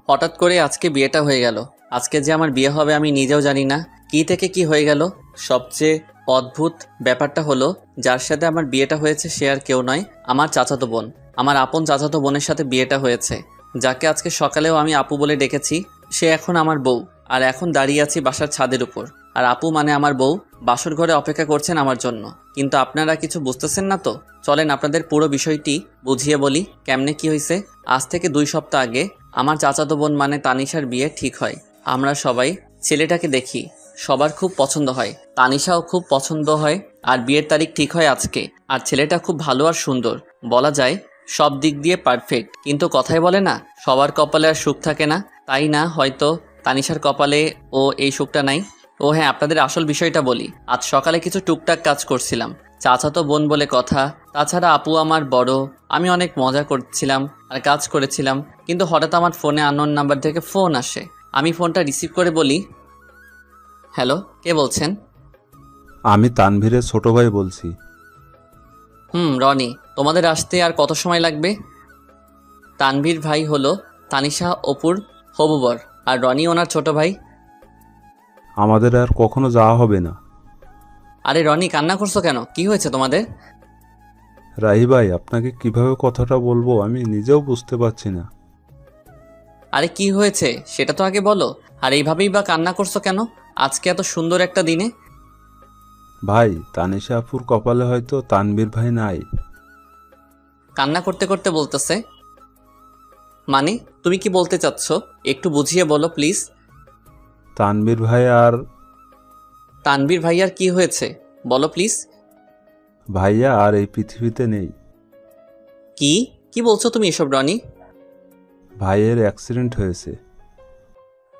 হঠাৎ করে আজকে বিয়েটা হয়ে গেল। আজকে যে আমার বিয়ে হবে আমি নিজেও জানি না কি থেকে কি হয়ে গেল। সবচেয়ে অদ্ভুত ব্যাপারটা হলো, যার সাথে আমার বিয়েটা হয়েছে সে আর কেউ নয়, আমার চাচাতো বোন। আমার আপন চাচাতো বোনের সাথে বিয়েটা হয়েছে, যাকে আজকে সকালেও আমি আপু বলে ডেকেছি। সে এখন আমার বউ, আর এখন দাঁড়িয়ে আছি বাসার ছাদের উপর। আর আপু মানে আমার বউ বাসর ঘরে অপেক্ষা করছেন আমার জন্য। কিন্তু আপনারা কিছু বুঝতেছেন না তো। চলেন আপনাদের পুরো বিষয়টি বুঝিয়ে বলি কেমনে কি হয়েছে। আজ থেকে 2 সপ্তাহ আগে আমার চাচাতো বোন মানে তানিশার বিয়ে ঠিক হয়। আমরা সবাই ছেলেটাকে দেখি, সবার খুব পছন্দ হয়, তানিশাও খুব পছন্দ হয়। আর বিয়ের তারিখ ঠিক হয় আজকে। আর ছেলেটা খুব ভালো আর সুন্দর, বলা যায় সব দিক দিয়ে পারফেক্ট। কিন্তু কথাই বলে না, সবার কপালে আর সুখ থাকে না। তাই না হয়তো তানিশার কপালে ও এই সুখটা নাই। ও হ্যাঁ, আপনাদের আসল বিষয়টা বলি। আজ সকালে কিছু টুকটাক কাজ করছিলাম, চাচাতো বোন বলে কথা। তাছাড়া আপু আমার বড়। আমি অনেক মজা করছিলাম আর কাজ করেছিলাম, কিন্তু হঠাৎ আমার ফোনে আননোন নাম্বার থেকে ফোন আসে। আমি ফোনটা রিসিভ করে বলি, হ্যালো, কে বলছেন? আমি তানভীরের ছোট ভাই বলছি। রনি। তোমাদের আসতে আর কত সময় লাগবে? তানভীর ভাই হলো তানিশা অপুর হবু বর, আর রনি ওনার ছোট ভাই। আমাদের আর কখনো যাওয়া হবে না। আরে রনি, কান্না করছো কেন? কি হয়েছে তোমাদের? রাহি ভাই, আপনাকে কিভাবে কথাটা বলবো আমি নিজেও বুঝতে পারছি না। আরে কি হয়েছে সেটা তো আগে বলো। আর এইভাবেই বা কান্না করছো কেন আজকে এত সুন্দর একটা দিনে? ভাই, তানিশা আপুর কপালে হয়তো তানভীর ভাই নাই। কান্না করতে করতে বলতেছে মানে? তুমি কি বলতে চাচ্ছ একটু বুঝিয়ে বলো প্লিজ। তানভীর ভাই আর তানভীর ভাইয়ার কি হয়েছে বলো প্লিজ। ভাইয়া আর এই পৃথিবীতে নেই। কি কি বলছো তুমি এসব রনি? ভাইয়ের অ্যাক্সিডেন্ট হয়েছে।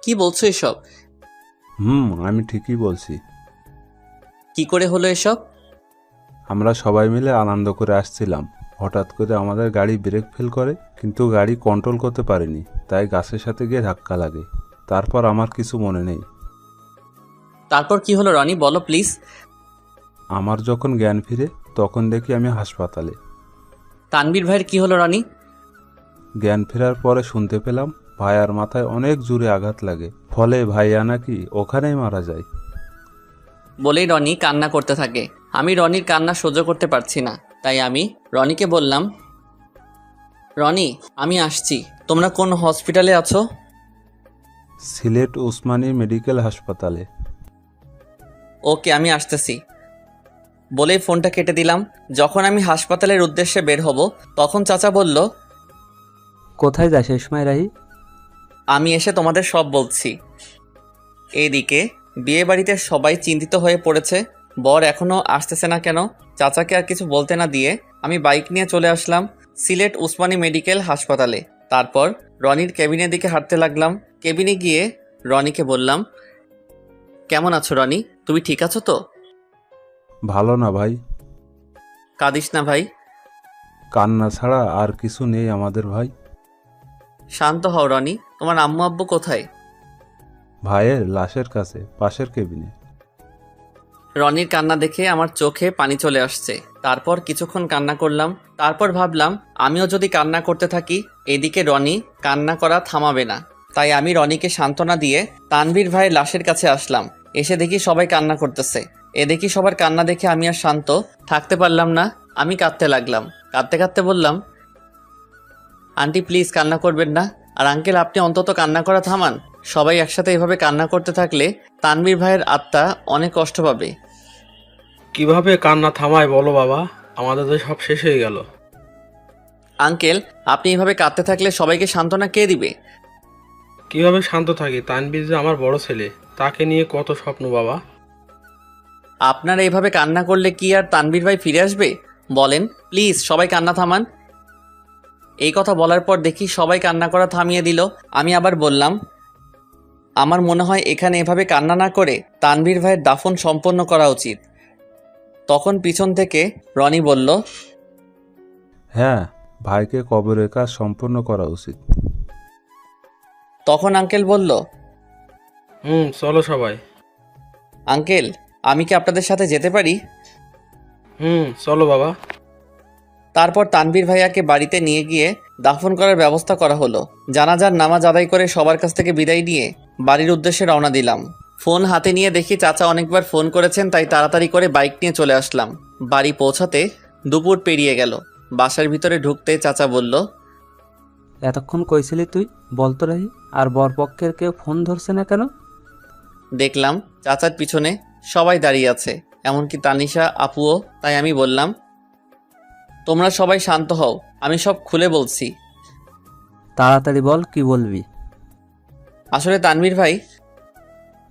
কি বলছো এসব? আমি ঠিকই বলছি। কি করে হলো এসব? আমরা সবাই মিলে আনন্দ করে আসছিলাম, হঠাৎ করে আমাদের গাড়ি ব্রেক ফেল করে, কিন্তু গাড়ি কন্ট্রোল করতে পারিনি, তাই গাছের সাথে গিয়ে ধাক্কা লাগে। তারপর আমার কিছু মনে নেই। তারপর কি হলো রনি, বলো প্লিজ। আমার যখন জ্ঞান ফিরে তখন দেখি আমি হাসপাতালে। তানভীর ভাইয়ের কি হলো রনি? জ্ঞান ফেরার পরে শুনতে পেলাম ভাইয়ার মাথায় অনেক জোরে আঘাত লাগে, ফলে ভাইয়া নাকি ওখানেই মারা যায়। বলেই রনি কান্না করতে থাকে। আমি রনির কান্না সহ্য করতে পারছি না, তাই আমি রনিকে বললাম, রনি আমি আসছি, তোমরা কোন হসপিটালে আছো? সিলেট ওসমানী মেডিকেল হাসপাতালে। ওকে, আমি আসতেছি বলেই ফোনটা কেটে দিলাম। যখন আমি হাসপাতালের উদ্দেশ্যে বের হব তখন চাচা বলল, কোথায় যাস এই সময় রাহি? আমি এসে তোমাদের সব বলছি। এইদিকে বিয়ে বাড়িতে সবাই চিন্তিত হয়ে পড়েছে, বর এখনও আসতেছে না কেন। চাচাকে আর কিছু বলতে না দিয়ে আমি বাইক নিয়ে চলে আসলাম সিলেট উসমানী মেডিকেল হাসপাতালে। তারপর রনির কেবিনের দিকে হাঁটতে লাগলাম। কেবিনে গিয়ে রনিকে বললাম, কেমন আছো রনি, তুমি ঠিক আছো তো? ভালো না ভাই। কাঁদিস না ভাই। কান্না ছাড়া আর কিছু নেই আমাদের ভাই। শান্ত হও রনি, তোমার আম্মু আব্বু কোথায়? ভাইয়ের লাশের কাছে, পাশের কেবিনে। রনির কান্না দেখে আমার চোখে পানি চলে আসছে। তারপর কিছুক্ষণ কান্না করলাম। তারপর ভাবলাম আমিও যদি কান্না করতে থাকি এদিকে রনি কান্না করা থামাবে না। তাই আমি রনিকে সান্ত্বনা দিয়ে তানভীর ভাইয়ের লাশের কাছে আসলাম। এসে দেখি সবাই কান্না করতেছে। দেখি সবার কান্না দেখে আমি আর শান্ত থাকতে পারলাম না। আমি কাঁদতে লাগলাম। কাঁদতে কাঁদতে বললাম, আন্টি প্লিজ কান্না করবেন না। আর আঙ্কেল আপনি অন্তত কান্না করা থামান। সবাই একসাথে এভাবে কান্না করতে থাকলে তানভীর ভাইয়ের আত্মা অনেক কষ্ট পাবে। কিভাবে কান্না থামায় বলো বাবা, আমাদের তো সব শেষ হয়ে গেল। আঙ্কেল আপনি এভাবে কাঁদতে থাকলে সবাইকে সান্ত্বনা কে দিবে? কিভাবে শান্ত থাকি? তানভীর যে আমার বড় ছেলে, তাকে নিয়ে কত স্বপ্ন বাবা। আপনারা এভাবে কান্না করলে কি আর তানভীর ভাই ফিরে আসবে? বলেন প্লিজ, সবাই কান্না থামান। এই কথা বলার পর দেখি সবাই কান্না করা থামিয়ে দিল। আমি আবার বললাম, আমার মনে হয় এখানে এভাবে কান্না না করে তানভীর ভাইয়ের দাফন সম্পন্ন করা উচিত। তখন পিছন থেকে রনি বলল, হ্যাঁ, ভাইকে কবরের কাজ সম্পন্ন করা উচিত। তখন আঙ্কেল বলল, চলো সবাই। আঙ্কেল আমি কি আপনাদের সাথে যেতে পারি? চলো বাবা। তারপর তানভীর ভাইয়াকে বাড়িতে নিয়ে গিয়ে দাফন করার ব্যবস্থা করা হলো। জানাজার নামাজ আদায় করে সবার কাছ থেকে বিদায় নিয়ে বাড়ির উদ্দেশ্যে রওনা দিলাম। ফোন হাতে নিয়ে দেখি চাচা অনেকবার ফোন করেছেন, তাই তাড়াতাড়ি করে বাইক নিয়ে চলে আসলাম। বাড়ি পৌঁছাতে দুপুর পেরিয়ে গেল। বাসার ভিতরে ঢুকতে চাচা বলল, এতক্ষণ কইছিলি তুই? বলতো রাহি, আর বরপক্ষের কেউ ফোন ধরছে না কেন? দেখলাম চাচার পিছনে সবাই দাঁড়িয়ে আছে, এমনকি তানিশা আপুও। তাই আমি বললাম, তোমরা সবাই শান্ত হও, আমি সব খুলে বলছি। তাড়াতাড়ি বল, কি বলবি? আসলে তানভীর ভাই,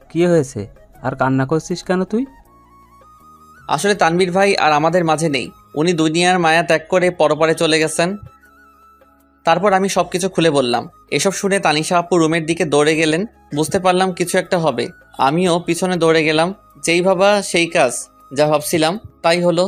কি হয়েছে? আর কান্না করছিস কেন তুই? আসলে তানভীর ভাই আর আমাদের মাঝে নেই। উনি দুনিয়ার মায়া ত্যাগ করে পরপারে চলে গেছেন। তারপর আমি সবকিছু খুলে বললাম। এসব শুনে তানিশা আপু রুমের দিকে দৌড়ে গেলেন। বুঝতে পারলাম কিছু একটা হবে। আমিও পিছনে দৌড়ে গেলাম। যেই ভাবা সেই কাজ, যা ভাবছিলাম তাই হলো।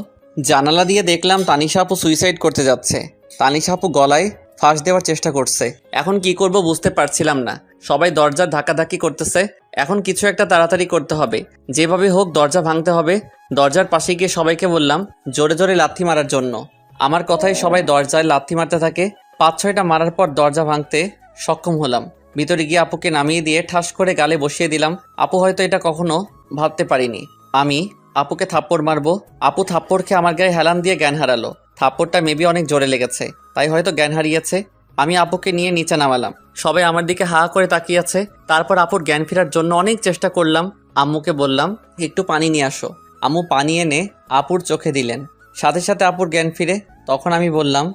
জানালা দিয়ে দেখলাম তানিশা আপু সুইসাইড করতে যাচ্ছে। তানিশা আপু গলায় ফাঁস দেওয়ার চেষ্টা করছে। এখন কি করব বুঝতে পারছিলাম না। সবাই দরজার ধাক্কাধাক্কি করতেছে। এখন কিছু একটা তাড়াতাড়ি করতে হবে, যেভাবে হোক দরজা ভাঙতে হবে। দরজার পাশে গিয়ে সবাইকে বললাম জোরে জোরে লাথি মারার জন্য। আমার কথায় সবাই দরজায় লাথি মারতে থাকে। 5-6টা মারার পর দরজা ভাঙতে সক্ষম হলাম। ভিতরে গিয়ে আপুকে নামিয়ে দিয়ে ঠাস করে গালে বসিয়ে দিলাম। আপু হয়তো এটা কখনো ভাবতে পারিনি আমি আপুকে থাপ্পড় মারবো। আপু থাপ্পড় খেয়ে আমার গায়ে হেলান দিয়ে জ্ঞান হারালো। থাপ্পড়টা মেবি অনেক জোরে লেগেছে, তাই হয়তো জ্ঞান হারিয়েছে। আমি আপুকে নিয়ে নিচে নামালাম। সবাই আমার দিকে হা করে তাকিয়ে আছে। তারপর আপুর জ্ঞান ফেরার জন্য অনেক চেষ্টা করলাম। আম্মুকে বললাম একটু পানি নিয়ে আসো। আম্মু পানি এনে আপুর চোখে দিলেন। সাথে সাথে আপুর জ্ঞান ফিরে। তখন আমি বললাম,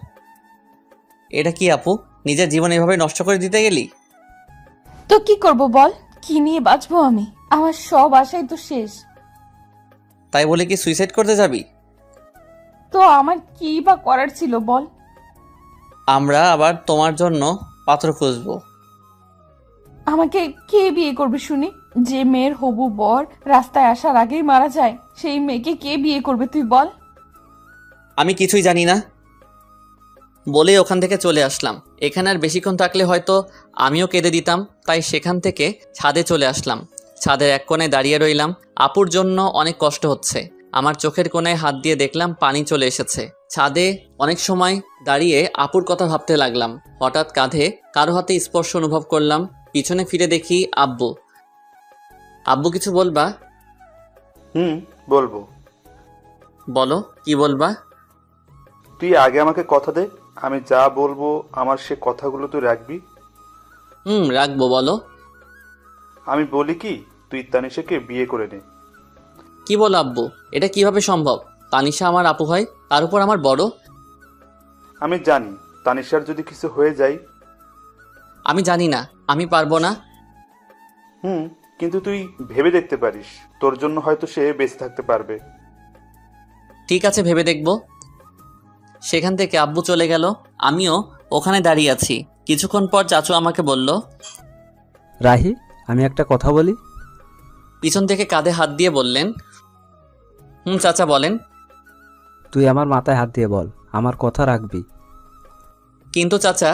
এটা কি আপু, নিজের জীবন এভাবে নষ্ট করে দিতে গেলি? তো কি করব বল? কি নিয়ে বাঁচবো আমি? আমার সব আশাই তো শেষ। তাই বলে কি সুইসাইড করতে যাবি? তো আমার কি বা করার ছিল বল? আমরা আবার তোমার জন্য পাত্র খুঁজবো। আমাকে কে বিয়ে করবে শুনি? যে মেয়ের হবু বর রাস্তায় আসার আগেই মারা যায়, সেই মেয়েকে কে বিয়ে করবে তুই বল? আমি কিছুই জানি না বলে ওখান থেকে চলে আসলাম। এখানে আর বেশিক্ষণ থাকলে হয়তো আমিও কেঁদে দিতাম, তাই সেখান থেকে ছাদে চলে আসলাম। ছাদের এক কোণায় দাঁড়িয়ে রইলাম। আপুর জন্য অনেক কষ্ট হচ্ছে। আমার চোখের কোণায় হাত দিয়ে দেখলাম পানি চলে এসেছে। ছাদে অনেক সময় দাঁড়িয়ে আপুর কথা ভাবতে লাগলাম। হঠাৎ কাঁধে কারো হাতে স্পর্শ অনুভব করলাম। পিছনে ফিরে দেখি আব্বু। আব্বু কিছু বলবা? বলবো। বলো, কি বলবা? তুই আগে আমাকে কথা দে, আমি যা বলবো আমার সে কথাগুলো তুই রাখবি। রাখবো, বলো। আমি বলি কি, তুই তানিশাকে বিয়ে করে নে। কি বলো আব্বু, এটা কিভাবে সম্ভব? তানিশা আমার আপু হয়, তার উপর আমার বড়। আমি জানি তানিশার যদি কিছু হয়ে যায়। আমি জানি না, আমি পারবো না। কিন্তু তুই ভেবে দেখতে পারিস, তোর জন্য হয়তো সে বেঁচে থাকতে পারবে। ঠিক আছে, ভেবে দেখব। সেখান থেকে আব্বু চলে গেল। আমিও ওখানে দাঁড়িয়ে আছি। কিছুক্ষণ পর চাচু আমাকে বলল, রাহি, আমি একটা কথা বলি। পিছন থেকে কাঁধে হাত দিয়ে বললেন, চাচা বলেন। তুই আমার মাথায় হাত দিয়ে বল, আমার কথা রাখবি। কিন্তু চাচা।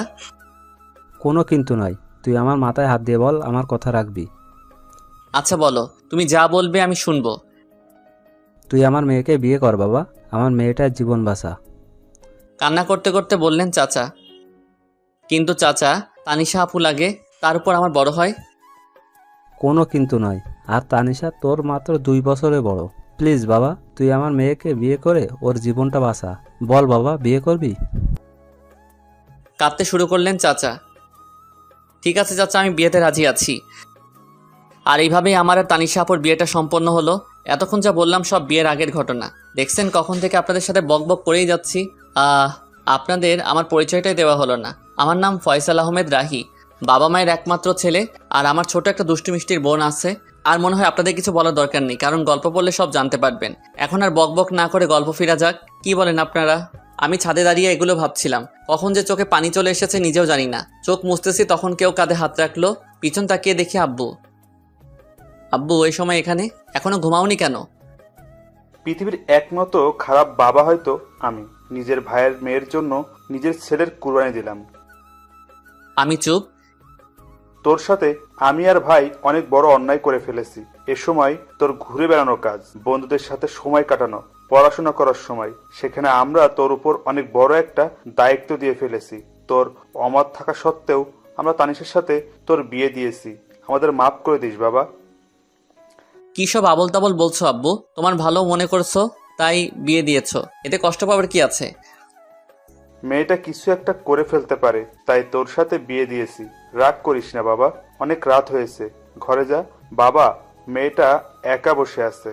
কোনো কিন্তু নয়, তুই আমার মাথায় হাত দিয়ে বল, আমার কথা রাখবি। আচ্ছা বলো, তুমি যা বলবে আমি শুনবো। তুই আমার মেয়েকে বিয়ে কর বাবা, আমার মেয়েটার জীবন বাঁচা। কান্না করতে করতে বললেন চাচা। কিন্তু চাচা, তানিশা আপু লাগে, তার উপর আমার বড় হয়। কোনো কিন্তু নয়, আর তানিশা তোর মাত্র 2 বছরে বড়। প্লিজ বাবা, তুই আমার মেয়েকে বিয়ে করে ওর জীবনটা বাঁচা। বল বাবা, বিয়ে করবি? কাঁদতে শুরু করলেন চাচা। ঠিক আছে চাচা, আমি বিয়েতে রাজি আছি। আর এইভাবেই আমার আর তানিশা আপুর বিয়েটা সম্পন্ন হলো। এতক্ষণ যা বললাম সব বিয়ের আগের ঘটনা। দেখছেন কখন থেকে আপনাদের সাথে বক বক করেই যাচ্ছি। আপনাদের আমার পরিচয়টাই দেওয়া হলো না। আমার নাম ফয়সাল আহমেদ রাহি, বাবা মায়ের একমাত্র ছেলে। আর আমার ছোট একটা দুষ্টু মিষ্টির বোন আছে। আর মনে হয় আপনাদের কিছু বলার দরকার নেই, কারণ গল্প পড়লে সব জানতে পারবেন। এখন আর বক বক না করে গল্প ফিরা যাক। কি বলেন আপনারা? আমি ছাদে দাঁড়িয়ে এগুলো ভাবছিলাম। কখন যে চোখে পানি চলে এসেছে নিজেও জানি না। চোখ মুছতেছি, তখন কেউ কাঁধে হাত রাখলো। পিছন তাকিয়ে দেখি আব্বু। আব্বু ওই সময় এখানে? এখনো ঘুমাওনি কেন? পৃথিবীর একমাত্র খারাপ বাবা হয়তো আমি। নিজের ভাইয়ের মেয়ের জন্য নিজের ছেলের কুরবানি দিলাম। আমি চুপ। তোর সাথে আমি আর ভাই অনেক বড় অন্যায় করে ফেলেছি। এ সময় তোর ঘুরে বেড়ানোর কাজ, বন্ধুদের সাথে সময় কাটানো, পড়াশোনা করার সময়, সেখানে আমরা তোর উপর অনেক বড় একটা দায়িত্ব দিয়ে ফেলেছি। তোর অমত থাকা সত্ত্বেও আমরা তানিশের সাথে তোর বিয়ে দিয়েছি। আমাদের মাফ করে দিস বাবা। কী সব আবল তাবল বলছো আব্বু? তোমার ভালো মনে করছো তাই বিয়ে দিয়েছো, এতে কষ্ট পাবার কি আছে? মেয়েটা কিছু একটা করে ফেলতে পারে, তাই তোর সাথে বিয়ে দিয়েছি। রাগ করিস না বাবা, অনেক রাত হয়েছে, ঘরে যা। বাবা, মেয়েটা একা বসে আছে।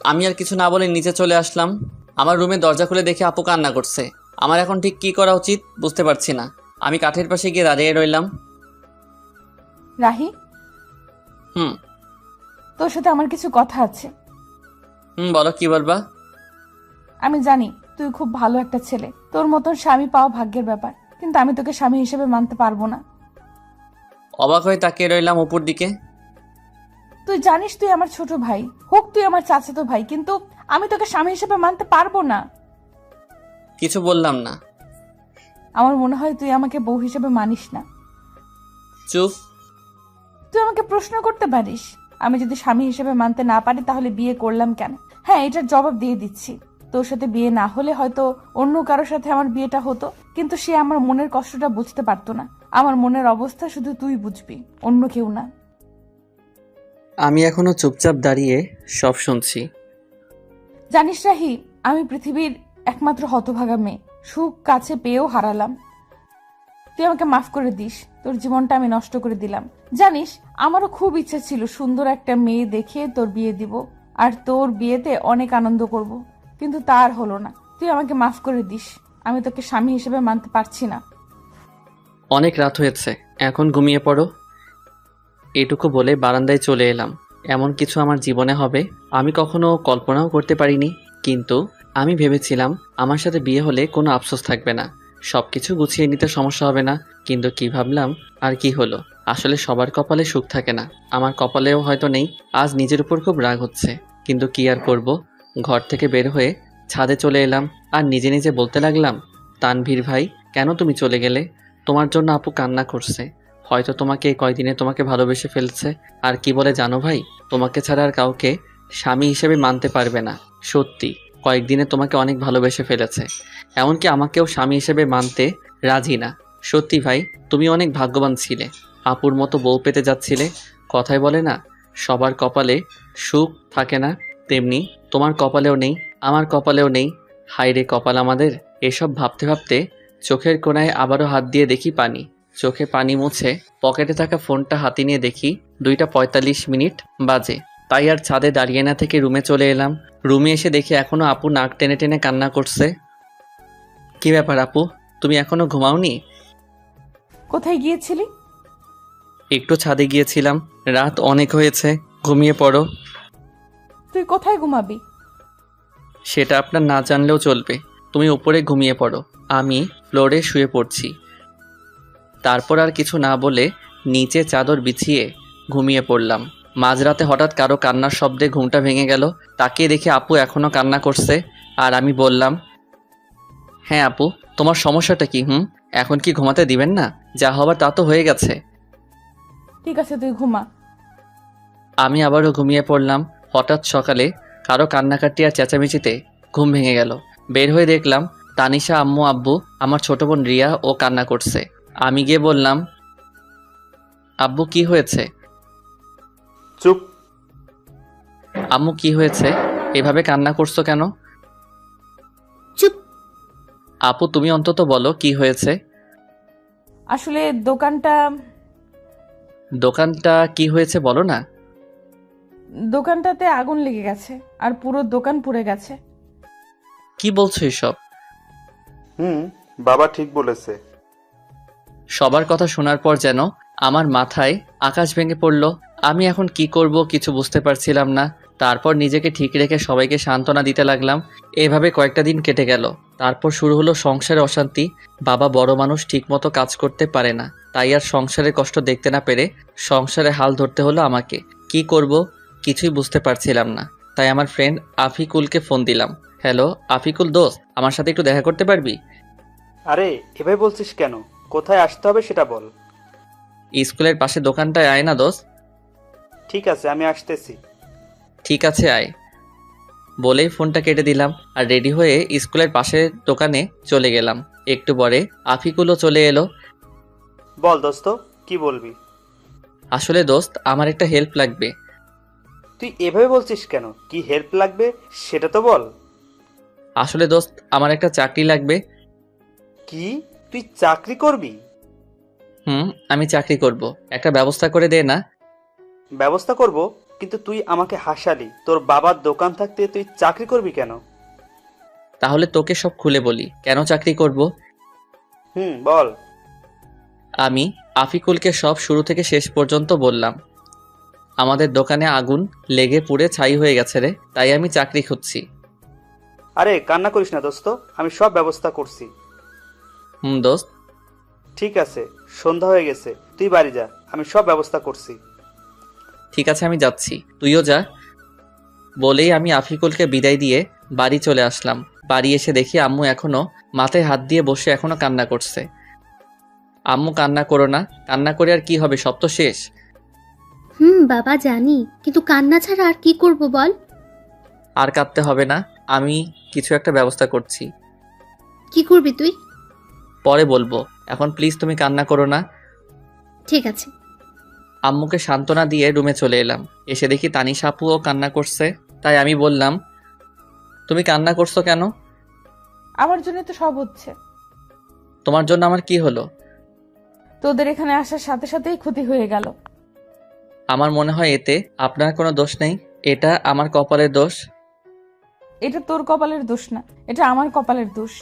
আমি আর কিছু না বলে নিচে চলে আসলাম। আমার রুমে দরজা খুলে দেখে আপু কান্না করছে। আমার এখন ঠিক কী করা উচিত বুঝতে পারছি না। আমি কাঠের পাশে গিয়ে দাঁড়িয়ে রইলাম। রাহি, হুম তোর সাথে আমার কিছু কথা আছে। বলো, কি বলবা? আমি জানি তুই খুব ভালো একটা ছেলে, তোর মতন স্বামী পাওয়া ভাগ্যের ব্যাপার, কিন্তু আমি তোকে স্বামী হিসেবে মানতে পারবো না। অবাক হয়ে তাকিয়ে রইলাম উপর দিকে। তুই জানিস তুই আমার ছোট ভাই, হোক তুই আমার চাচাতো ভাই, কিন্তু আমি তোকে স্বামী হিসেবে মানতে পারবো না। কিছু বললাম না। আমার মনে হয় তুই আমাকে বউ হিসেবে মানিস না। চুপ। তুই আমাকে প্রশ্ন করতে পারিস, আমি যদি স্বামী হিসেবে মানতে না পারি তাহলে বিয়ে করলাম কেন? হ্যাঁ, এটার জবাব দিয়ে দিচ্ছি। তোর সাথে বিয়ে না হলে হয়তো অন্য কারোর সাথে আমার বিয়েটা হতো, কিন্তু সে আমার মনের কষ্টটা বুঝতে পারতো না। আমার মনের অবস্থা শুধু তুই বুঝবি, অন্য কেউ না। আমি এখনো চুপচাপ দাঁড়িয়ে সব শুনছি। জানিস রাহি, আমি পৃথিবীর একমাত্র হতভাগা মেয়ে, সুখ কাছে পেয়েও হারালাম। তুই আমাকে মাফ করে দিস, তোর জীবনটা আমি নষ্ট করে দিলাম। জানিস, আমারও খুব ইচ্ছা ছিল সুন্দর একটা মেয়ে দেখে তোর বিয়ে দিব, আর তোর বিয়েতে অনেক আনন্দ করব, কিন্তু তার হলো না। তুই আমাকে মাফ করে দিস, আমি তোকে স্বামী হিসেবে মানতে পারছি না। অনেক রাত হয়েছে, এখন ঘুমিয়ে পড়ো। এটুকু বলে বারান্দায় চলে এলাম। এমন কিছু আমার জীবনে হবে আমি কখনো কল্পনাও করতে পারিনি। কিন্তু আমি ভেবেছিলাম আমার সাথে বিয়ে হলে কোনো আফসোস থাকবে না, সব কিছু গুছিয়ে নিতে সমস্যা হবে না। কিন্তু কি ভাবলাম আর কি হলো। আসলে সবার কপালে সুখ থাকে না, আমার কপালেও হয়তো নেই। আজ নিজের উপর খুব রাগ হচ্ছে, কিন্তু কি আর করব। ঘর থেকে বের হয়ে ছাদে চলে এলাম আর নিজে নিজে বলতে লাগলাম, তানভীর ভাই, কেন তুমি চলে গেলে? তোমার জন্য আপু কান্না করছে, হয়তো তোমাকে এই কয়দিনে তোমাকে ভালোবেসে ফেলছে। আর কি বলে জানো ভাই, তোমাকে ছাড়া আর কাউকে স্বামী হিসেবে মানতে পারবে না। সত্যি, কয়েকদিনে তোমাকে অনেক ভালোবেসে ফেলেছে, এমনকি আমাকেও স্বামী হিসেবে মানতে রাজি না। সত্যি ভাই, তুমি অনেক ভাগ্যবান ছিলে, আপুর মতো বউ পেতে যাচ্ছিলে। কথায় বলে না, সবার কপালে সুখ থাকে না, তেমনি তোমার কপালেও নেই, আমার কপালেও নেই। হায়রে কপাল আমাদের। এসব ভাবতে ভাবতে চোখের কোণায় আবারও হাত দিয়ে দেখি পানি। চোখে পানি মুছে পকেটে থাকা ফোনটা হাতে নিয়ে দেখি 2:45 বাজে। তাই আর ছাদে দাঁড়িয়ে না থেকে রুমে চলে এলাম। রুমে এসে দেখি এখনো আপু নাক টেনে টেনে কান্না করছে। কি ব্যাপার আপু, তুমি এখনো ঘুমাওনি? কোথায় গিয়েছিলি? একটু ছাদে গিয়েছিলাম, রাত অনেক হয়েছে, ঘুমিয়ে পড়ো। তুই কোথায় ঘুমাবি? সেটা আপনার না জানলেও চলবে, তুমি উপরে ঘুমিয়ে পড়ো, আমি ফ্লোরে শুয়ে পড়ছি। তারপর আর কিছু না বলে নিচে চাদর বিছিয়ে ঘুমিয়ে পড়লাম। মাঝরাতে হঠাৎ কারো কান্নার শব্দে ঘুমটা ভেঙে গেল। তাকিয়ে দেখে আপু এখনও কান্না করছে। আর আমি বললাম, হ্যাঁ আপু, তোমার সমস্যাটা কি? এখন কি ঘুমাতে দিবেন না? যা হবার তা তো হয়ে গেছে। ঠিক আছে, তুই ঘুমা। আমি আবারও ঘুমিয়ে পড়লাম। হঠাৎ সকালে কারো কান্নাকাটি আর চেঁচামেচিতে ঘুম ভেঙে গেল। বের হয়ে দেখলাম তানিশা, আম্মু, আব্বু, আমার ছোট বোন রিয়া ও কান্না করছে। আমি গিয়ে বললাম, আব্বু কি হয়েছে? চুপ। আম্মু কি হয়েছে, এভাবে কান্না করছো কেন? চুপ। আপু তুমি অন্তত বলো কি হয়েছে। আসলে দোকানটা কি হয়েছে বলো না। দোকানটাতে আগুন লেগে গেছে, আর পুরো দোকান পুড়ে গেছে। কি বলছো এসব? বাবা ঠিক বলেছে। সবার কথা শোনার পর যেন আমার মাথায় আকাশ ভেঙে পড়ল। আমি এখন কি করব কিছু বুঝতে পারছিলাম না। তারপর নিজেকে ঠিক রেখে সবাইকে সান্ত্বনা দিতে লাগলাম। এভাবে কয়েকটা দিন কেটে গেল। তারপর শুরু হলো সংসারে অশান্তি। বাবা বড় মানুষ, ঠিকমতো কাজ করতে পারে না, তাই আর সংসারের কষ্ট দেখতে না পেরে সংসারে হাল ধরতে হলো আমাকে। কি করব কিছুই বুঝতে পারছিলাম না। তাই আমার ফ্রেন্ড আফিকুলকে ফোন দিলাম। হ্যালো আফিকুল দোস্ত, আমার সাথে একটু দেখা করতে পারবি? আরে এভাবে বলছিস কেন? কোথায় আসতে হবে সেটা বল। স্কুলের পাশে দোকানটায় আয় না দোস্ত। ঠিক আছে, আমি আসতেছি। ঠিক আছে আয় বলেই ফোনটা কেটে দিলাম আর রেডি হয়ে স্কুলের পাশের দোকানে চলে গেলাম। একটু পরে আফিকুলও চলে এলো। বল দোস্ত, কি বলবি? আসলে দোস্ত, আমার একটা হেল্প লাগবে। তুই এভাবে বলছিস কেন? কি হেল্প লাগবে সেটা তো বল। আসলে দোস্ত, আমার একটা চাকরি লাগবে। কি? তুই চাকরি করবি? আমি চাকরি করব, একটা ব্যবস্থা করে দে না। ব্যবস্থা করব, কিন্তু তুই আমাকে হাসালি। তোর বাবার দোকান থাকতে তুই চাকরি করবি কেন? তাহলে তোকে সব খুলে বলি কেন চাকরি করব। বল। আমি আফিকুলকে সব শুরু থেকে শেষ পর্যন্ত বললাম। আমাদের দোকানে আগুন লেগে পুড়ে ছাই হয়ে গেছে রে, তাই আমি চাকরি খুঁজছি। আরে কান্না করিস না দোস্ত, আমি সব ব্যবস্থা করছি। দোস্ত। ঠিক আছে, সন্ধ্যা হয়ে গেছে, তুই বাড়ি যা, আমি সব ব্যবস্থা করছি। ঠিক আছে, আমি যাচ্ছি, তুইও যা। বলেই আমি আফিকুলকে বিদায় দিয়ে বাড়ি চলে আসলাম। বাড়ি এসে দেখি আম্মু এখনো মাথায় হাত দিয়ে বসে এখনো কান্না করছে। আম্মু, কান্না করো না, কান্না করে আর কি হবে, সব তো শেষ। বাবা জানি, কিন্তু কান্না ছাড়া আর কি করব বল? আর কাঁদতে হবে না, আমি কিছু একটা ব্যবস্থা করছি। কি করবি তুই? পরে বলবো, এখন প্লিজ তুমি কান্না করো না। ঠিক আছে। আম্মুকে সান্ত্বনা দিয়ে রুমে চলে এলাম। এসে দেখি তানিশা আপুও কান্না করছে। তাই আমি বললাম, তুমি কান্না করছো কেন? আমার জন্য তো সব হচ্ছে। তোমার জন্য আমার কি হলো? তোদের এখানে আসার সাথে সাথেই ক্ষতি হয়ে গেল। আমার মনে হয় এতে আপনার কোনো দোষ নেই, এটা আমার কপালের দোষ। এটা তোর কপালের দোষ না, এটা আমার কপালের দোষ।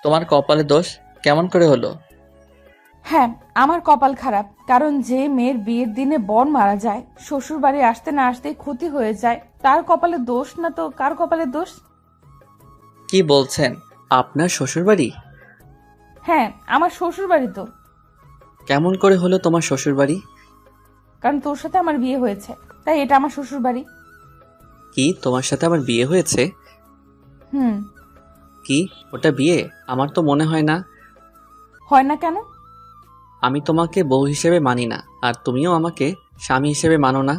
তোমার কপালের দোষ কেমন করে হলো? হ্যাঁ, আমার কপাল খারাপ, কারণ যে মেয়ের বিয়ের দিনে বর মারা যায়, শ্বশুর বাড়ি আসতে না আসতেই ক্ষতি হয়ে যায়, তার কপালের দোষ না তো কার কপালের দোষ? কি বলছেন? আপনার শ্বশুরবাড়ি? হ্যাঁ, আমার শ্বশুর বাড়ি তো। কেমন করে হলো তোমার শ্বশুরবাড়ি? কারণ তোর সাথে আমার বিয়ে হয়েছে, তাই এটা আমার শ্বশুর বাড়ি। কি, তোমার সাথে আমার বিয়ে হয়েছে? হুম। কি, ওটা বিয়ে? আমার তো মনে হয় না। হয় না কেন? আমি তোমাকে বউ হিসেবে মানি না, আর তুমিও আমাকে স্বামী হিসেবে মানো না।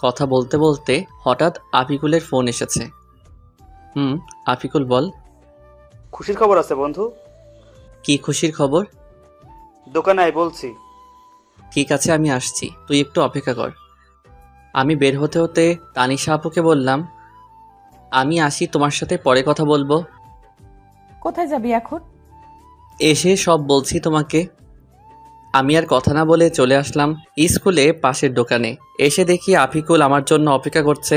কথা বলতে বলতে হঠাৎ আফিকুলের ফোন এসেছে। আফিকুল, বল। খুশির খবর আছে বন্ধু। কি খুশির খবর? দোকানে আয় বলছি। ঠিক আছে, আমি আসছি, তুই একটু অপেক্ষা কর। আমি বের হতে হতে তানিশা আপুকে বললাম, আমি আসি, তোমার সাথে পরে কথা বলবো। কোথায় যাবি এখন? এসে সব বলছি তোমাকে। আমি আর কথা না বলে চলে আসলাম স্কুলে পাশের দোকানে। এসে দেখি আফিকুল আমার জন্য অপেক্ষা করছে।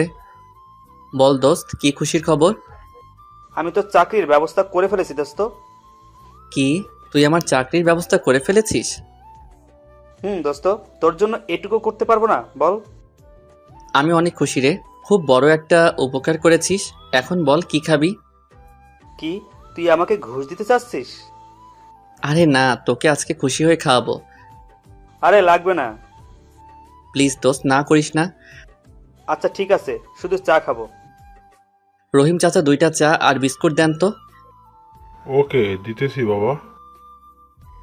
বল দোস্ত, কি খুশির খবর? আমি তো চাকরির ব্যবস্থা করে ফেলেছি দোস্ত। কি, তুই আমার চাকরির ব্যবস্থা করে ফেলেছিস? দোস্ত, তোর জন্য এটুকু করতে পারবো না বল? আমি অনেক খুশি রে, খুব বড় একটা উপকার করেছিস। এখন বল, কি খাবি? কি, তুই আমাকে ঘুষ দিতে চাচ্ছিস? আরে না, তোকে আজকে খুশি হয়ে খাওয়াবো। আরে লাগবে না। প্লিজ দোস্ত, না করিস না। আচ্ছা ঠিক আছে, শুধু চা খাবো। রহিম চাচা, 2টা চা আর বিস্কুট দেন তো। ওকে, দিতেছি বাবা।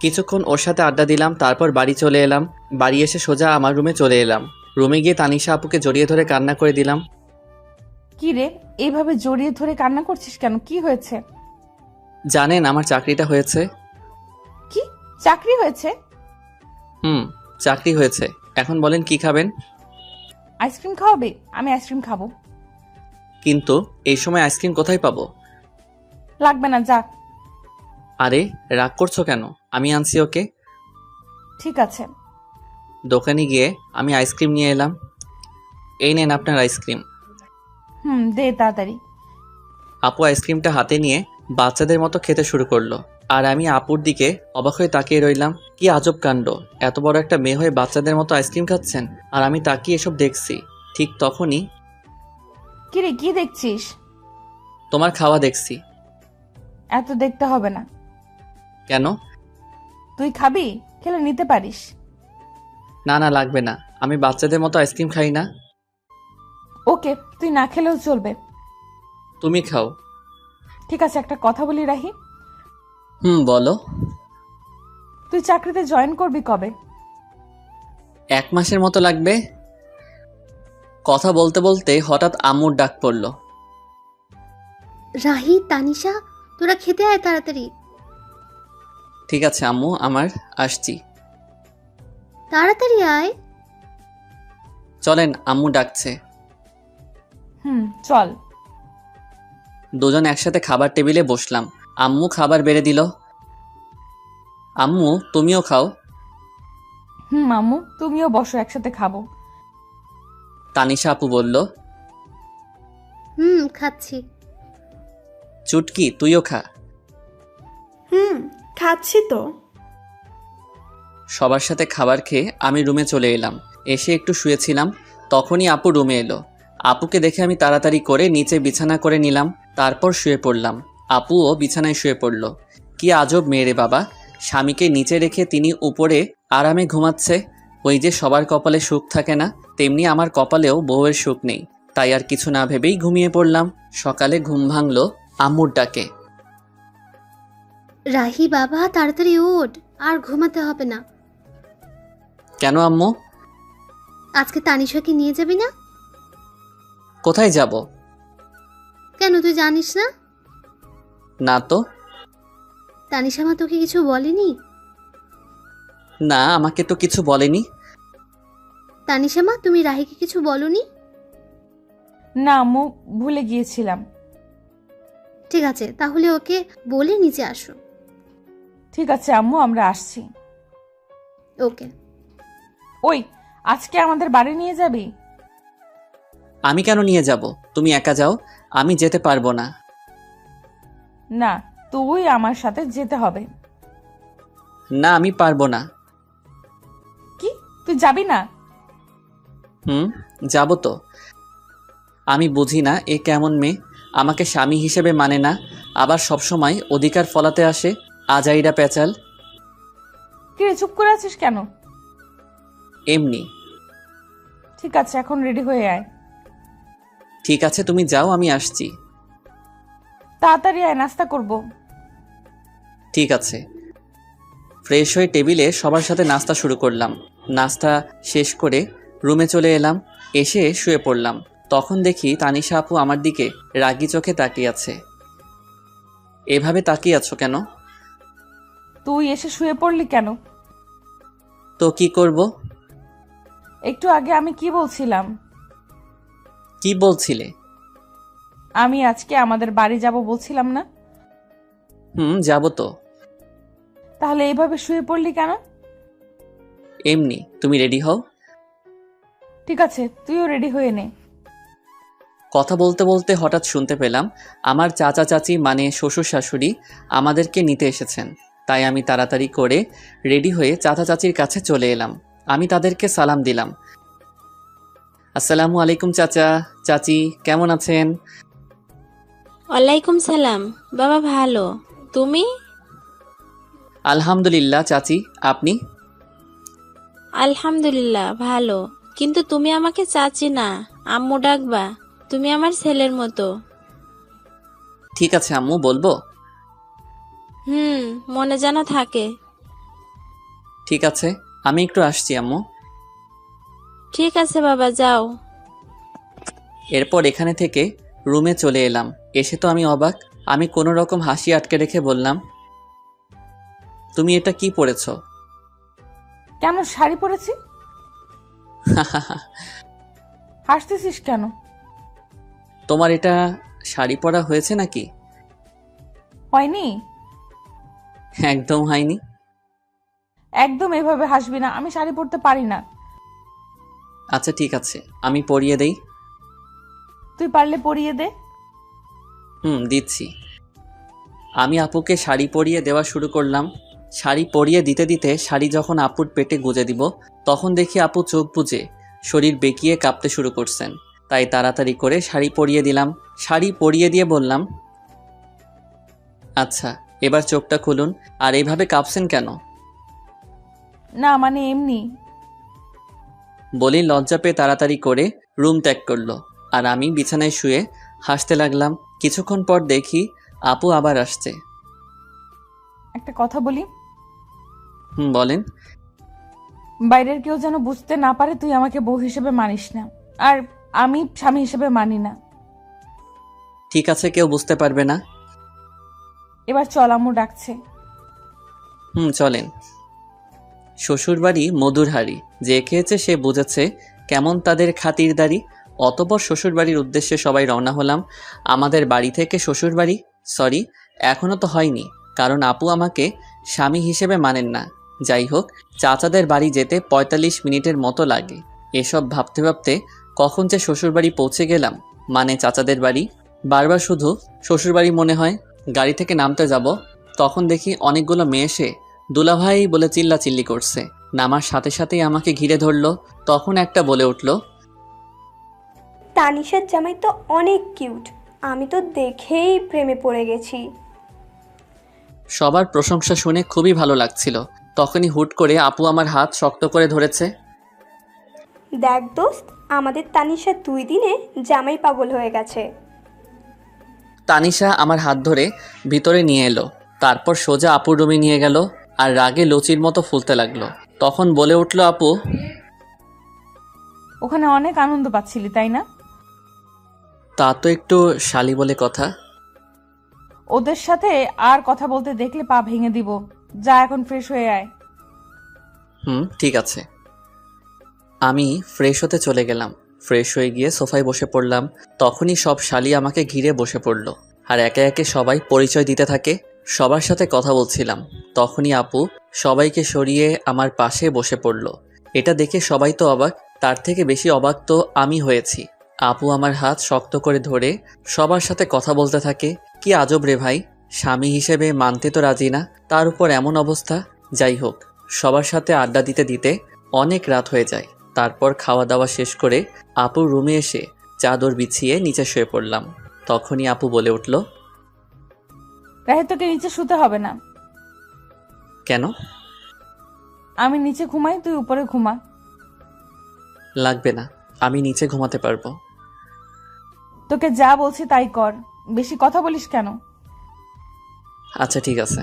কিছুক্ষণ ওর সাথে আড্ডা দিলাম, তারপর বাড়ি চলে এলাম। বাড়ি এসে সোজা আমার রুমে চলে এলাম। রুমে গিয়ে তানিশা আপুকে জড়িয়ে ধরে কান্না করে দিলাম। কি রে, এইভাবে জড়িয়ে ধরে কান্না করছিস কেন? কি হয়েছে? জানেন, আমার চাকরিটা হয়েছে। কি, চাকরি হয়েছে? চাকরি হয়েছে। এখন বলেন কি খাবেন? আইসক্রিম খাওয়াবে? আমি আইসক্রিম খাবো। কিন্তু এই সময় আইসক্রিম কোথায় পাবো? লাগবে না, যা। আরে রাগ করছো কেন? আমি আনছি ওকে। ঠিক আছে। দোকানে গিয়ে আমি আইসক্রিম নিয়ে এলাম। এই নেন আপনার আইসক্রিম। দে তাড়াতাড়ি। আপু আইসক্রিমটা হাতে নিয়ে বাচ্চাদের মতো খেতে শুরু করলো, আর আমি আপুর দিকে অবাক হয়ে তাকিয়ে রইলাম। কি আজব কাণ্ড, এত বড় একটা মেয়ে হয়ে বাচ্চাদের মতো আইসক্রিম খাচ্ছেন, আর আমি তাকিয়ে এসব দেখছি। ঠিক তখনই, কি রে, কি দেখছিস? তোমার খাওয়া দেখছি। এত দেখতে হবে না। কেন? তুই খাবি? খেলে নিতে পারিস। না না, লাগবে না, আমি বাচ্চাদের মতো আইসক্রিম খাই না। ওকে, তুই না খেলেও চলবে। তুমি খাও। ঠিক আছে, একটা কথা বলি রাহি। বলো। তুই চাকরিতে জয়েন করবি কবে? 1 মাসের মতো লাগবে। কথা বলতে বলতে হঠাৎ আম্মুর ডাক পড়ল। রাহি, তানিশা, তোরা খেতে আয় তাড়াতাড়ি, ঠিক আছে আম্মু, আমার আসছি। তাড়াতাড়ি আয়। চলেন, আম্মু ডাকছে। চল। দুজন একসাথে খাবার টেবিলে বসলাম। আম্মু খাবার বেড়ে দিল। আম্মু, তুমিও খাও। আম্মু তুমিও বসো, একসাথে খাবো। তানিশা আপু বলল। খাচ্ছি। চুটকি, তুইও খা। খাচ্ছি তো। সবার সাথে খাবার খেয়ে আমি রুমে চলে এলাম। এসে একটু শুয়েছিলাম, তখনই আপু রুমে এলো। আপুকে দেখে আমি তাড়াতাড়ি করে নিচে বিছানা করে নিলাম, তারপর শুয়ে পড়লাম। আপুও বিছানায় শুয়ে পড়ল। কি আজব মেয়ে রে বাবা, স্বামীকে নিচে রেখে তিনি উপরে আরামে ঘুমাচ্ছে। ওই যে সবার কপালে সুখ থাকে না, তেমনি আমার কপালেও বউয়ের সুখ নেই। তাই আর কিছু না ভেবেই ঘুমিয়ে পড়লাম। সকালে ঘুম ভাঙলো আম্মুর ডাকে। রাহি বাবা, তাড়াতাড়ি ওঠ, আর ঘুমাতে হবে না। কেন আম্মু? আজকে তানিশাকে নিয়ে যাবি না? কোথায় যাব? কেন, তুই জানিস না? না তো। তানিশা মা তোকে কিছু বলেনি? না, আমাকে তো কিছু বলেনি। তানিশা মা, তুমি রাহিকে কিছু বলনি? না আম্মু, ভুলে গিয়েছিলাম। ঠিক আছে, তাহলে ওকে বলে নিচে আসো। ঠিক আছে আম্মু, আমরা আসছি। ওকে। ওই, আজকে আমাদের বাড়ি নিয়ে যাবি? আমি কেন নিয়ে যাব? তুমি একা যাও, আমি যেতে পারবো না। না, তুই আমার সাথে যেতে হবে। না, আমি পারবো না। কি, তুই যাবি না? যাব তো। আমি বুঝি না এ কেমন মেয়ে, আমাকে স্বামী হিসেবে মানে না, আবার সবসময় অধিকার ফলাতে আসে। আজাইরা পেঁচাল। কিরে, চুপ করে আছিস কেন? এমনি। ঠিক আছে, এখন রেডি হয়ে আয়। ঠিক আছে, তুমি যাও, আমি আসছি। তাড়াতাড়ি আয়, নাস্তা করব। ঠিক আছে। ফ্রেশ হয়ে টেবিলে সবার সাথে নাস্তা শুরু করলাম। নাস্তা শেষ করে রুমে চলে এলাম। এসে শুয়ে পড়লাম। তখন দেখি তানিশা আপু আমার দিকে রাগী চোখে তাকিয়ে আছে। এভাবে তাকিয়ে আছো কেন? তুই এসে শুয়ে পড়লি কেন? তো কি করব? একটু আগে আমি কি বলছিলাম? কি বলছিলে? আমি আজকে আমাদের বাড়ি যাব বলছিলাম না? যাব তো। তাহলে এইভাবে শুয়ে পড়লি কেন? এমনি। তুমি রেডি হও। ঠিক আছে, তুইও রেডি হয়ে নে। কথা বলতে বলতে হঠাৎ শুনতে পেলাম আমার চাচা চাচি মানে শ্বশুর শাশুড়ি আমাদেরকে নিতে এসেছেন। তাই আমি তাড়াতাড়ি করে রেডি হয়ে চাচা চাচির কাছে চলে এলাম। আমি তাদেরকে সালাম দিলাম। আসসালামু আলাইকুম চাচা চাচি, কেমন আছেন? ওয়ালাইকুম সালাম। বাবা ভালো, তুমি? আলহামদুলিল্লাহ চাচি, আপনি? আলহামদুলিল্লাহ ভালো, কিন্তু তুমি আমাকে চাচি না, আম্মু ডাকবা। তুমি আমার ছেলের মতো। ঠিক আছে আম্মু, বলবো। মনে যেন থাকে। ঠিক আছে, আমি একটু আসছি আম্মু। ঠিক আছে বাবা, যাও। এরপর এখানে থেকে রুমে চলে এলাম। এসে তো আমি অবাক। আমি কোনো রকম হাসি আটকে রেখে বললাম, তুমি এটা কি পরেছ? কেন, শাড়ি পরেছি। হাসতেছিস কেন? তোমার এটা শাড়ি পরা হয়েছে নাকি? হয়নি। একদম হয়নি। একদম এভাবে হাসবি না, আমি শাড়ি পরতে পারি না। আচ্ছা ঠিক আছে, আমি পরিয়ে দেই। তুই পারলে পরিয়ে দে। দিচ্ছি। আমি আপুকে শাড়ি পরিয়ে দেওয়া শুরু করলাম। শাড়ি পরিয়ে দিতে দিতে শাড়ি যখন আপুর পেটে গুজে দিব, তখন দেখি আপু চোখ বুজে শরীর বেঁকিয়ে কাঁপতে শুরু করছেন। তাই তাড়াতাড়ি করে শাড়ি পরিয়ে দিলাম। শাড়ি পরিয়ে দিয়ে বললাম, আচ্ছা এবার চোখটা খুলুন। আর এইভাবে কাঁপছেন কেন? না মানে এমনি। বলি লজ্জা পেয়ে তাড়াতাড়ি করে রুম ত্যাগ করলো। আর আমি বিছানায় শুয়ে হাসতে লাগলাম। কিছুক্ষণ পর দেখি আপু আবার আসছে। একটা কথা বলি। বলেন। বাইরের কেউ যেন বুঝতে না পারে তুই আমাকে বউ হিসেবে মানিস না, আর আমি স্বামী হিসেবে মানি না। ঠিক আছে, কেউ বুঝতে পারবে না। এবার চল, আম্মু ডাকছে। চলেন। শ্বশুরবাড়ি মধুর হাড়ি, যে খেয়েছে সে বুঝেছে কেমন তাদের খাতিরদারি। অতঃপর শ্বশুরবাড়ির উদ্দেশ্যে সবাই রওনা হলাম। আমাদের বাড়ি থেকে শ্বশুরবাড়ি, সরি, এখনও তো হয়নি, কারণ আপু আমাকে স্বামী হিসেবে মানেন না। যাই হোক, চাচাদের বাড়ি যেতে ৪৫ মিনিটের মতো লাগে। এসব ভাবতে ভাবতে কখন যে শ্বশুরবাড়ি পৌঁছে গেলাম, মানে চাচাদের বাড়ি। বারবার শুধু শ্বশুরবাড়ি মনে হয়। গাড়ি থেকে নামতে যাব, তখন দেখি অনেকগুলো মেয়ে এসে দুলাভাই বলে চিল্লাচিল্লি করছে। নামার সাথে সাথেই আমাকে ঘিরে ধরলো। তখন একটা বলে উঠল, তানিশার জামাই তো অনেক কিউট, আমি তো দেখেই প্রেমে পড়ে গেছি। সবার প্রশংসা শুনে খুবই ভালো লাগছিল। তখনই হুট করে আপু আমার হাত শক্ত করে ধরেছে। দেখ দোস্ত, আমাদের তানিশা 2 দিনে জামাই পাগল হয়ে গেছে। তানিশা আমার হাত ধরে ভিতরে নিয়ে এলো, তারপর সোজা আপুর রুমে নিয়ে গেল আর রাগে লুচির মতো ফুলতে লাগলো। তখন বলে উঠল, আপু, ওখানে অনেক আনন্দ পাচ্ছিলি তাই না? তা তো একটু শালি বলে কথা। ওদের সাথে আর কথা বলতে দেখলে পা ভেঙে দিব। যা এখন ফ্রেশ হয়ে আয়। ঠিক আছে। আমি ফ্রেশ হতে চলে গেলাম। ফ্রেশ হয়ে গিয়ে সোফায় বসে পড়লাম। তখনই সব শালি আমাকে ঘিরে বসে পড়ল আর একে একে সবাই পরিচয় দিতে থাকে। সবার সাথে কথা বলছিলাম, তখনই আপু সবাইকে সরিয়ে আমার পাশে বসে পড়ল। এটা দেখে সবাই তো অবাক, তার থেকে বেশি অবাক তো আমি হয়েছি। আপু আমার হাত শক্ত করে ধরে সবার সাথে কথা বলতে থাকে। কি আজব রে ভাই, স্বামী হিসেবে মানতে তো রাজি না, তার উপর এমন অবস্থা। যাই হোক, সবার সাথে আড্ডা দিতে দিতে অনেক রাত হয়ে যায়। তারপর খাওয়া দাওয়া শেষ করে আপুর রুমে এসে চাদর বিছিয়ে নিচে শুয়ে পড়লাম। তখনই আপু বলে উঠল, রাহে, তোকে নিচে শুতে হবে না। কেন? আমি নিচে ঘুমাই, তুই উপরে ঘুমা। লাগবে না, আমি নিচে ঘুমাতে পারবো। তোকে যা বলছি তাই কর, বেশি কথা বলিস কেন? আচ্ছা ঠিক আছে।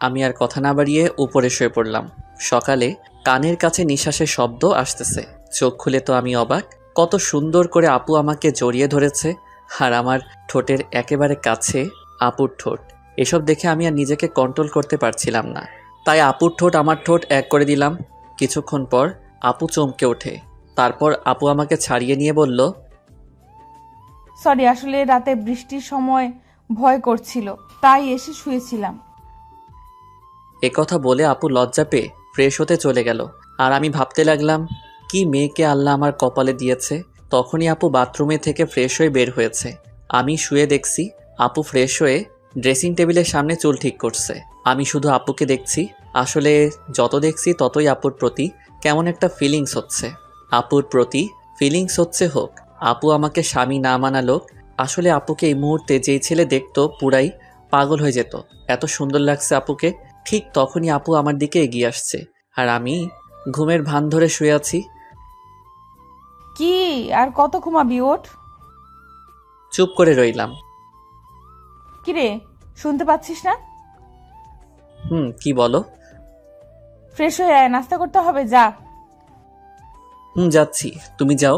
আমি আর কথা না বাড়িয়ে উপরে শুয়ে পড়লাম। সকালে কানের কাছে নিঃশ্বাসের শব্দ আসতেছে। চোখ খুলে তো আমি অবাক, কত সুন্দর করে আপু আমাকে জড়িয়ে ধরেছে আর আমার ঠোঁটের একেবারে কাছে আপুর ঠোঁট। এসব দেখে আমি আর নিজেকে কন্ট্রোল করতে পারছিলাম না, তাই আপুর ঠোঁট আমার ঠোঁট এক করে দিলাম। কিছুক্ষণ পর আপু চমকে ওঠে। তারপর আপু আমাকে ছাড়িয়ে নিয়ে বলল, সরি, আসলে রাতে বৃষ্টির সময় ভয় করছিল, তাই এসে শুয়েছিলাম। একথা বলে আপু লজ্জা পেয়ে ফ্রেশ হতে চলে গেল। আর আমি ভাবতে লাগলাম, কি মেয়েকে আল্লাহ আমার কপালে দিয়েছে। তখনই আপু বাথরুমে থেকে ফ্রেশ হয়ে বের হয়েছে। আমি শুয়ে দেখছি আপু ফ্রেশ হয়ে ড্রেসিং টেবিলের সামনে চুল ঠিক করছে। আমি শুধু আপুকে দেখছি। আসলে যত দেখছি ততই আপুর প্রতি কেমন একটা ফিলিংস হচ্ছে। আপুর প্রতি ফিলিংস হচ্ছে হোক, আপু আমাকে স্বামী না মানা লোক। আসলে আপুকে এই মুহূর্তে যেই ছেলে দেখতো পুরাই পাগল হয়ে যেত, এত সুন্দর লাগছে আপুকে। ঠিক তখনই আপু আমার দিকে এগিয়ে আসছে আর আমি ঘুমের ভান ধরে শুয়ে আছি। কি আর কত ঘুমাবি, ওঠ। চুপ করে রইলাম। কিরে, শুনতে পাচ্ছিস না? কি বলো? ফ্রেশ হয়ে আয়, নাস্তা করতে হবে, যা। যাচ্ছি, তুমি যাও।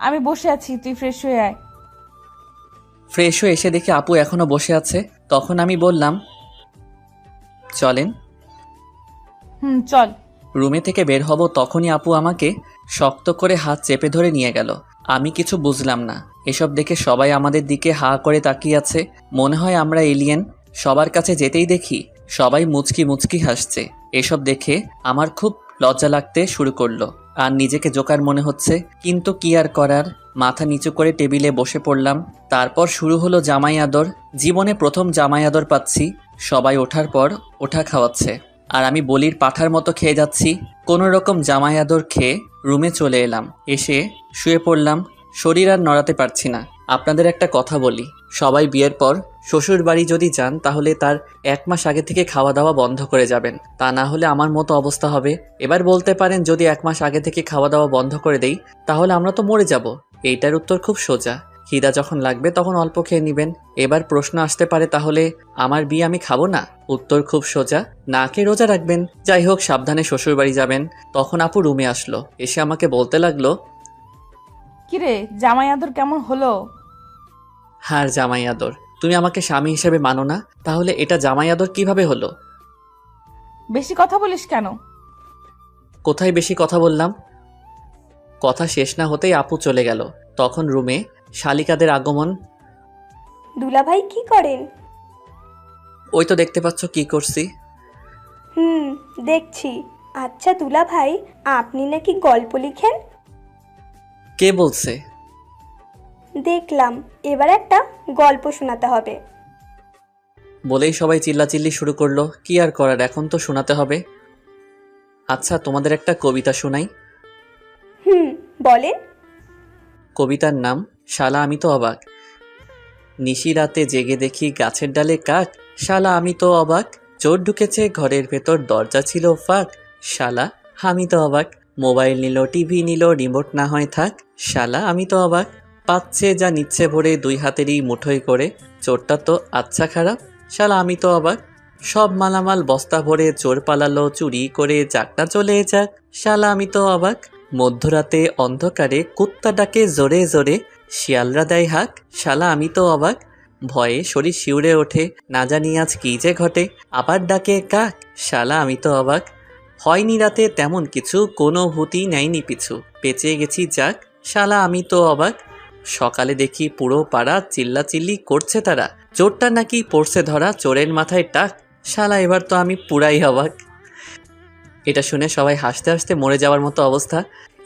আমি বসে আছি, তুই ফ্রেশ হয়ে আয়। ফ্রেশ হয়ে এসে দেখি আপু এখনো বসে আছে। তখন আমি বললাম, চলেন। চল। রুমে থেকে বের হব, তখনই আপু আমাকে শক্ত করে হাত চেপে ধরে নিয়ে গেল। আমি কিছু বুঝলাম না। এসব দেখে সবাই আমাদের দিকে হা করে তাকিয়ে আছে, মনে হয় আমরা এলিয়েন। সবার কাছে যেতেই দেখি সবাই মুচকি মুচকি হাসছে। এসব দেখে আমার খুব লজ্জা লাগতে শুরু করলো আর নিজেকে জোকার মনে হচ্ছে, কিন্তু কি আর করার। মাথা নিচু করে টেবিলে বসে পড়লাম। তারপর শুরু হলো জামাই আদর। জীবনে প্রথম জামাই আদর পাচ্ছি। সবাই ওঠার পর ওঠা খাওয়াচ্ছে আর আমি বলির পাঠার মতো খেয়ে যাচ্ছি। কোনো রকম জামাই আদর খেয়ে রুমে চলে এলাম। এসে শুয়ে পড়লাম, শরীর আর নড়াতে পারছি না। আপনাদের একটা কথা বলি, সবাই বিয়ের পর শ্বশুর বাড়ি যদি যান তাহলে তার 1 মাস আগে থেকে খাওয়া দাওয়া বন্ধ করে যাবেন, তা না হলে আমার মতো অবস্থা হবে। এবার বলতে পারেন, যদি 1 মাস আগে থেকে খাওয়া দাওয়া বন্ধ করে দেই তাহলে আমরা তো মরে যাব। এইটার উত্তর খুব সোজা, খিদা যখন লাগবে তখন অল্প খেয়ে নেবেন। এবার প্রশ্ন আসতে পারে, তাহলে আমার বিয়ে আমি খাবো না? উত্তর খুব সোজা, না খেয়ে রোজা রাখবেন। যাই হোক, সাবধানে শ্বশুর বাড়ি যাবেন। তখন আপু রুমে আসলো, এসে আমাকে বলতে লাগলো, কিরে, জামাই আদর কেমন হলো? হার জামাই আদর তুমি আমাকে স্বামী হিসেবে মানো না, তাহলে এটা জামাই আদর কিভাবে হলো? বেশি কথা বলিস কেন? কোথায় বেশি কথা বললাম? কথা শেষ না হতেই আপু চলে গেল। তখন রুমে শালিকাদের আগমন। দুলাভাই কি করেন? ওই তো দেখতে পাচ্ছ কি করছি। দেখছি। আচ্ছা দুলাভাই, আপনি নাকি গল্প লিখেন? কে বলছে? দেখলাম, এবার একটা গল্প শোনাতে হবে। বলেই সবাই চিল্লাচিল্লি শুরু করলো। কি আর করার, এখন তো শোনাতে হবে। আচ্ছা, তোমাদের একটা কবিতা শোনাই। বলেন। কবিতার নাম শালা আমি তো অবাক। নিশি রাতে জেগে দেখি গাছের ডালে কাক, শালা আমি তো অবাক। চোর ঢুকেছে ঘরের ভেতর, দরজা ছিল ফাঁক, শালা আমি তো অবাক। মোবাইল নিল, টিভি নিল, রিমোট না হয় থাক, শালা আমি তো অবাক। পাচ্ছে যা নিচ্ছে ভরে, দুই হাতেরই মুঠোয় করে, চোরটা তো আচ্ছা খারাপ, শালা আমি তো অবাক। সব মালামাল বস্তা ভরে চোর পালালো চুরি করে, যাকটা চলে যাক, শালা আমি তো অবাক। মধ্যরাতে অন্ধকারে কুত্তা ডাকে জোরে জোরে, শিয়ালরা দেয় হাঁক, শালা আমি তো অবাক। ভয়ে শরীর শিউরে ওঠে, না জানি আজ কী যে ঘটে, আবার ডাকে কাক, শালা আমি তো অবাক। হয়নি রাতে তেমন কিছু, কোনো ভূতি নেয়নি পিছু, বেঁচে গেছি যাক, শালা আমি তো অবাক। সকালে দেখি পুরো পাড়া চিল্লাচিল্লি করছে তারা, চোরটা নাকি পড়ছে ধরা, চোরের মাথায় টাক, শালা এবার তো আমি পুরাই অবাক। এটা শুনে সবাই হাসতে হাসতে মরে যাওয়ার মতো অবস্থা।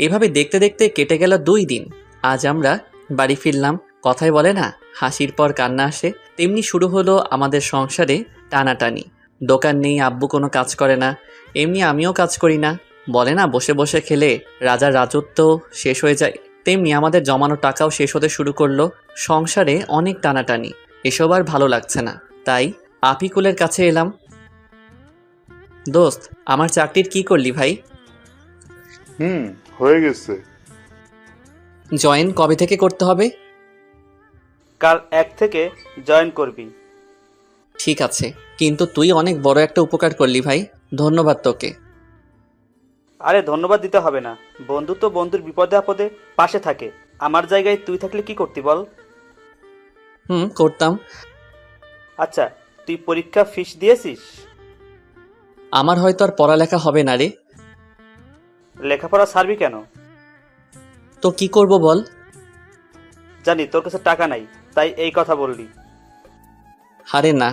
এভাবে দেখতে দেখতে কেটে গেল 2 দিন। আজ আমরা বাড়ি ফিরলাম। কথায় বলে না, হাসির পর কান্না আসে, তেমনি শুরু হলো আমাদের সংসারে টানাটানি। দোকান নেই, আব্বু কোনো কাজ করে না, এমনি আমিও কাজ করি না। বলে না, বসে বসে খেলে রাজার রাজত্ব শেষ হয়ে যায়, তেমনি আমাদের জমানো টাকাও শেষ হতে শুরু করলো। সংসারে অনেক টানাটানি, এসব আর ভালো লাগছে না। তাই আফিকুলের কাছে এলাম। দোস্ত, আমার চাকরির কি করলি ভাই? হয়ে গেছে। জয়েন কবে থেকে করতে হবে? কাল 1 থেকে জয়েন করবি। ঠিক আছে, কিন্তু তুই অনেক বড় একটা উপকার করলি ভাই, ধন্যবাদ তোকে। আরে ধন্যবাদ দিতে হবে না, বন্ধু তো বন্ধুর বিপদে আপদে পাশে থাকে। আমার জায়গায় তুই থাকলে কি করতি বল? করতাম। আচ্ছা, তুই পরীক্ষা ফিস দিয়েছিস? আমার হয়তো আর পড়ালেখা হবে না রে। লেখাপড়া ছাড়বি কেন? তো কি করব বল? জানি তোর কাছে টাকা নাই, তাই এই কথা বললি। আরে না।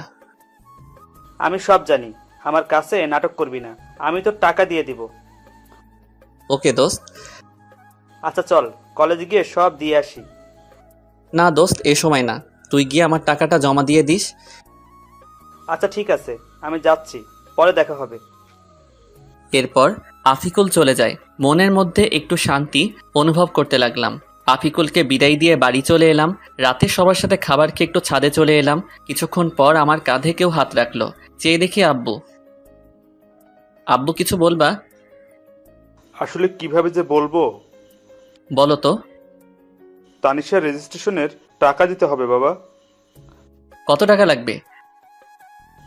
আমি সব জানি, আমার কাছে নাটক করবি না, আমি তোর টাকা দিয়ে দিব। ওকে দোস্ত। আচ্ছা চল, কলেজে গিয়ে সব দিয়ে আসি। না দোস্ত, এ সময় না, তুই গিয়ে আমার টাকাটা জমা দিয়ে দিস। আচ্ছা ঠিক আছে, আমি যাচ্ছি, পরে দেখা হবে। এরপর আফিকুল চলে যায়। মনের মধ্যে একটু শান্তি অনুভব করতে লাগলাম। আফিকুলকে বিদায় দিয়ে বাড়ি চলে এলাম। রাতে সবার সাথে খাবার খেয়ে একটু ছাদে চলে এলাম। কিছুক্ষণ পর আমার কাঁধে কেউ হাত রাখলো। চেয়ে দেখি আব্বু। আব্বু, কিছু বলবা? আসলে কিভাবে যে বলবো। বলো তো। তানিশা রেজিস্ট্রেশনের টাকা দিতে হবে বাবা। কত টাকা লাগবে?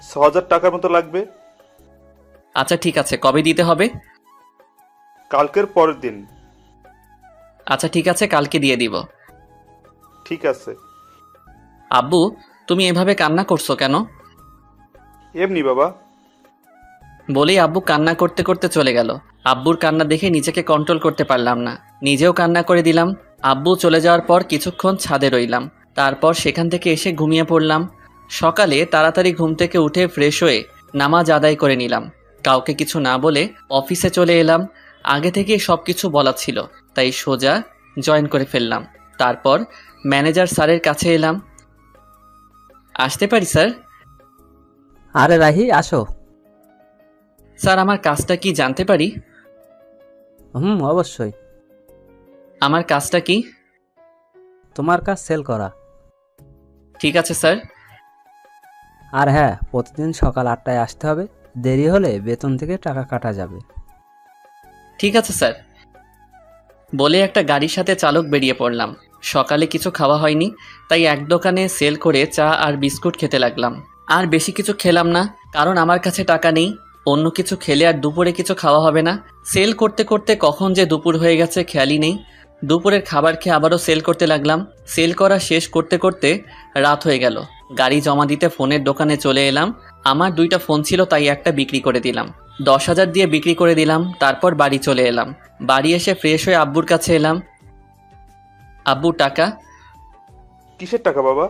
6,000 টাকার মতো লাগবে। আচ্ছা ঠিক আছে, কবে দিতে হবে? কালকের পরের দিন। আচ্ছা ঠিক আছে, কালকে দিয়ে দিব। ঠিক আছে। আব্বু, তুমি এভাবে কান্না করছো কেন? এমনি বাবা। বলেই আব্বু কান্না করতে করতে চলে গেল। আব্বুর কান্না দেখে নিজেকে কন্ট্রোল করতে পারলাম না, নিজেও কান্না করে দিলাম। আব্বু চলে যাওয়ার পর কিছুক্ষণ ছাদে রইলাম, তারপর সেখান থেকে এসে ঘুমিয়ে পড়লাম। সকালে তাড়াতাড়ি ঘুম থেকে উঠে ফ্রেশ হয়ে নামাজ আদায় করে নিলাম। কাউকে কিছু না বলে অফিসে চলে এলাম। আগে থেকে সব কিছু বলা ছিল, তাই সোজা জয়েন করে ফেললাম। তারপর ম্যানেজার স্যারের কাছে এলাম। আসতে পারি স্যার? আরে রাহি, আসো। স্যার, আমার কাজটা কি জানতে পারি? অবশ্যই। আমার কাজটা কি? তোমার কাজ সেল করা। ঠিক আছে স্যার। আর হ্যাঁ, প্রতিদিন সকাল 8টায় আসতে হবে, দেরি হলে বেতন থেকে টাকা কাটা যাবে। ঠিক আছে স্যার। বলে একটা গাড়ির সাথে চালক বেরিয়ে পড়লাম। সকালে কিছু খাওয়া হয়নি, তাই এক দোকানে সেল করে চা আর বিস্কুট খেতে লাগলাম। আর বেশি কিছু খেলাম না, কারণ আমার কাছে টাকা নেই। অন্য কিছু খেলে আর দুপুরে কিছু খাওয়া হবে না। সেল করতে করতে কখন যে দুপুর হয়ে গেছে খেয়ালই নেই। দুপুরের খাবার খেয়ে আবারও সেল করতে লাগলাম। সেল করা শেষ করতে করতে রাত হয়ে গেল। গাড়ি জমা দিতে ফোনের দোকানে চলে এলাম। আমার 2টা ফোন ছিল, তাই একটা বিক্রি করে দিলাম। 10,000 দিয়ে বিক্রি করে দিলাম। তারপর বাড়ি চলে এলাম। বাড়ি এসে ফ্রেশ হয়ে আব্বুর কাছে এলাম। আব্বু, টাকা। কিসের টাকা বাবা?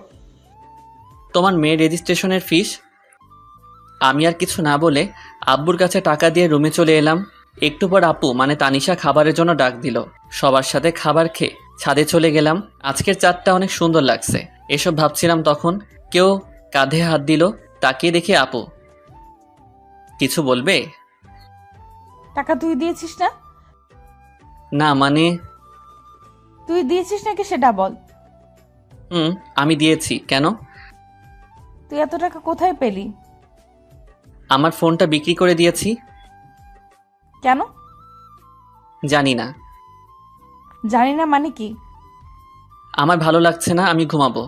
তোমার মেয়ে রেজিস্ট্রেশনের ফিস। আমি আর কিছু না বলে আব্বুর কাছে টাকা দিয়ে রুমে চলে এলাম। একটু পর আপু মানে তানিশা খাবারের জন্য ডাক দিল। সবার সাথে খাবার খেয়ে ছাদে চলে গেলাম। আজকের চাঁদটা অনেক সুন্দর লাগছে, এসব ভাবছিলাম তখন কেউ কাঁধে হাত দিল। তাকিয়ে দেখি আপু। কিছু বলবে? টাকা তুই দিয়েছিস না? না মানে। তুই দিয়েছিস নাকি সেটা বল। আমি দিয়েছি। কেন? তুই এত টাকা কোথায় পেলি? আমার ফোনটা বিক্রি করে দিয়েছি। কেন? জানি না। জানি না মানে কি? আমার ভালো লাগছে না, আমি ঘুমাবো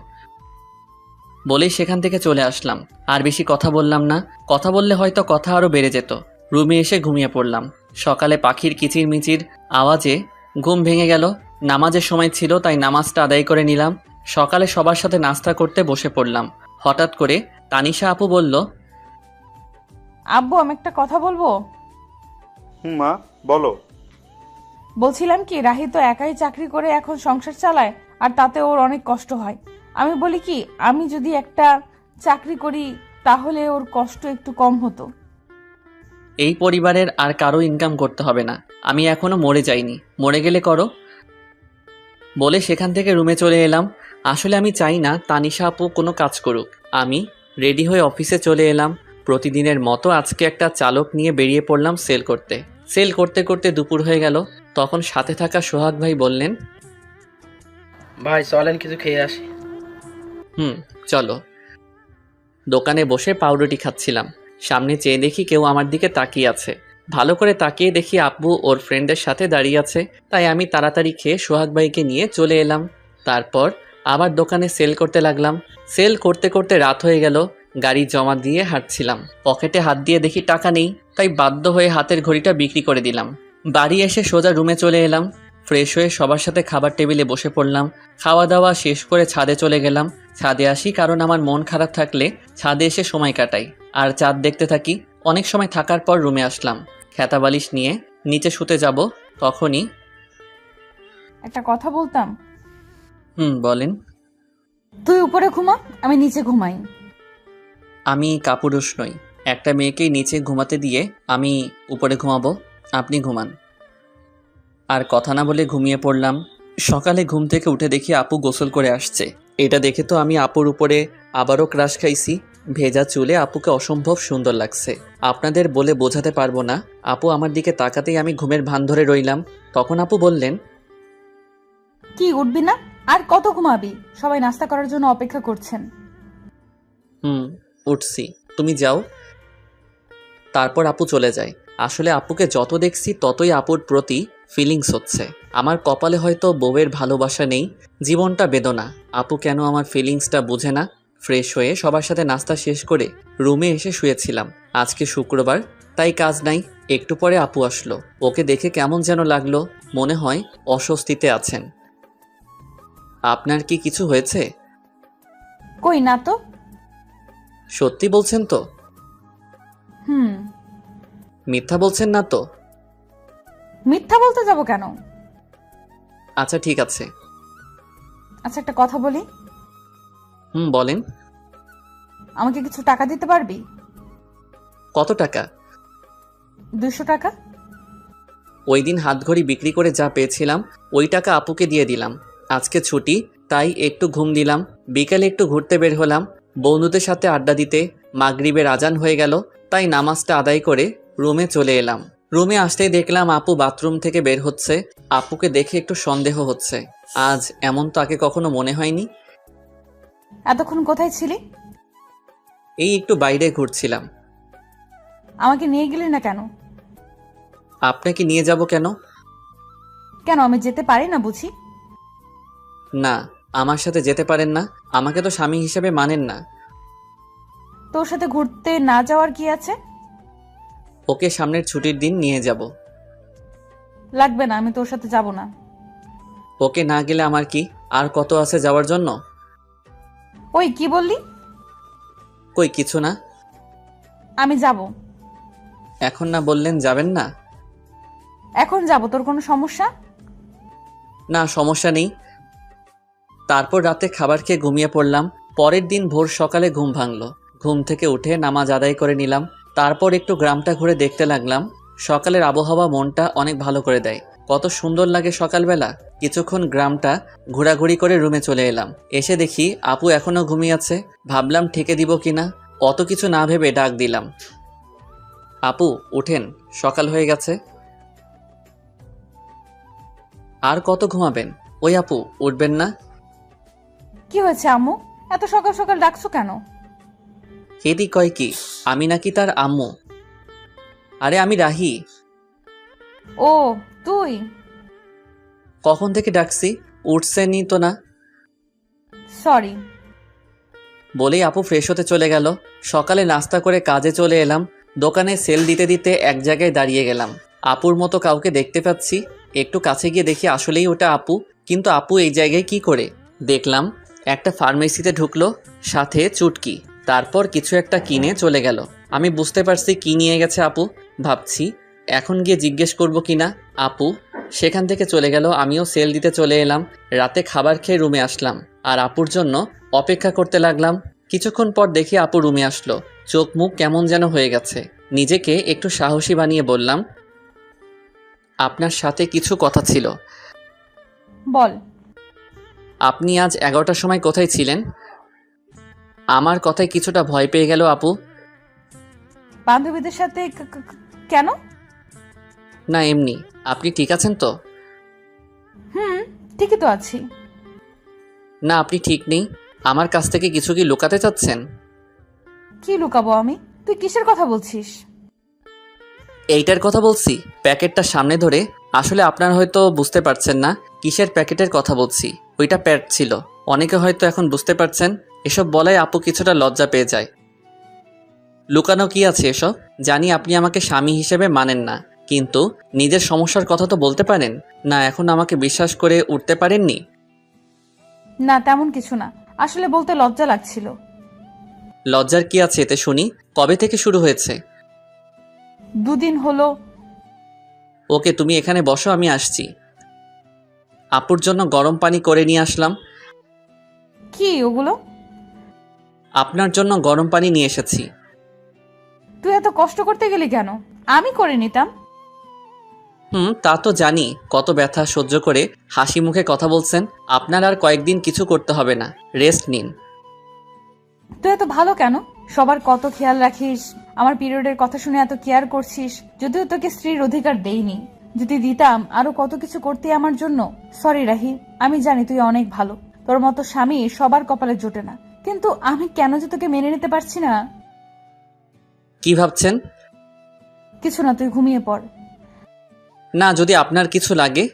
বলেই সেখান থেকে চলে আসলাম। আর বেশি কথা বললাম না, কথা বললে হয়তো কথা আরও বেড়ে যেত। রুমে এসে ঘুমিয়ে পড়লাম। সকালে পাখির কিচিরমিচির আওয়াজে ঘুম ভেঙে গেল। নামাজের সময় ছিল, তাই নামাজটা আদায় করে নিলাম। সকালে সবার সাথে নাস্তা করতে বসে পড়লাম। হঠাৎ করে তানিশা আপু বলল, আব্বু, আমি একটা কথা বলবো। মা বলো। বলছিলাম কি, রাহি তো একাই চাকরি করে এখন সংসার চালায়, আর তাতে ওর অনেক কষ্ট হয়। আমি বলি কি, আমি যদি একটা চাকরি করি তাহলে ওর কষ্ট একটু কম হতো। এই পরিবারের আর কারো ইনকাম করতে হবে না, আমি এখনো মরে যাইনি, মরে গেলে করো বলে সেখান থেকে রুমে চলে এলাম। আসলে আমি চাই না তানিশা আপু কোনো কাজ করুক। আমি রেডি হয়ে অফিসে চলে এলাম। প্রতিদিনের মতো আজকে একটা চালক নিয়ে বেরিয়ে পড়লাম সেল করতে। সেল করতে করতে দুপুর হয়ে গেল। তখন সাথে থাকা সোহাগ ভাই বললেন, ভাই চলেন কিছু খেয়ে আসি। চলো। দোকানে বসে পাউরুটি খাচ্ছিলাম। সামনে চেয়ে দেখি কেউ আমার দিকে তাকিয়ে আছে। ভালো করে তাকিয়ে দেখি আব্বু ওর ফ্রেন্ডের সাথে দাঁড়িয়ে আছে। তাই আমি তাড়াতাড়ি খেয়ে সোহাগ ভাইকে নিয়ে চলে এলাম। তারপর আবার দোকানে সেল করতে লাগলাম। সেল করতে করতে রাত হয়ে গেল। গাড়ি জমা দিয়ে হাঁটছিলাম। পকেটে হাত দিয়ে দেখি টাকা নেই, তাই বাধ্য হয়ে হাতের ঘড়িটা বিক্রি করে দিলাম। বাড়ি এসে সোজা রুমে চলে এলাম। ফ্রেশ হয়ে সবার সাথে খাবার টেবিলে বসে পড়লাম। খাওয়া দাওয়া শেষ করে ছাদে চলে গেলাম। ছাদে আসি কারণ আমার মন খারাপ থাকলে ছাদে এসে সময় কাটাই আর চাঁদ দেখতে থাকি। অনেক সময় থাকার পর রুমে আসলাম। খেতা বালিশ নিয়ে নিচে শুতে যাব, তখনই একটা কথা বলতাম। বলেন। তুই উপরে ঘুমা, আমি নিচে ঘুমাই। আমি কাপুরুষ নই। একটা মেয়েকেই নিচে ঘুমাতে দিয়ে আমি উপরে ঘুমাবো, আপনি ঘুমান। আর কথা না বলে ঘুমিয়ে পড়লাম। সকালে ঘুম থেকে উঠে দেখি আপু গোসল করে আসছে। এটা দেখে তো আমি আপুর উপরে আবারও ক্রাশ খাইছি। ভেজা চুলে আপুকে অসম্ভব সুন্দর লাগছে। আপনাদের বলে বোঝাতে পারবো না। আপু আমার দিকে তাকাতেই আমি ঘুমের ভান ধরে রইলাম। তখন আপু বললেন, কি উঠবি না? আর কত ঘুমাবি? সবাই নাস্তা করার জন্য অপেক্ষা করছেন। উঠছি, তুমি যাও। তারপর আপু চলে যায়। আসলে আপুকে যত দেখছি ততই আপুর প্রতি ফিলিংস হচ্ছে। আমার কপালে হয়তো বউয়ের ভালোবাসা নেই, জীবনটা বেদনা। আপু কেন আমার ফিলিংসটা বুঝে না। ফ্রেশ হয়ে সবার সাথে নাস্তা শেষ করে রুমে এসে শুয়েছিলাম। আজকে শুক্রবার, তাই কাজ নাই। একটু পরে আপু আসলো। ওকে দেখে কেমন যেন লাগলো, মনে হয় অস্বস্তিতে আছেন। আপনার কি কিছু হয়েছে? কই না তো। সত্যি বলছেন তো? মিথ্যা বলছেন না তো? মিথ্যা বলতে যাব কেন? আচ্ছা ঠিক আছে। আচ্ছা একটা কথা বলি। বলেন। আমাকে কিছু টাকা দিতে পারবি? কত টাকা? 200 টাকা। ওই দিন হাতঘড়ি বিক্রি করে যা পেয়েছিলাম ওই টাকা আপুকে দিয়ে দিলাম। আজকে ছুটি, তাই একটু ঘুম দিলাম। বিকালে একটু ঘুরতে বের হলাম বন্ধুদের সাথে আড্ডা দিতে। মাগরিবের আজান হয়ে গেল, তাই নামাজটা আদায় করে রুমে চলে এলাম। রুমে আসতেই দেখলাম আপু বাথরুম থেকে বের হচ্ছে। আপুকে দেখে একটু সন্দেহ হচ্ছে। আজ এমন তো আগে কখনো মনে হয়নি। এতক্ষণ কোথায় ছিলি? এই একটু বাইরে ঘুরছিলাম। আমাকে নিয়ে গেলি না কেন? আপনাকে নিয়ে যাব কেন? কেন, আমি যেতে পারি না বুঝি? না, আমার সাথে যেতে পারেন না। আমাকে তো স্বামী হিসেবে মানেন না। তোর সাথে ঘুরতে না যাওয়ার কি আছে? ওকে সামনের ছুটির দিন নিয়ে যাব। লাগবে না, আমি তোর সাথে যাব না। ওকে না গেলে আমার কি, আর কত আছে যাওয়ার জন্য? ওই কি বললি? কই কিছু না। আমি যাব। এখন না বললেন যাবেন না? এখন যাব, তোর কোনো সমস্যা? না সমস্যা নেই। তারপর রাতে খাবার খেয়ে ঘুমিয়ে পড়লাম। পরের দিন ভোর সকালে ঘুম ভাঙলো। ঘুম থেকে উঠে নামাজ আদায় করে নিলাম। তারপর একটু গ্রামটা ঘুরে দেখতে লাগলাম। সকালের আবহাওয়া মনটা অনেক ভালো করে দেয়। কত সুন্দর লাগে সকালবেলা। কিছুক্ষণ গ্রামটা ঘোরাঘুরি করে রুমে চলে এলাম। এসে দেখি আপু এখনো ঘুমিয়ে আছে। ভাবলাম ঠেকে দিব কিনা, অত কিছু না ভেবে ডাক দিলাম, আপু উঠেন, সকাল হয়ে গেছে। আর কত ঘুমাবেন? ওই আপু উঠবেন না? কি হয়েছে আম্মু, এত সকাল সকাল ডাকছো কেন? হেদি কয় কি আমি নাকি তার আম্মু? আরে আমি রাহি। ও তুই? কখন থেকে ডাকছি, উঠছেনই তো না। সরি। বলেই আপু ফ্রেশ হতে চলে গেল। সকালে নাস্তা করে কাজে চলে এলাম। দোকানে সেল দিতে দিতে এক জায়গায় দাঁড়িয়ে গেলাম। আপুর মতো কাউকে দেখতে পাচ্ছি। একটু কাছে গিয়ে দেখি আসলেই ওটা আপু। কিন্তু আপু এই জায়গায় কি করে? দেখলাম একটা ফার্মেসিতে ঢুকলো, সাথে চুটকি। তারপর কিছু একটা কিনে চলে গেল। আমি বুঝতে পারছি কি নিয়ে গেছে আপু। ভাবছি এখন গিয়ে জিজ্ঞেস করব কিনা। আপু সেখান থেকে চলে গেল। আমিও সেল দিতে চলে এলাম। রাতে খাবার খেয়ে রুমে আসলাম আর আপুর জন্য অপেক্ষা করতে লাগলাম। কিছুক্ষণ পর দেখি আপু রুমে আসলো। চোখ মুখ কেমন যেন হয়ে গেছে। নিজেকে একটু সাহসী বানিয়ে বললাম, আপনার সাথে কিছু কথা ছিল। বল। আপনি আজ 11টার সময় কোথায় ছিলেন? আমার কথায় কিছুটা ভয় পেয়ে গেল আপু। বান্ধবীদের সাথে কেন? না এমনি। আপনি ঠিক আছেন তো? হুম, ঠিকই তো আছি। না আপনি ঠিক নেই। আমার কাছ থেকে কিছু কি লুকাতে চাচ্ছেন? কি লুকাবো আমি? তুই কিসের কথা বলছিস? এইটার কথা বলছি, প্যাকেটটা সামনে ধরে। আসলে আপনারা হয়তো বুঝতে পারছেন না কিসের প্যাকেটের কথা বলছি। ওইটা প্যাড ছিল। অনেকে হয়তো এখন বুঝতে পারছেন। এসব বলায় আপু কিছুটা লজ্জা পেয়ে যায়। লুকানো কি আছে এসব? জানি আপনি আমাকে স্বামী হিসেবে মানেন না, কিন্তু নিজের সমস্যার কথা তো বলতে পারেন না। এখন আমাকে বিশ্বাস করে উঠতে পারেননি? না তেমন কিছু না, আসলে বলতে লজ্জা লাগছিল। লজ্জার কি আছে এতে শুনি? কবে থেকে শুরু হয়েছে? 2 দিন হলো। ওকে তুমি এখানে বসো, আমি আসছি। আপুর জন্য গরম পানি করে নিয়ে আসলাম। কি ওগুলো? আপনার জন্য গরম পানি নিয়ে এসেছি। তুই এত কষ্ট করতে গেলি কেন? আমি করে নিতাম। তা তো জানি। কত ব্যথা সহ্য করে হাসি মুখে কথা বলছেন। আপনার আর কয়েকদিন কিছু করতে হবে না, রেস্ট নিন। তুই এত ভালো কেন? সবার কত খেয়াল রাখিস, আমার পিরিয়ডের কথা শুনে এত কেয়ার করছিস। যদিও তোকে স্ত্রীর অধিকার দেইনি, যদি দিতাম আরো কত কিছু করতে আমার জন্য। সরি রাহি, আমি জানি তুই অনেক ভালো। তোর মতো স্বামী সবার কপালে জোটে না, কিন্তু আমি কেন যে তোকে মেনে নিতে পারছি না। কি ভাবছেন? কিছু না, তুই ঘুমিয়ে পড়। না যদি আপনার কিছু লাগে।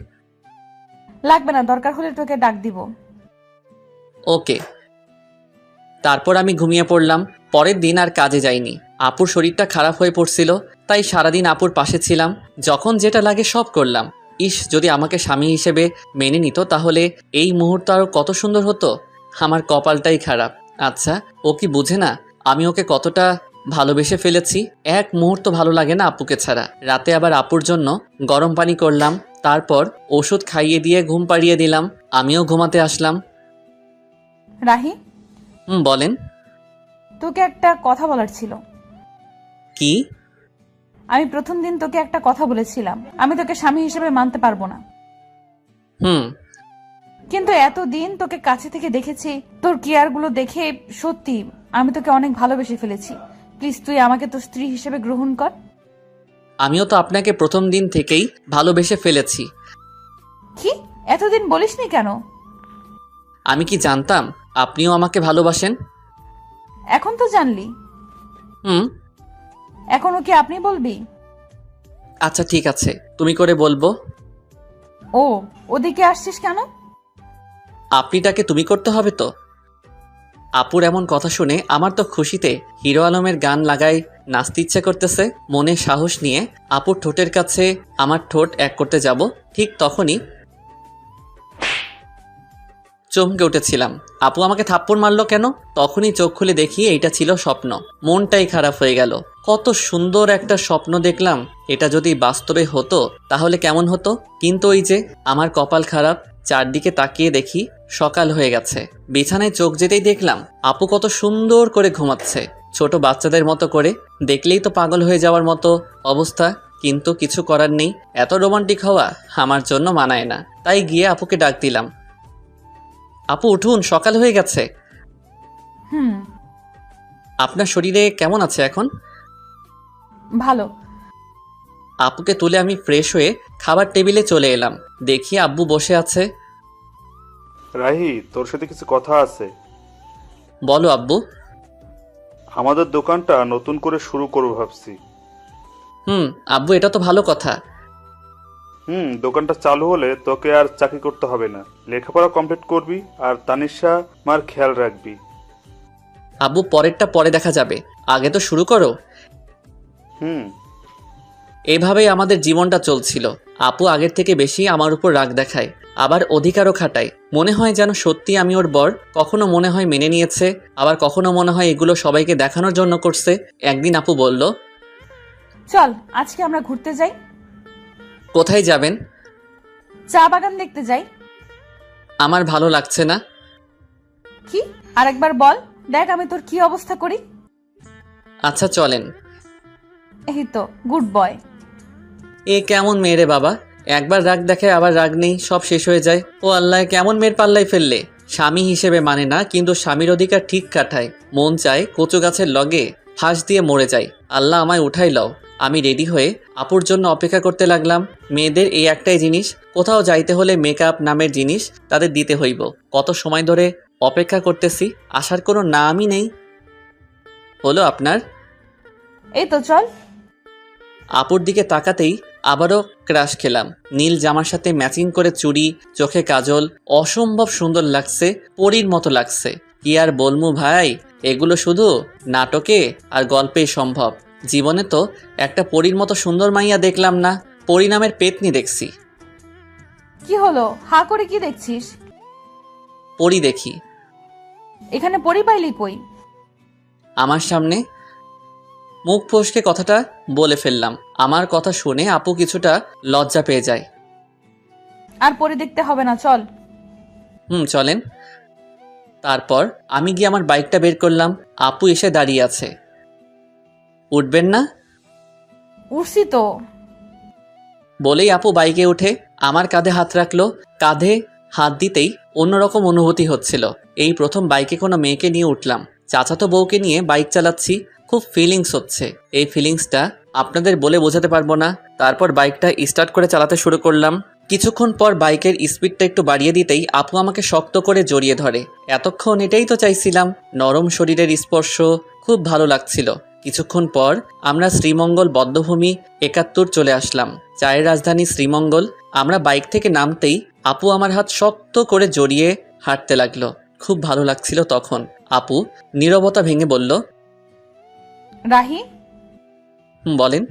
লাগবে না, দরকার হলে তোকে ডাক দিব। ওকে। তারপর আমি ঘুমিয়ে পড়লাম। পরের দিন আর কাজে যাইনি। আপুর শরীরটা খারাপ হয়ে পড়ছিল, তাই সারাদিন আপুর পাশে ছিলাম। যখন যেটা লাগে সব করলাম। ইস, যদি আমাকে স্বামী হিসেবে মেনে নিত তাহলে এই মুহূর্ত আরো কত সুন্দর হতো। আমার কপালটাই খারাপ। আচ্ছা, ও কি বুঝে না আমি ওকে কতটা ভালোবেসে ফেলেছি? এক মুহূর্ত ভালো লাগে না আপুকে ছাড়া। রাতে আবার আপুর জন্য গরম পানি করলাম। তারপর ওষুধ খাইয়ে দিয়ে ঘুম পাড়িয়ে দিলাম। আমিও ঘুমাতে আসলাম। রাহি, বলেন। তোকে একটা কথা বলার ছিল। কি? আমি প্রথম দিন তোকে একটা কথা বলেছিলাম, আমি তোকে স্বামী হিসেবে মানতে পারবো না। কিন্তু এতদিন তোকে কাছে থেকে দেখেছি, তোর কেয়ার গুলো দেখে সত্যি আমি তোকে অনেক ভালোবেসে ফেলেছি। প্লিজ তুই আমাকে তোর স্ত্রী হিসেবে গ্রহণ কর। আমিও তো আপনাকে প্রথম দিন থেকেই ভালোবেসে ফেলেছি। কি এতদিন বলিসনি কেন? আমি কি জানতাম আপনিও আমাকে ভালোবাসেন? এখন তো জানলি। এখনো কি আপনি বলবি? আচ্ছা ঠিক আছে, তুমি করে বলবো। ও, ওদিকে আসছিস কেন? আপনিটাকে তুমি করতে হবে তো। আপুর এমন কথা শুনে আমার তো খুশিতে হিরো আলমের গান লাগাই নাচতে ইচ্ছে করতেছে। মনে সাহস নিয়ে আপুর ঠোঁটের কাছে আমার ঠোঁট এক করতে যাব, ঠিক তখনই চমকে উঠেছিলাম। আপু আমাকে থাপ্পড় মারলো কেন? তখনই চোখ খুলে দেখি এইটা ছিল স্বপ্ন। মনটাই খারাপ হয়ে গেল। কত সুন্দর একটা স্বপ্ন দেখলাম, এটা যদি বাস্তবে হতো তাহলে কেমন হতো। কিন্তু ওই যে আমার কপাল খারাপ, চারদিকে তাকিয়ে দেখি সকাল হয়ে গেছে। বিছানায় চোখ যেতেই দেখলাম আপু কত সুন্দর করে ঘুমাচ্ছে, ছোট বাচ্চাদের মতো করে। দেখলেই তো পাগল হয়ে যাওয়ার মতো অবস্থা, কিন্তু কিছু করার নেই। এত রোমান্টিক হওয়া আমার জন্য মানায় না। তাই গিয়ে আপুকে ডাক দিলাম, আপু উঠুন, সকাল হয়ে গেছে। হুম, আপনার শরীরে কেমন আছে এখন? ভালো। আপুকে তুলে আমি ফ্রেশ হয়ে খাবার টেবিলে চলে এলাম। দেখি আব্বু বসে আছে। রাহি, তোর সাথে কিছু কথা আছে। বলো আব্বু। আমাদের দোকানটা নতুন করে শুরু করবো ভাবছি। আব্বু, এটা তো ভালো কথা। দোকানটা চালু হলে তোকে আর চাকরি করতে হবে না, লেখাপড়া কমপ্লিট করবি আর তানিশা মার খেয়াল রাখবি। আব্বু, পরেরটা পরে দেখা যাবে, আগে তো শুরু করো। হুম এভাবেই আমাদের জীবনটা চলছিল। আপু আগের থেকে বেশি আমার উপর রাগ দেখায়, আবার অধিকারও খাটায়। মনে হয় যেন সত্যি আমি ওর বর। কখনো মনে হয় মেনে নিয়েছে, আবার কখনো মনে হয় এগুলো সবাইকে দেখানোর জন্য করছে। একদিন আপু বলল, চল আজকে আমরা ঘুরতে যাই। কোথায় যাবেন? চা বাগান দেখতে যাই। আমার ভালো লাগছে না। কি? আরেকবার বল, দেখ আমি তোর কি অবস্থা করি। আচ্ছা চলেন। এই তো গুড বয়। এ কেমন মেয়ে রে বাবা, একবার রাগ দেখায় আবার রাগ নেই, সব শেষ হয়ে যায়। ও আল্লাহ, কেমন মেয়ের পাল্লাই ফেললে। স্বামী হিসেবে মানে না, কিন্তু স্বামীর অধিকার ঠিক কাটায়। মন চায় কচু গাছের লগে ফাঁস দিয়ে মরে যায়। আল্লাহ আমায় উঠাই লও। আমি রেডি হয়ে আপুর জন্য অপেক্ষা করতে লাগলাম। মেয়েদের এই একটাই জিনিস, কোথাও যাইতে হলে মেকআপ নামের জিনিস তাদের দিতে হইব। কত সময় ধরে অপেক্ষা করতেছি, আসার কোনো নামই নেই। হলো আপনার? এই তো চল। আপুর দিকে তাকাতেই আবারও ক্রাশ খেলাম। নীল জামার সাথে ম্যাচিং করে চুড়ি, চোখে কাজল, অসম্ভব সুন্দর লাগছে, পরীর মতো লাগছে। কি আর বলমু ভাই, এগুলো শুধু নাটকে আর গল্পেই সম্ভব। জীবনে তো একটা পরীর মতো সুন্দর মাইয়া দেখলাম না, পরী নামের পেতনি দেখছি। কি হলো, হা করে কি দেখছিস? পরী দেখি। এখানে পরি পাইলি কই? আমার সামনে। মুখ ফসকে কথাটা বলে ফেললাম। আমার কথা শুনে আপু কিছুটা লজ্জা পেয়ে যায়। আর পরি দেখতে হবে না, চল। চলেন। তারপর আমি গিয়ে আমার বাইকটা বের করলাম। আপু এসে দাঁড়িয়ে আছে। উঠবেন না? উঠছি তো। বলেই আপু বাইকে উঠে আমার কাঁধে হাত রাখলো। কাঁধে হাত দিতেই অন্যরকম অনুভূতি হচ্ছিল। এই প্রথম বাইকে কোনো মেয়েকে নিয়ে উঠলাম। চাচাতো বউকে নিয়ে বাইক চালাচ্ছি, খুব ফিলিংস হচ্ছে। এই ফিলিংসটা আপনাদের বলে বোঝাতে পারবো না। তারপর বাইকটা স্টার্ট করে চালাতে শুরু করলাম। কিছুক্ষণ পর বাইকের স্পিডটা একটু বাড়িয়ে দিতেই আপু আমাকে শক্ত করে জড়িয়ে ধরে। এতক্ষণ এটাই তো চাইছিলাম, নরম শরীরের স্পর্শ, খুব ভালো লাগছিল। কিছুক্ষণ পর আমরা শ্রীমঙ্গল বদ্ধভূমি 71 চলে আসলাম, চায়ের রাজধানী শ্রীমঙ্গল। আমরা বাইক থেকে নামতেই আপু আমার হাত শক্ত করে জড়িয়ে হাঁটতে লাগলো। খুব ভালো লাগছিল তখন। আপু নীরবতা ভেঙে বলল, রাহি, বলেন।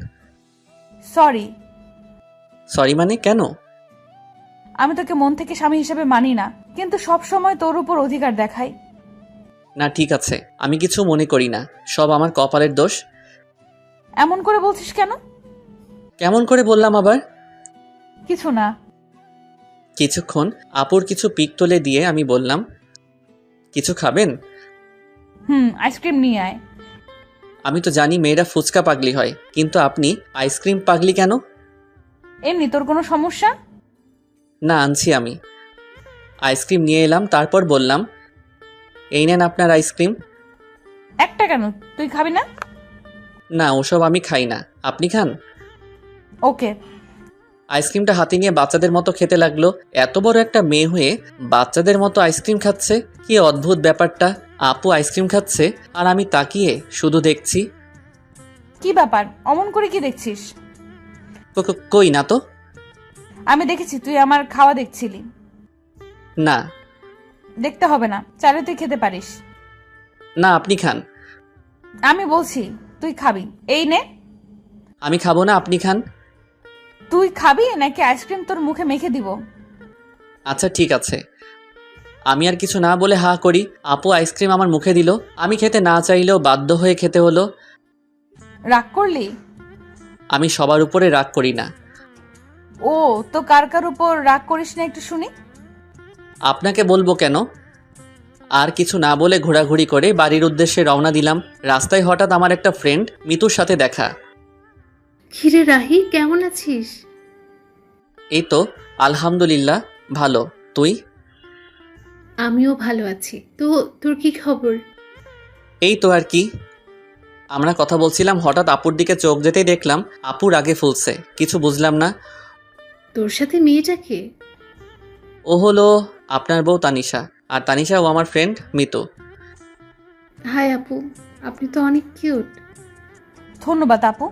সরি। সরি মানে কেন? আমি তোকে মন থেকে স্বামী হিসেবে মানি না, কিন্তু সব সময় তোর উপর অধিকার দেখাই। না ঠিক আছে, আমি কিছু মনে করি না, সব আমার কপালের দোষ। এমন করে বলছিস কেন? কেমন করে বললাম আবার? কিছু না। কিছুক্ষণ আপুর কিছু পিক তুলে দিয়ে আমি বললাম, কিছু খাবেন? আইসক্রিম নিয়ে আয়। আমি তো জানি মেয়েরা ফুচকা পাগলি হয়, কিন্তু আপনি আইসক্রিম পাগলি কেন? এমনি, তোর কোনো সমস্যা? না, আনছি আমি। আইসক্রিম নিয়ে এলাম, তারপর বললাম, এই নেন আপনার আইসক্রিম। একটা কেন, তুই খাবি না? না, ওসব আমি খাই না, আপনি খান। ওকে। আইসক্রিমটা হাতে নিয়ে বাচ্চাদের মতো খেতে লাগলো। এত বড় একটা মেয়ে হয়ে বাচ্চাদের মতো আইসক্রিম খাচ্ছে, কি অদ্ভুত ব্যাপারটা। আপু আইসক্রিম খাচ্ছে আর আমি তাকিয়ে শুধু দেখছি। কি ব্যাপার, অমন করে কি দেখছিস? কই না তো। আমি দেখেছি তুই আমার খাওয়া দেখছিলি। না। দেখতে হবে না, চাইলে তুই খেতে পারিস। না, আপনি খান। আমি বলছি তুই খাবি, এই নে। আমি খাবো না, আপনি খান। তুই খাবি নাকি আইসক্রিম তোর মুখে মেখে দিব? আচ্ছা ঠিক আছে। আমি আর কিছু না বলে হা করি। আপু আইসক্রিম আমার মুখে দিল। আমি খেতে না চাইলেও বাধ্য হয়ে খেতে হলো। রাগ করলি? আমি সবার উপরে রাগ করি না। ও, তো কার কার উপর রাগ করিস না একটু শুনি। আপনাকে বলবো কেন? আর কিছু না বলে ঘোরাঘুরি করে বাড়ির উদ্দেশ্যে রওনা দিলাম। রাস্তায় হঠাৎ আমার একটা ফ্রেন্ড মিতুর সাথে দেখা। কিরে রাহি, কেমন আছিস? এই তো আলহামদুলিল্লাহ ভালো। তুই? আমিও ভালো আছি। তো তোর কি খবর? এই তো আর কি। আমরা কথা বলছিলাম, হঠাৎ আপুর দিকে চোখ যেতেই দেখলাম আপুর আগে ফুলছে। কিছু বুঝলাম না। তোর সাথে মেয়েটাকে? ও হলো আপনার বউ তানিশা, আর তানিশা ও আমার ফ্রেন্ড মিতু। হাই আপু, আপনি তো অনেক কিউট। ধন্যবাদ আপু।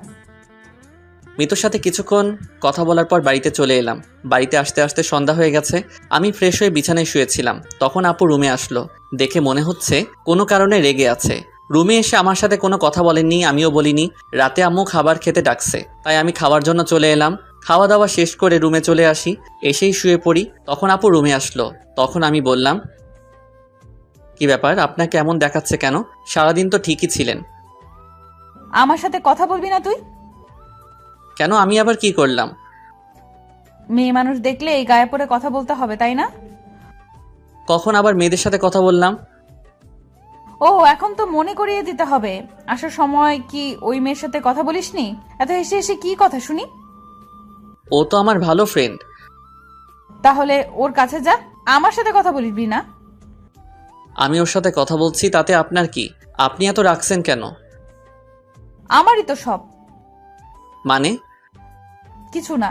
মিতুর সাথে কিছুক্ষণ কথা বলার পর বাড়িতে চলে এলাম। বাড়িতে আসতে আসতে সন্ধ্যা হয়ে গেছে। আমি ফ্রেশ হয়ে বিছানায় শুয়েছিলাম, তখন আপু রুমে আসলো। দেখে মনে হচ্ছে কোনো কারণে রেগে আছে। রুমে এসে আমার সাথে কোনো কথা বলেননি, আমিও বলিনি। রাতে আম্মু খাবার খেতে ডাকছে, তাই আমি খাওয়ার জন্য চলে এলাম। খাওয়া দাওয়া শেষ করে রুমে চলে আসি। এসেই শুয়ে পড়ি, তখন আপু রুমে আসলো। তখন আমি বললাম, কি ব্যাপার, আপনাকে এমন দেখাচ্ছে কেন? সারাদিন তো ঠিকই ছিলেন। আমার সাথে কথা বলবি না তুই? কেন, আমি আবার কি করলাম? মেয়ে মানুষ দেখলে এই গায়ে পড়ে কথা বলতে হবে, তাই না? কখন আবার মেয়েদের সাথে কথা বললাম? ও, এখন তো মনে করিয়ে দিতে হবে। আসার সময় কি ওই মেয়ের সাথে কথা বলিসনি? এত হেসে হেসে কি কথা শুনি? ও তো আমার ভালো ফ্রেন্ড। তাহলে ওর কাছে যা, আমার সাথে কথা বলবি না। আমি ওর সাথে কথা বলছি, তাতে আপনার কি? আপনি এত রাখছেন কেন? আমারই তো সব। মানে? কিছু না।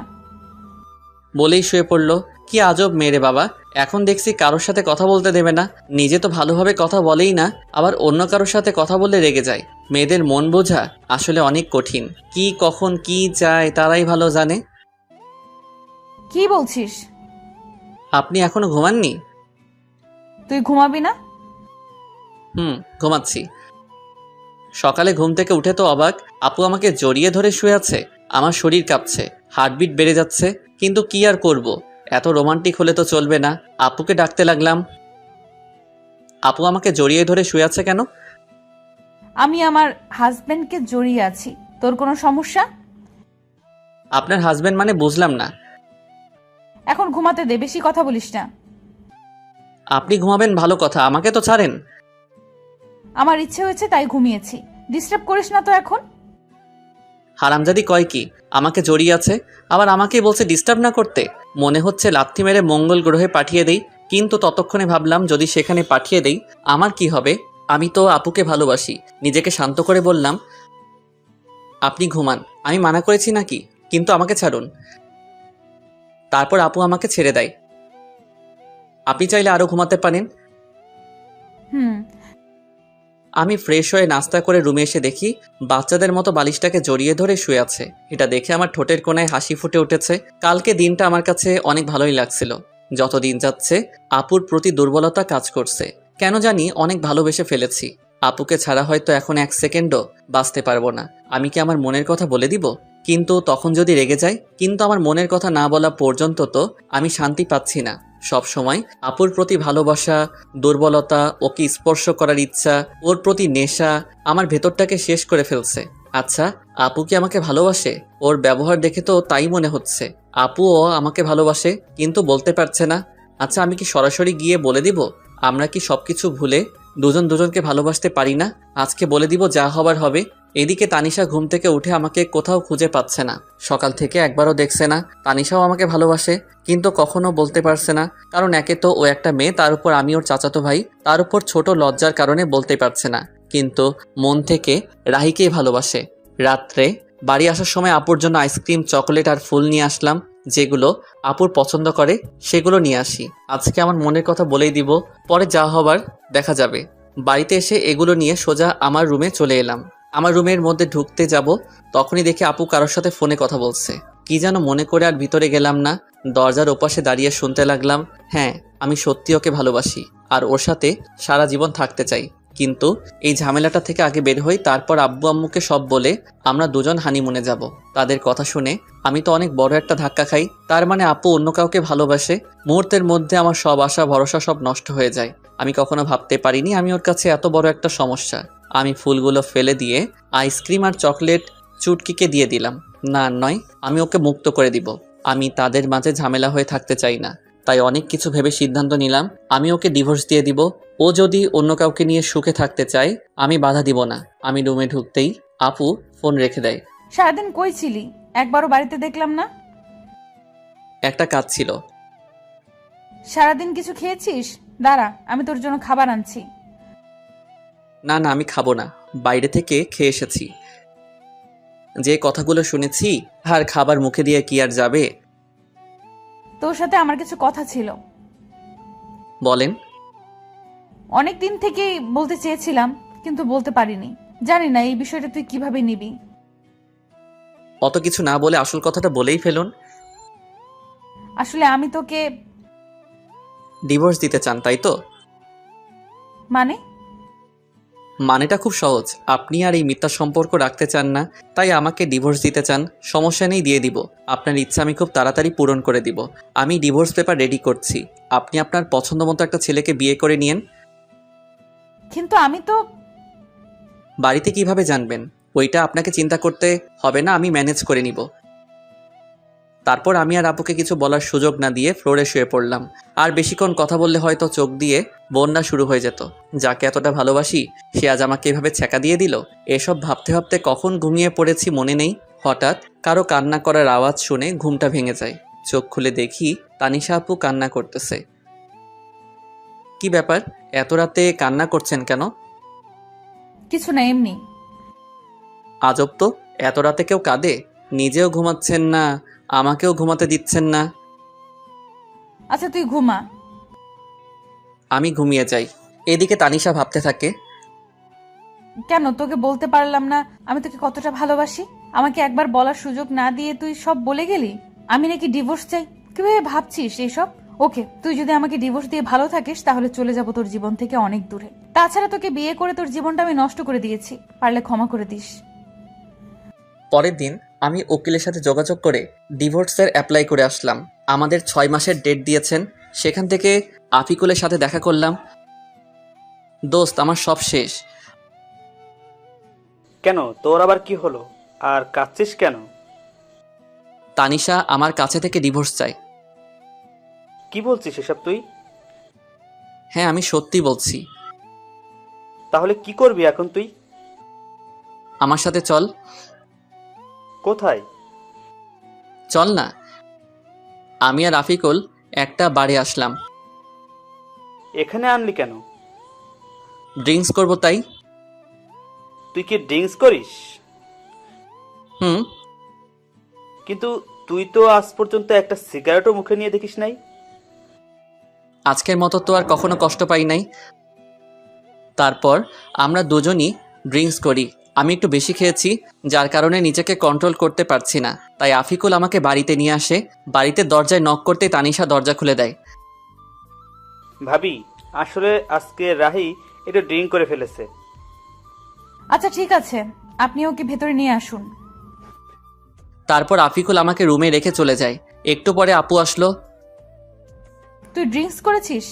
বলেই শুয়ে পড়লো। কি আজব মেরে বাবা, এখন দেখছি কারোর সাথে কথা বলতে দেবে না। নিজে তো ভালোভাবে কথা বলেই না, আবার অন্য কারোর সাথে কথা বললে রেগে যায়। মেয়েদের মন বোঝা আসলে অনেক কঠিন। কি কখন কি চায় তারাই ভালো জানে। কি বলছিস? আপনি এখনো ঘুমাননি? তুই ঘুমাবি না? ঘুমাচ্ছি। সকালে ঘুম থেকে উঠে তো অবাক, আপু আমাকে জড়িয়ে ধরে শুয়ে আছে। আমার শরীর কাঁপছে, হার্টবিট বেড়ে যাচ্ছে। কিন্তু কি আর করব, এত রোমান্টিক হলে তো চলবে না। আপুকে ডাকতে লাগলাম। আপু আমাকে জড়িয়ে ধরে শুয়ে আছে কেন? আমি আমার হাজবেন্ডকে জড়িয়ে আছি। তোর কোনো সমস্যা? আপনার হাজবেন্ড মানে বুঝলাম না। এখন ঘুমাতে দে, বেশি কথা বলিস না। আপনি ঘুমাবেন ভালো কথা, আমাকে তো ছাড়েন। আমার ইচ্ছে হয়েছে তাই ঘুমিয়েছি। ডিস্টার্ব করিস না তো এখন। হারামজাদি কয় কি, আমাকে জড়িয়ে আছে, আবার আমাকেই বলছে ডিস্টার্ব না করতে। মনে হচ্ছে লাথি মেরে মঙ্গল গ্রহে পাঠিয়ে দেই। কিন্তু ততক্ষণে ভাবলাম, যদি সেখানে পাঠিয়ে দেই আমার কি হবে? আমি তো আপুকে ভালোবাসি। নিজেকে শান্ত করে বললাম, আপনি ঘুমান, আমি মানা করেছি নাকি? কিন্তু আমাকে ছাড়ুন। তারপর আপু আমাকে ছেড়ে দেয়। আপনি চাইলে আরো ঘুমাতে পারেন। আমি ফ্রেশ হয়ে নাস্তা করে রুমে এসে দেখি বাচ্চাদের মতো বালিশটাকে জড়িয়ে ধরে শুয়ে আছে। এটা দেখে আমার ঠোঁটের কোণায় হাসি ফুটে উঠেছে। কালকে দিনটা আমার কাছে অনেক ভালোই লাগছিল। যত দিন যাচ্ছে আপুর প্রতি দুর্বলতা কাজ করছে। কেন জানি অনেক ভালোবেসে ফেলেছি। আপুকে ছাড়া হয়তো এখন 1 সেকেন্ডও বাঁচতে পারবো না। আমি কি আমার মনের কথা বলে দিব? কিন্তু তখন যদি রেগে যায়? কিন্তু আমার মনের কথা না বলা পর্যন্ত তো আমি শান্তি পাচ্ছি না। সব সময় আপুর প্রতি ভালোবাসা, দুর্বলতা, ওকে স্পর্শ করার ইচ্ছা, ওর প্রতি নেশা আমার ভেতরটাকে শেষ করে ফেলছে। আচ্ছা, আপু কি আমাকে ভালোবাসে? ওর ব্যবহার দেখে তো তাই মনে হচ্ছে। আপুও আমাকে ভালোবাসে, কিন্তু বলতে পারছে না। আচ্ছা, আমি কি সরাসরি গিয়ে বলে দিব? আমরা কি সবকিছু ভুলে দুজন দুজনকে ভালোবাসতে পারি না? আজকে বলে দিব, যা হবার হবে। এদিকে তানিশা ঘুম থেকে উঠে আমাকে কোথাও খুঁজে পাচ্ছে না। সকাল থেকে একবারও দেখছে না। তানিশাও আমাকে ভালোবাসে, কিন্তু কখনো বলতে পারছে না। কারণ একে তো ও একটা মেয়ে, তার উপর আমি ওর চাচাতো ভাই, তার উপর ছোট লজ্জার কারণে বলতে পারছে না। কিন্তু মন থেকে রাহিকেই ভালোবাসে। রাত্রে বাড়ি আসার সময় আপুর জন্য আইসক্রিম, চকোলেট আর ফুল নিয়ে আসলাম। যেগুলো আপুর পছন্দ করে সেগুলো নিয়ে আসি। আজকে আমার মনের কথা বলেই দিব, পরে যা হবার দেখা যাবে। বাড়িতে এসে এগুলো নিয়ে সোজা আমার রুমে চলে এলাম। আমার রুমের মধ্যে ঢুকতে যাব, তখনই দেখি আপু কারোর সাথে ফোনে কথা বলছে। কি যেন মনে করে আর ভিতরে গেলাম না। দরজার ওপাশে দাঁড়িয়ে শুনতে লাগলাম, হ্যাঁ, আমি সত্যি ওকে ভালোবাসি আর ওর সাথে সারা জীবন থাকতে চাই। কিন্তু এই ঝামেলাটা থেকে আগে বের হই, তারপর আব্বু আম্মুকে সব বলে আমরা দুজন হানিমুনে যাব। তাদের কথা শুনে আমি তো অনেক বড় একটা ধাক্কা খাই। তার মানে আপু অন্য কাউকে ভালোবাসে। মুহূর্তের মধ্যে আমার সব আশা ভরসা সব নষ্ট হয়ে যায়। আমি কখনো ভাবতে পারিনি আমি ওর কাছে এত বড় একটা সমস্যা। আমি ফুলগুলো ফেলে দিয়ে আইসক্রিম আর চকলেট চুটকিকে দিয়ে দিলাম। না নয়, আমি ওকে মুক্ত করে দিব। আমি তাদের মাঝে ঝামেলা হয়ে থাকতে চাই না। তাই অনেক কিছু ভেবে সিদ্ধান্ত নিলাম আমি ওকে ডিভোর্স দিয়ে দিব। ও যদি অন্য কাউকে নিয়ে সুখে থাকতে চায় আমি বাধা দিব না। আমি রুমে ঢুকতেই আপু ফোন রেখে দেয়। সারাদিন কই ছিলি? একবারও বাড়িতে দেখলাম না। একটা কাজ ছিল। সারাদিন কিছু খেয়েছিস? দাঁড়া, আমি তোর জন্য খাবার আনছি। না না, আমি খাবো না, বাইরে থেকে খেয়ে এসেছি। যে কথাগুলো শুনেছি আর খাবার মুখে দিয়ে কি আর যাবে। তোর সাথে আমার কিছু কথা ছিল। বলেন। অনেক দিন থেকেই বলতে চেয়েছিলাম, কিন্তু বলতে পারিনি। জানি না এই বিষয়টা তুই কিভাবে নিবি। অত কিছু না বলে আসল কথাটা বলেই ফেলুন। আসলে আমি তোকে ডিভোর্স দিতে চান তাই তো? মানে মানেটা খুব সহজ। আপনি আর এই মিথ্যা সম্পর্ক রাখতে চান না, তাই আমাকে ডিভোর্স দিতে চান। সমস্যা নেই, দিয়ে দিব। আপনার ইচ্ছা আমি খুব তাড়াতাড়ি পূরণ করে দিব। আমি ডিভোর্স পেপার রেডি করছি। আপনি আপনার পছন্দ মতো একটা ছেলেকে বিয়ে করে নিয়েন। কিন্তু আমি তো বাড়িতে কিভাবে জানবেন? ওইটা আপনাকে চিন্তা করতে হবে না, আমি ম্যানেজ করে নিব। তারপর আমি আর আপুকে কিছু বলার সুযোগ না দিয়ে ফ্লোরে শুয়ে পড়লাম। আর বেশিক্ষণ কথা বললে হয়তো চোখ দিয়ে বন্যা শুরু হয়ে যেত। যাকে এতটা ভালোবাসি সে আজ আমাকে এভাবে ছ্যাঁকা দিয়ে দিল। এসব ভাবতে ভাবতে কখন ঘুমিয়ে পড়েছি মনে নেই। হঠাৎ কারো কান্না করার আওয়াজ শুনে ঘুমটা ভেঙে যায়। চোখ খুলে দেখি তানিশা আপু কান্না করতেছে। কি ব্যাপার, এত রাতে কান্না করছেন কেন? কিছু না, এমনি। আজব তো, এত রাতে কেউ কাঁদে? নিজেও ঘুমাচ্ছেন না, আমাকেও ঘুমাতে দিচ্ছেন না। আচ্ছা তুই ঘুমা। আমি ঘুমিয়ে যাই। এদিকে তানিশা ভাবতে থাকে, কেন তোকে বলতে পারলাম না আমি তোকে কতটা ভালোবাসি? আমাকে একবার বলার সুযোগ না দিয়ে তুই সব বলে গেলি। আমি নাকি ডিভোর্স চাই? কিভাবে ভাবছিস এইসব? ওকে, তুই যদি আমাকে ডিভোর্স দিয়ে ভালো থাকিস তাহলে চলে যাব তোর জীবন থেকে অনেক দূরে। তাছাড়া তোকে বিয়ে করে তোর জীবনটা আমি নষ্ট করে দিয়েছি, পারলে ক্ষমা করে দিস। পরের দিন আমি উকিলের সাথে যোগাযোগ করে ডিভোর্সের অ্যাপ্লাই করে আসলাম। আমাদের 6 মাসের ডেট দিয়েছেন। সেখান থেকে আফিকুলের সাথে দেখা করলাম। দোস্ত, আমার সব শেষ। কেন, তোর আবার কি হলো? আর কাঁদছিস কেন? তানিশা আমার কাছে থেকে ডিভোর্স চাই। কি বলছিস এসব তুই? হ্যাঁ, আমি সত্যি বলছি। তাহলে কি করবি এখন তুই? আমার সাথে চল। কোথায়? চল না। আমি আর আফিকুল একটা বারে আসলাম। এখানে আনলি কেন? ড্রিঙ্কস করব তাই। তুই কি ড্রিঙ্কস করিস? হুম। কিন্তু তুই তো আজ পর্যন্ত একটা সিগারেটও মুখে নিয়ে দেখিস নাই। আজকের মতো তো আর কখনো কষ্ট পাই নাই। তারপর আমরা দুজনই ড্রিঙ্কস করি। আমি একটু বেশি খেয়েছি, যার কারণে নিজেকে কন্ট্রোল করতে পারছি না। তাই আফিকুল আমাকে বাড়িতে নিয়ে আসে। বাড়িতে দরজায় নক করতেই তানিশা দরজা খুলে দেয়। ভাবি, আসলে আজকে রাহি একটু ড্রিঙ্ক করে ফেলেছে। আচ্ছা ঠিক আছে, আপনি ওকে ভেতরে নিয়ে আসুন। তারপর আফিকুল আমাকে রুমে রেখে চলে যায়। একটু পরে আপু আসলো। তুই ড্রিঙ্কস করেছিস?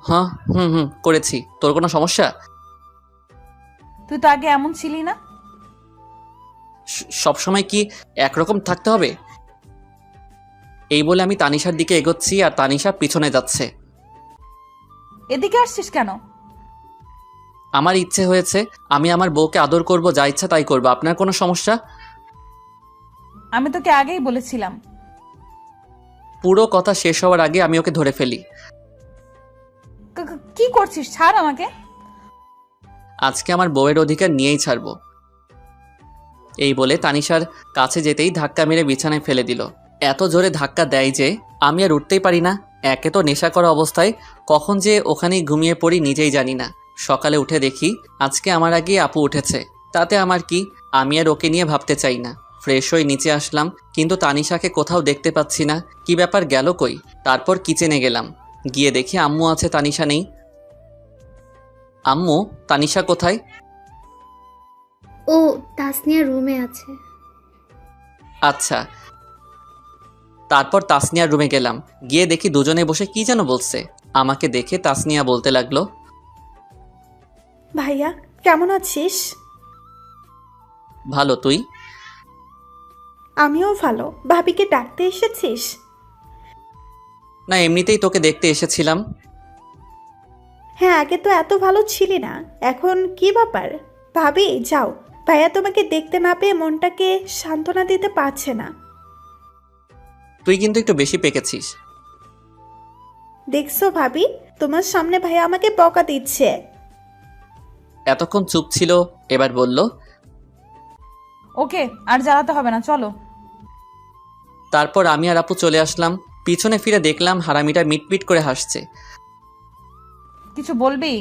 হ্যাঁ, হুম, করেছি। তোর কোনো সমস্যা? তুই তো আগে এমন ছিলি না। সবসময় কি একরকম থাকতে হবে? এই বলে আমি তানিশার দিকে এগোচ্ছি আর তানিশা পিছনে যাচ্ছে। এদিকে আসছিস কেন? আমার ইচ্ছে হয়েছে, আমি আমার বউকে আদর করব, যা ইচ্ছা তাই করব। আপনার কোনো সমস্যা? আমি তোকে আগেই বলেছিলাম। পুরো কথা শেষ হওয়ার আগে আমি ওকে ধরে ফেলি। কি করছিস? ছাড় আমাকে। আজকে আমার বউয়ের অধিকার নিয়েই ছাড়ব। এই বলে তানিশার কাছে যেতেই ধাক্কা মেরে বিছানায় ফেলে দিল। এত জোরে ধাক্কা দেয় যে আমি আর উঠতেই পারি না। একে তো নেশা করা অবস্থায় কখন যে ওখানেই ঘুমিয়ে পড়ি নিজেই জানি না। সকালে উঠে দেখি আজকে আমার আগে আপু উঠেছে। তাতে আমার কি, আমি আর ওকে নিয়ে ভাবতে চাই না। ফ্রেশ হয়ে নিচে আসলাম, কিন্তু তানিশাকে কোথাও দেখতে পাচ্ছি না। কি ব্যাপার, গেল কই? তারপর কিচেনে গেলাম, গিয়ে দেখি আম্মু আছে, তানিশা নেই। আম্মু, তানিশা কোথায়? ও তাসনিয়া রুমে আছে। আচ্ছা। তারপর তাসনিয়ার রুমে গেলাম, গিয়ে দেখি দুজনে বসে কি যেন বলছে। আমাকে দেখে তাসনিয়া বলতে লাগলো, ভাইয়া কেমন আছিস? ভালো, তুই? আমিও ভালো। ভাবিকে ডাকতে এসেছিস? না, এমনিতেই তোকে দেখতে এসেছিলাম। হ্যাঁ, আগে তো এত ভালো ছিলি না, এখন কি ব্যাপার? ভাবি যাও, ভাইয়া তোমাকে দেখতে না পেয়ে মনটাকে সান্ত্বনা দিতে পারছে না। তুই কিন্তু একটু বেশি পেকেছিস। দেখছো ভাবি, তোমার সামনে ভাইয়া আমাকে বকা দিচ্ছে। এতক্ষণ চুপ ছিল, এবার বলল। ওকে, আর জ্বালাতে হবে না, চলো। তারপর আমি আর আপু চলে আসলাম। পিছনে ফিরে দেখলাম হারামিটা মিটমিট করে হাসছে। কিছু বলবি?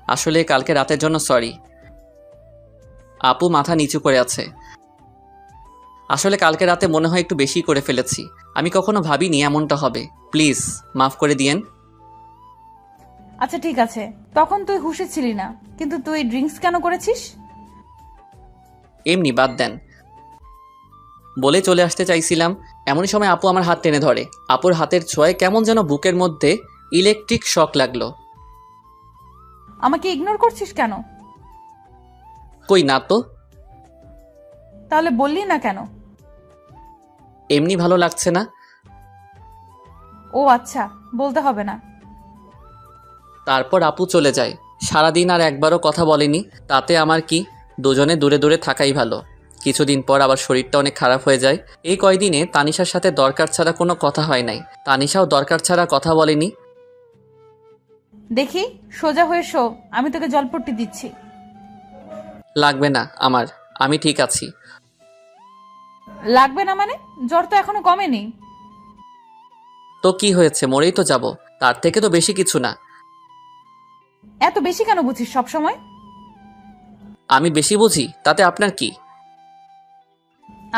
আসলে কালকে রাতের জন্য সরি। আপু মাথা নিচু করে আছে। আসলে কালকে রাতে মনে হয় একটু বেশি করে ফেলেছি। আমি কখনো ভাবিনি এমনটা হবে। প্লিজ মাফ করে দিয়েন। আচ্ছা ঠিক আছে, তখন তুই হুঁশে ছিলি না, কিন্তু তুই ড্রিঙ্কস কেন করেছিস? এমনি বাদ দেন বলে চলে আসতে চাইছিলাম, এমনই সময় আপু আমার হাত টেনে ধরে। আপুর হাতের ছোঁয়ায় কেমন যেন বুকের মধ্যে ইলেকট্রিক শক লাগলো। আমাকে ইগনোর করছিস কেন? কই না তো। তাহলে বললি না কেন? এমনি ভালো লাগছে না। ও আচ্ছা, বলতে হবে না। তারপর আপু চলে যায়। সারাদিন আর একবারও কথা বলেনি। তাতে আমার কি, দুজনে দূরে দূরে থাকাই ভালো। কিছুদিন পর আবার শরীরটা অনেক খারাপ হয়ে যায়। এই কয়দিনে তানিশার সাথে দরকার ছাড়া কোনো কথা হয় নাই। তানিশাও দরকার ছাড়া কথা বলেনি। দেখি, সোজা হয়ে শো, আমি তোকে জলপট্টি দিচ্ছি। লাগবে না আমার, আমি ঠিক আছি। লাগবে না মানে? জ্বর তো এখনো কমেনি। তো কি হয়েছে, মরেই তো যাব, তার থেকে তো বেশি কিছু না। এত বেশি কেন বুঝিস সব সময়? আমি বেশি বুঝি তাতে আপনার কি?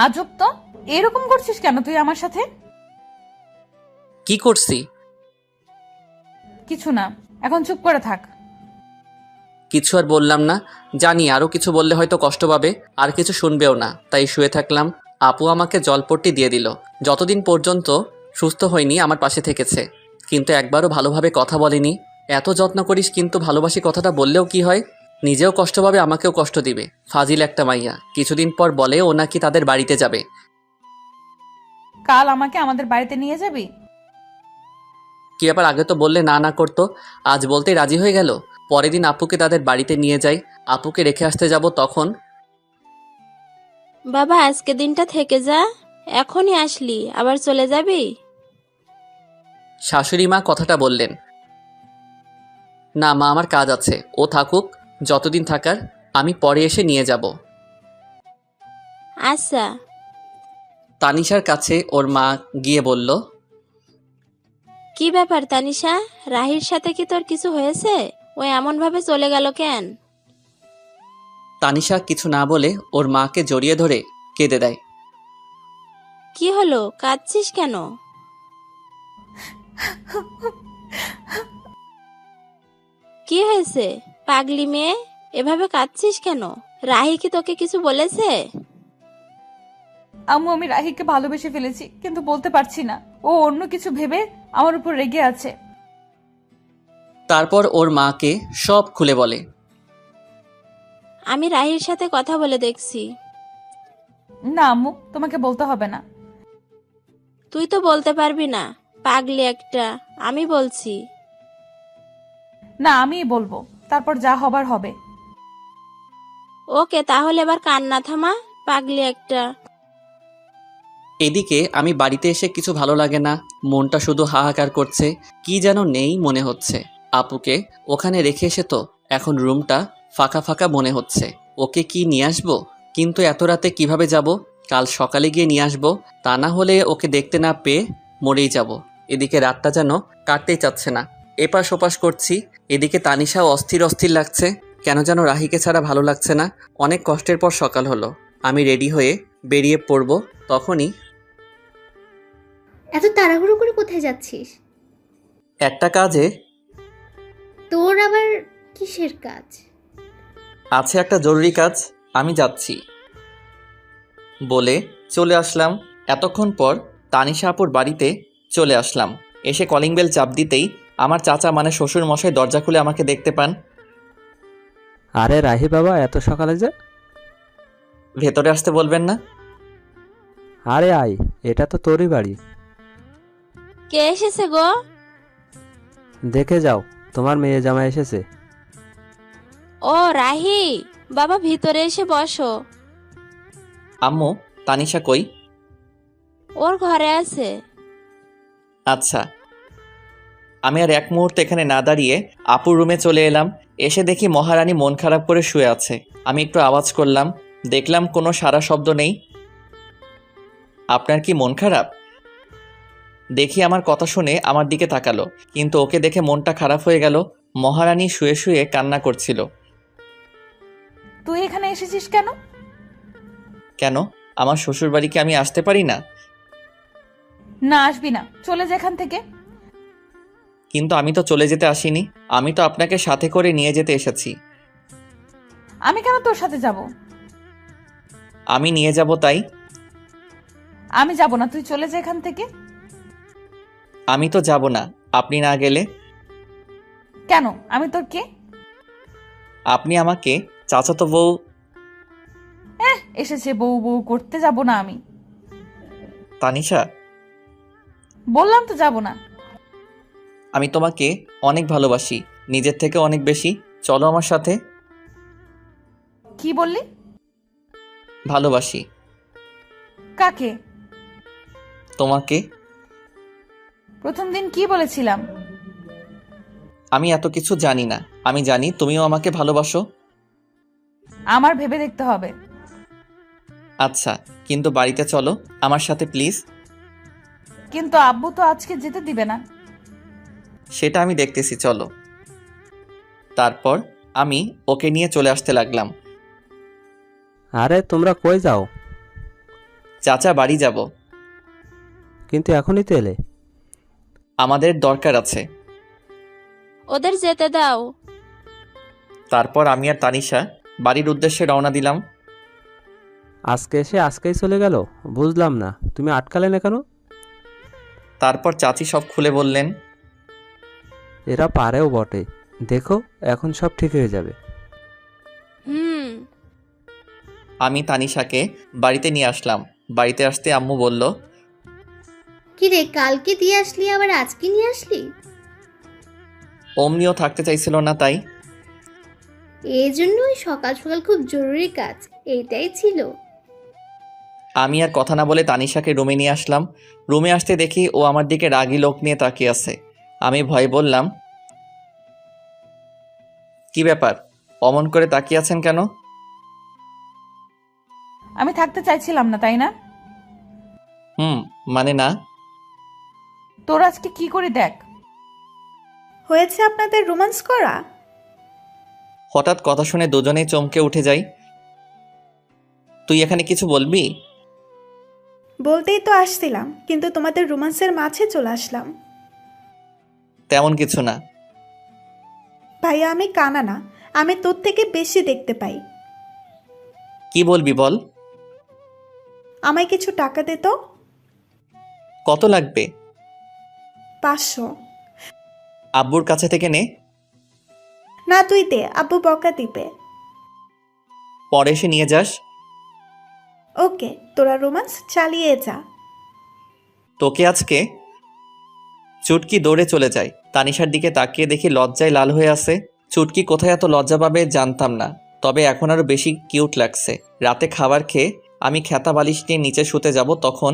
আজব তো, এরকম করছিস কেন তুই আমার সাথে? কি করছি? কিছু না, এখন চুপ করে থাক। কিছু আর বললাম না। জানি আরও কিছু বললে হয়তো কষ্ট পাবে, আর কিছু শুনবেও না, তাই শুয়ে থাকলাম। আপু আমাকে জলপট্টি দিয়ে দিল। যতদিন পর্যন্ত সুস্থ হয়নি আমার পাশে থেকেছে, কিন্তু একবারও ভালোভাবে কথা বলেনি। এত যত্ন করিস কিন্তু ভালোবাসি কথাটা বললেও কি হয়? নিজেও কষ্ট পাবে, আমাকেও কষ্ট দিবে। ফাজিল একটা মাইয়া। কিছুদিন পর বলে ও নাকি তাদের বাড়িতে যাবে। কাল আমাকে আমাদের বাড়িতে নিয়ে যাবি? কি ব্যাপার, আগে তো বললে না না করতো, আজ বলতেই রাজি হয়ে গেল। পরের দিন আপুকে তাদের বাড়িতে নিয়ে যাই। আপুকে রেখে আসতে যাব তখন। বাবা আজকে দিনটা থেকে যা, এখনই আসলি আবার চলে যাবি? শাশুড়ি মা কথাটা বললেন। না মা, আমার কাজ আছে, ও থাকুক যতদিন থাকার, আমি পরে এসে নিয়ে যাব। আচ্ছা। তানিশার কাছে ওর মা গিয়ে বলল, কি ব্যাপার তানিশা, রাহির সাথে কি তোর কিছু হয়েছে? ও এমন ভাবে চলে গেল কেন? তানিশা কিছু না বলে ওর মাকে জড়িয়ে ধরে কেঁদে দেয়। কি হলো, কাঁদছিস কেন? কি হয়েছে পাগলি মেয়ে, এভাবে কাঁদছিস কেন? রাহি কি তোকে কিছু বলেছে? আম্মু, আমি রাহিকে ভালোবেসে ফেলেছি, কিন্তু বলতে পারছি না। ও অন্য কিছু ভেবে আমার উপর রেগে আছে। তারপর ওর মাকে সব খুলে বলে। আমি রাহির সাথে কথা বলে দেখছি। না আম্মু, তোমাকে বলতে হবে না। তুই তো বলতে পারবি না, পাগলি একটা। আমি বলছি। না, আমিই বলবো, তারপর যা হবার হবে। ওকে, তাহলে এবার কান্না থামা, পাগলি একটা। এদিকে আমি বাড়িতে এসে কিছু ভালো লাগে না। মনটা শুধু হাহাকার করছে, কি যেন নেই মনে হচ্ছে। আপুকে ওখানে রেখে এসে তো এখন রুমটা ফাঁকা ফাঁকা মনে হচ্ছে। ওকে কি নিয়ে আসবো? কিন্তু এত রাতে কিভাবে যাব? কাল সকালে গিয়ে নিয়ে আসবো, তা না হলে ওকে দেখতে না পেয়ে মরেই যাব। এদিকে রাতটা যেন কাটতেই চাচ্ছে না। এপাশ ওপাশ করছি। এদিকে তানিশাও অস্থির অস্থির লাগছে। কেন যেন রাহিকে ছাড়া ভালো লাগছে না। অনেক কষ্টের পর সকাল হলো। আমি রেডি হয়ে বেরিয়ে পড়ব, তখনই এত তাড়াহুড়ো করে কোথায় যাচ্ছিস? একটা কাজে। তোর আবার কিসের কাজ? আছে একটা জরুরি কাজ, আমি যাচ্ছি বলে চলে আসলাম। এতক্ষণ পর তানিশা আপুর বাড়িতে চলে আসলাম। এসে কলিং বেল চাপ দিতেই আমার চাচা মানে শ্বশুর মশাই দরজা খুলে আমাকে দেখতে পান। আরে রাহি বাবা, এত সকালে যে? ভেতরে আসতে বলবেন না? আরে আয়, এটা তো তোরই বাড়ি। কে এসেছে গো? দেখে যাও, তোমার মেয়ে জামাই এসেছে। ও রাহি, বাবা ভিতরে এসে বসো। আম্মু, তানিশা কই? ওর ঘরে আছে। আচ্ছা। আমি আর এক মুহূর্তে এখানে না দাঁড়িয়ে আপুর রুমে চলে এলাম। এসে দেখি মহারানী মন খারাপ করে শুয়ে আছে। আমি একটু আওয়াজ করলাম, দেখলাম কোনো সারা শব্দ নেই। আপনার কি মন খারাপ? দেখি আমার কথা শুনে আমার দিকে তাকালো, কিন্তু ওকে দেখে মনটা খারাপ হয়ে গেল। মহারানী শুয়ে শুয়ে কান্না করছিল। তুই এখানে এসেছিস কেন? কেন, আমার শ্বশুর বাড়িকে আমি আসতে পারি না? না, আসবি না, চলে যা এখান থেকে। কিন্তু আমি তো চলে যেতে আসিনি, আমি তো আপনাকে সাথে করে নিয়ে যেতে এসেছি। আমি কেন তোর সাথে যাব? আমি নিয়ে যাব তাই। আমি যাব না, তুই চলে যা এখান থেকে। আমি তো যাব না আপনি না গেলে। কেন? আমি তোর কে? আপনি আমাকে চাচাতো বউ। এসেছে বউ বউ করতে, যাব না আমি। তানিশা, বললাম তো যাব না। আমি তোমাকে অনেক ভালোবাসি, নিজের থেকে অনেক বেশি। চলো আমার সাথে। কি বললি? ভালোবাসি। কাকে? তোমাকে। প্রথম দিন কি বলেছিলাম? আমি এত কিছু জানি না, আমি জানি তুমিও আমাকে ভালোবাসো। আমার ভেবে দেখতে হবে। আচ্ছা, কিন্তু বাড়িতে চলো আমার সাথে প্লিজ। কিন্তু আব্বু তো আজকে যেতে দিবে না। সেটা আমি দেখতেছি, চলো। তারপর আমি ওকে নিয়ে চলে আসতে লাগলাম। আরে তোমরা কই যাও? চাচা, বাড়ি যাব। কিন্তু এখনই তো এলে। আমাদের দরকার আছে। ওদের যেতে দাও। তারপর আমি আর তানিশা বাড়ির উদ্দেশ্যে রওনা দিলাম। আজকে এসে আজকেই চলে গেল, বুঝলাম না তুমি আটকালে না কেন? তারপর চাচি সব খুলে বললেন। এরা পারেও বটে, দেখো এখন সব ঠিক হয়ে যাবে। হুম। আমি তানিশাকে বাড়িতে নিয়ে আসলাম। বাড়িতে আসতে আম্মু বলল, কি রে, কালকে দিয়ে আসলি আবার আজকে নিয়ে আসলি? অমনিও থাকতে চাইছিল না তাই। এই জন্যই সকাল সকাল খুব জরুরি কাজ, এইটাই ছিল। আমি আর কথা না বলে তানিশাকে রুমে নিয়ে আসলাম। রুমে আসতে দেখি ও আমার দিকে রাগী লোক নিয়ে তাকিয়ে আছে। আমি ভয়ে বললাম, কি ব্যাপার, অমন করে তাকিয়ে আছেন কেন? আমি থাকতে চাইছিলাম না, তাই না? মানে না। তোর আজকে কি করে দেখ। হয়েছে আপনাদের রোমান্স করা? হঠাৎ কথা শুনে দুজনেই চমকে উঠে যাই। তুই এখানে কিছু বলবি? বলতেই তো আসছিলাম, কিন্তু তোমাদের রোমান্সের মাঝে চলে আসলাম। তেমন কিছু না। ভাইয়া, আমি কানা না, আমি তোর থেকে বেশি দেখতে পাই। কি বলবি বল। আমায় কিছু টাকা দে তো। কত লাগবে? 500। আব্বুর কাছে থেকে নে। না, তুই দে, আব্বু বকা দিবে। পরে এসে নিয়ে যাস। ওকে, তোরা রোমান্স চালিয়ে যা। তোকে আজকে। চুটকি দৌড়ে চলে যায়। তানিশার দিকে তাকিয়ে দেখি লজ্জায় লাল হয়ে আছে। চুটকি কোথায় এত লজ্জা পাবে জানতাম না, তবে এখন আরো বেশি কিউট লাগছে। রাতে খাবার খেয়ে আমি খেতা বালিশ নিয়ে নিচে শুতে যাব, তখন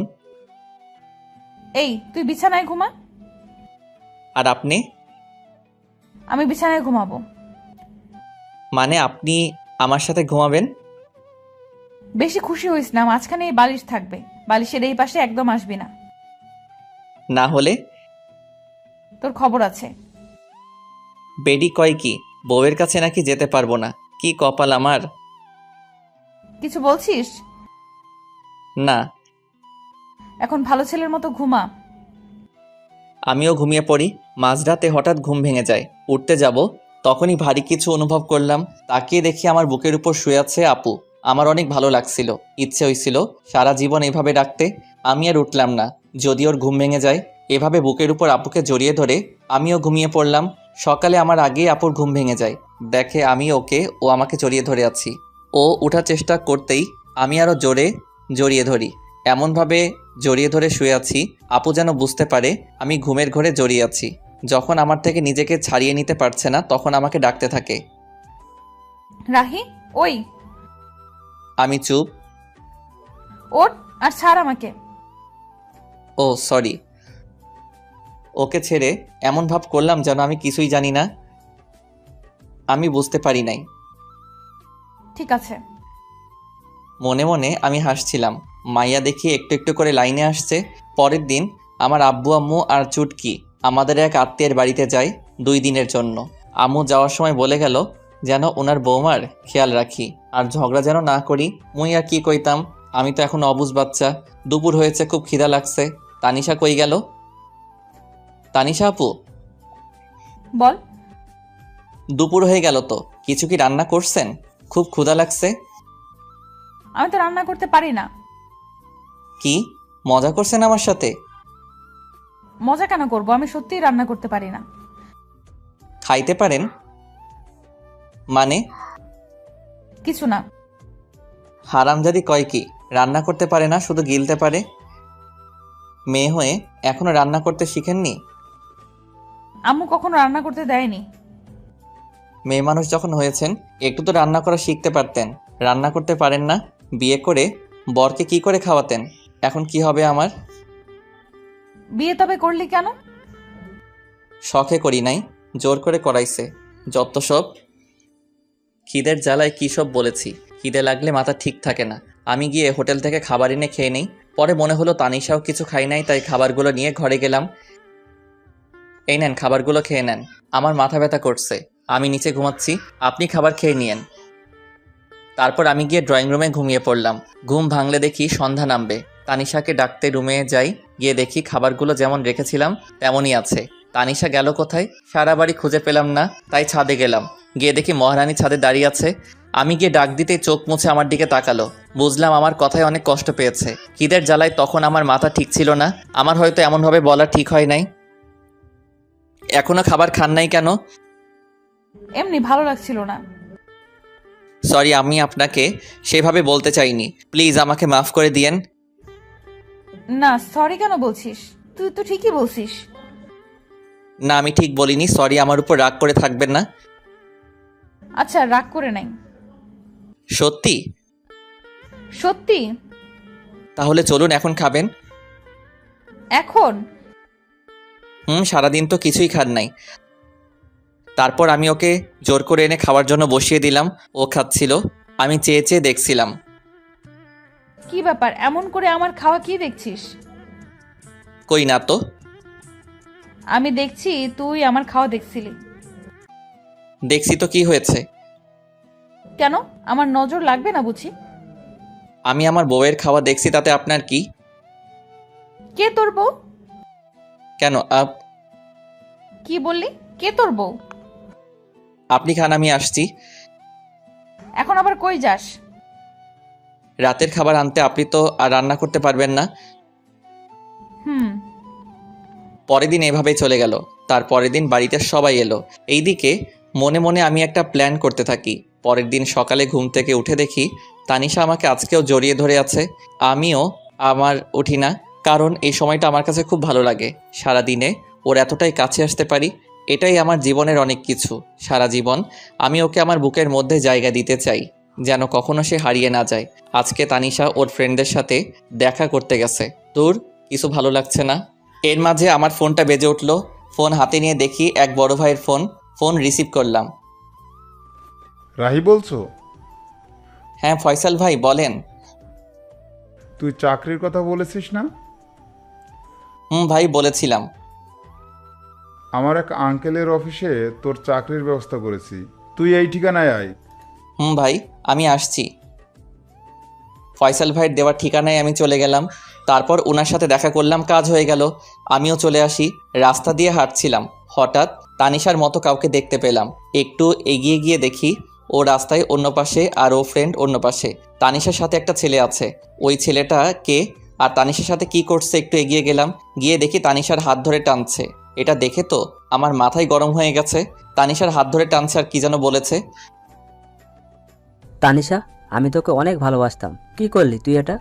এই, তুই বিছানায় ঘুমা। আর আপনি? আমি বিছানায় ঘুমাবো। মানে আপনি আমার সাথে ঘুমাবেন? বেশি খুশি হইস না, মাঝখানে এই বালিশ থাকবে, বালিশের এই পাশে একদম আসবি না। না হলে? তোর খবর আছে। বেডি কয় কি, বউয়ের কাছে নাকি যেতে পারবো না? কি কপাল আমার। কিছু বলছিস? না। এখন ভালো ছেলের মতো ঘুমা। আমিও ঘুমিয়ে পড়ি। মাঝরাতে হঠাৎ ঘুম ভেঙে যায়। উঠতে যাব, তখনই ভারী কিছু অনুভব করলাম। তাকিয়ে দেখি আমার বুকের উপর শুয়ে আছে আপু। আমার অনেক ভালো লাগছিল, ইচ্ছে হয়েছিল সারা জীবন এভাবে ডাকতে। আমি আর উঠলাম না, যদি ওর ঘুম ভেঙে যায়। এভাবে বুকের উপর আপুকে জড়িয়ে ধরে আমিও ঘুমিয়ে পড়লাম। সকালে আমার আগেই আপুর ঘুম ভেঙে যায়, দেখে আমি ওকে, ও আমাকে জড়িয়ে ধরে আছি। ও উঠার চেষ্টা করতেই আমি আরও জোরে জড়িয়ে ধরি। এমনভাবে জড়িয়ে ধরে শুয়ে আছি আপু যেন বুঝতে পারে আমি ঘুমের ঘোরে জড়িয়ে আছি। যখন আমার থেকে নিজেকে ছাড়িয়ে নিতে পারছে না তখন আমাকে ডাকতে থাকে। রাহি, ওই আমি চুপ। ওঠ আর ছাড় আমাকে। ও সরি। ওকে ছেড়ে এমন ভাব করলাম যেন আমি কিছুই জানি না, আমি বুঝতে পারি নাই। ঠিক আছে। মনে মনে আমি হাসছিলাম। মাইয়া দেখি একটু একটু করে লাইনে আসছে। পরের দিন আমার আব্বু আম্মু আর চুটকি আমাদের এক আত্মীয়ের বাড়িতে যায় 2 দিনের জন্য। আম্মু যাওয়ার সময় বলে গেল যেন ওনার বৌমার খেয়াল রাখি আর ঝগড়া যেন না করি। মুই আর কি কইতাম, আমি তো এখন অবুঝ বাচ্চা। দুপুর হয়েছে, খুব খিদা লাগছে। তানিশা কই গেল? তানিশা আপু, বল। দুপুর হয়ে গেল তো, কিছু কি রান্না করছেন? খুব ক্ষুধা লাগছে। আমি তো রান্না করতে পারি না। কি মজা করছেন আমার সাথে? মজা কেন করব, আমি সত্যিই রান্না করতে পারি না। খাইতে পারেন মানে? কিছু না। হারামজাদি কয় কি রান্না করতে পারে না, শুধু গিলতে পারে? মেয়ে হয়ে এখনো রান্না করতে শিখেননি? আম্মু কখনো রান্না করতে দেয়নি। মেয়ে মানুষ যখন হয়েছেন একটু তো রান্না করা শিখতে পারতেন। রান্না করতে পারেন না? বিয়ে করে বরকে কি করে খাওয়াতেন? এখন কি হবে আমার? বিয়ে তবে করলি কেন? শখে করি নাই, জোর করে করাইছে। যত সব। খিদের জ্বালায় কী সব বলেছি। খিদে লাগলে মাথা ঠিক থাকে না। আমি গিয়ে হোটেল থেকে খাবার এনে খেয়ে নেই। পরে মনে হলো তানিশাও কিছু খাই নাই, তাই খাবারগুলো নিয়ে ঘরে গেলাম। এই নেন, খাবারগুলো খেয়ে নেন। আমার মাথা ব্যথা করছে, আমি নিচে ঘুমাচ্ছি, আপনি খাবার খেয়ে নিয়েন। তারপর আমি গিয়ে ড্রয়িং রুমে ঘুমিয়ে পড়লাম। ঘুম ভাঙলে দেখি সন্ধ্যা নামবে। তানিশাকে ডাকতে রুমে যাই, গিয়ে দেখি খাবারগুলো যেমন রেখেছিলাম তেমনই আছে। তানিশা গেল কোথায়? সারা বাড়ি খুঁজে পেলাম না, তাই ছাদে গেলাম। গিয়ে দেখি মহারানী ছাদে দাঁড়িয়ে আছে। আমি গিয়ে ডাক দিতেই চোখ মুছে আমার দিকে তাকালো। বুঝলাম আমার কথায় অনেক কষ্ট পেয়েছে। খিদের জ্বালায় তখন আমার মাথা ঠিক ছিল না। আমার হয়তো এমনভাবে বলা ঠিক হয় নাই। এখনো খাবার খান নাই কেন? এমনি ভালো লাগছিল না। সরি, আমি আপনাকে সেভাবে বলতে চাইনি। প্লিজ আমাকে মাফ করে দিয়েন। না, সরি কেন বলছিস? তুই তো ঠিকই বলছিস। না, আমি ঠিক বলিনি। সরি, আমার উপর রাগ করে থাকবেন না। আচ্ছা, রাগ করে নাই। সত্যি? সত্যি। তাহলে চলুন, এখন খাবেন। এখন? সারাদিন তো কিছুই খান নাই। তারপর আমি ওকে জোর করে এনে খাওয়ার জন্য বসিয়ে দিলাম। ও খাচ্ছিল, আমি চেয়ে চেয়ে দেখছিলাম। কি ব্যাপার, এমন করে আমার খাওয়া কি দেখছিস? কই না তো। আমি দেখছি তুই আমার খাওয়া দেখছিলি। দেখছি তো, কি হয়েছে? কেন, আমার নজর লাগবে না বুঝি? আমি আমার বউয়ের খাওয়া দেখছি, তাতে আপনার কি? কে তোর বউ? কেন কি বললি? কে তোর বউ? আপনি খান, আমি আসছি। এখন আবার কই যাস? রাতের খাবার আনতে। আপনি তো আর রান্না করতে পারবেন না। পরের দিন এভাবেই চলে গেল। তার পরের দিন বাড়িতে সবাই এলো। এইদিকে মনে মনে আমি একটা প্ল্যান করতে থাকি। পরের দিন সকালে ঘুম থেকে উঠে দেখি তানিশা আমাকে আজকেও জড়িয়ে ধরে আছে। আমিও উঠি না, কারণ এই সময়টা আমার কাছে খুব ভালো লাগে। সারা দিনে ওর এতটাই কাছে আসতে পারি, এটাই আমার জীবনের অনেক কিছু। সারা জীবন আমি ওকে আমার বুকের মধ্যে জায়গা দিতে চাই, যেন কখনো সে হারিয়ে না যায়। আজকে তানিশা ওর ফ্রেন্ডদের সাথে দেখা করতে গেছে। দূর, কিছু ভালো লাগছে না। এর মাঝে আমার ফোনটা বেজে উঠলো। ফোন হাতে নিয়ে দেখি এক বড় ভাইয়ের ফোন। ফোন রিসিভ করলাম। রাহি বলছো? হ্যাঁ ফয়সাল ভাই, বলেন। তুই চাকরির কথা বলেছিস না? ভাই, বলেছিলাম। আমার এক আঙ্কেলের অফিসে তোর চাকরির ব্যবস্থা করেছি, তুই এই ঠিকানায় আয়। ভাই, আমি আসছি। ফয়সাল ভাইয়ের দেওয়ার ঠিকানায় আমি চলে গেলাম। তারপর ওনার সাথে দেখা করলাম, কাজ হয়ে গেল। আমিও চলে আসি। রাস্তা দিয়ে হাঁটছিলাম, হঠাৎ তানিশার মতো কাউকে দেখতে পেলাম। একটু এগিয়ে গিয়ে দেখি ও রাস্তায় অন্য পাশে আর ও ফ্রেন্ড অন্য পাশে। তানিশার সাথে একটা ছেলে আছে। ওই ছেলেটা কে আর তানিশার সাথে কি করছে একটু এগিয়ে গেলাম, গিয়ে দেখি তানিশার হাত ধরে টানছে। এটা দেখে তো আমার মাথায় গরম হয়ে গেছে। তানিশার হাত ধরে টানছে আর কি যেন বলেছে। তানিশা, আমি তোকে অনেক ভালোবাসতাম, কি করলি তুই এটা?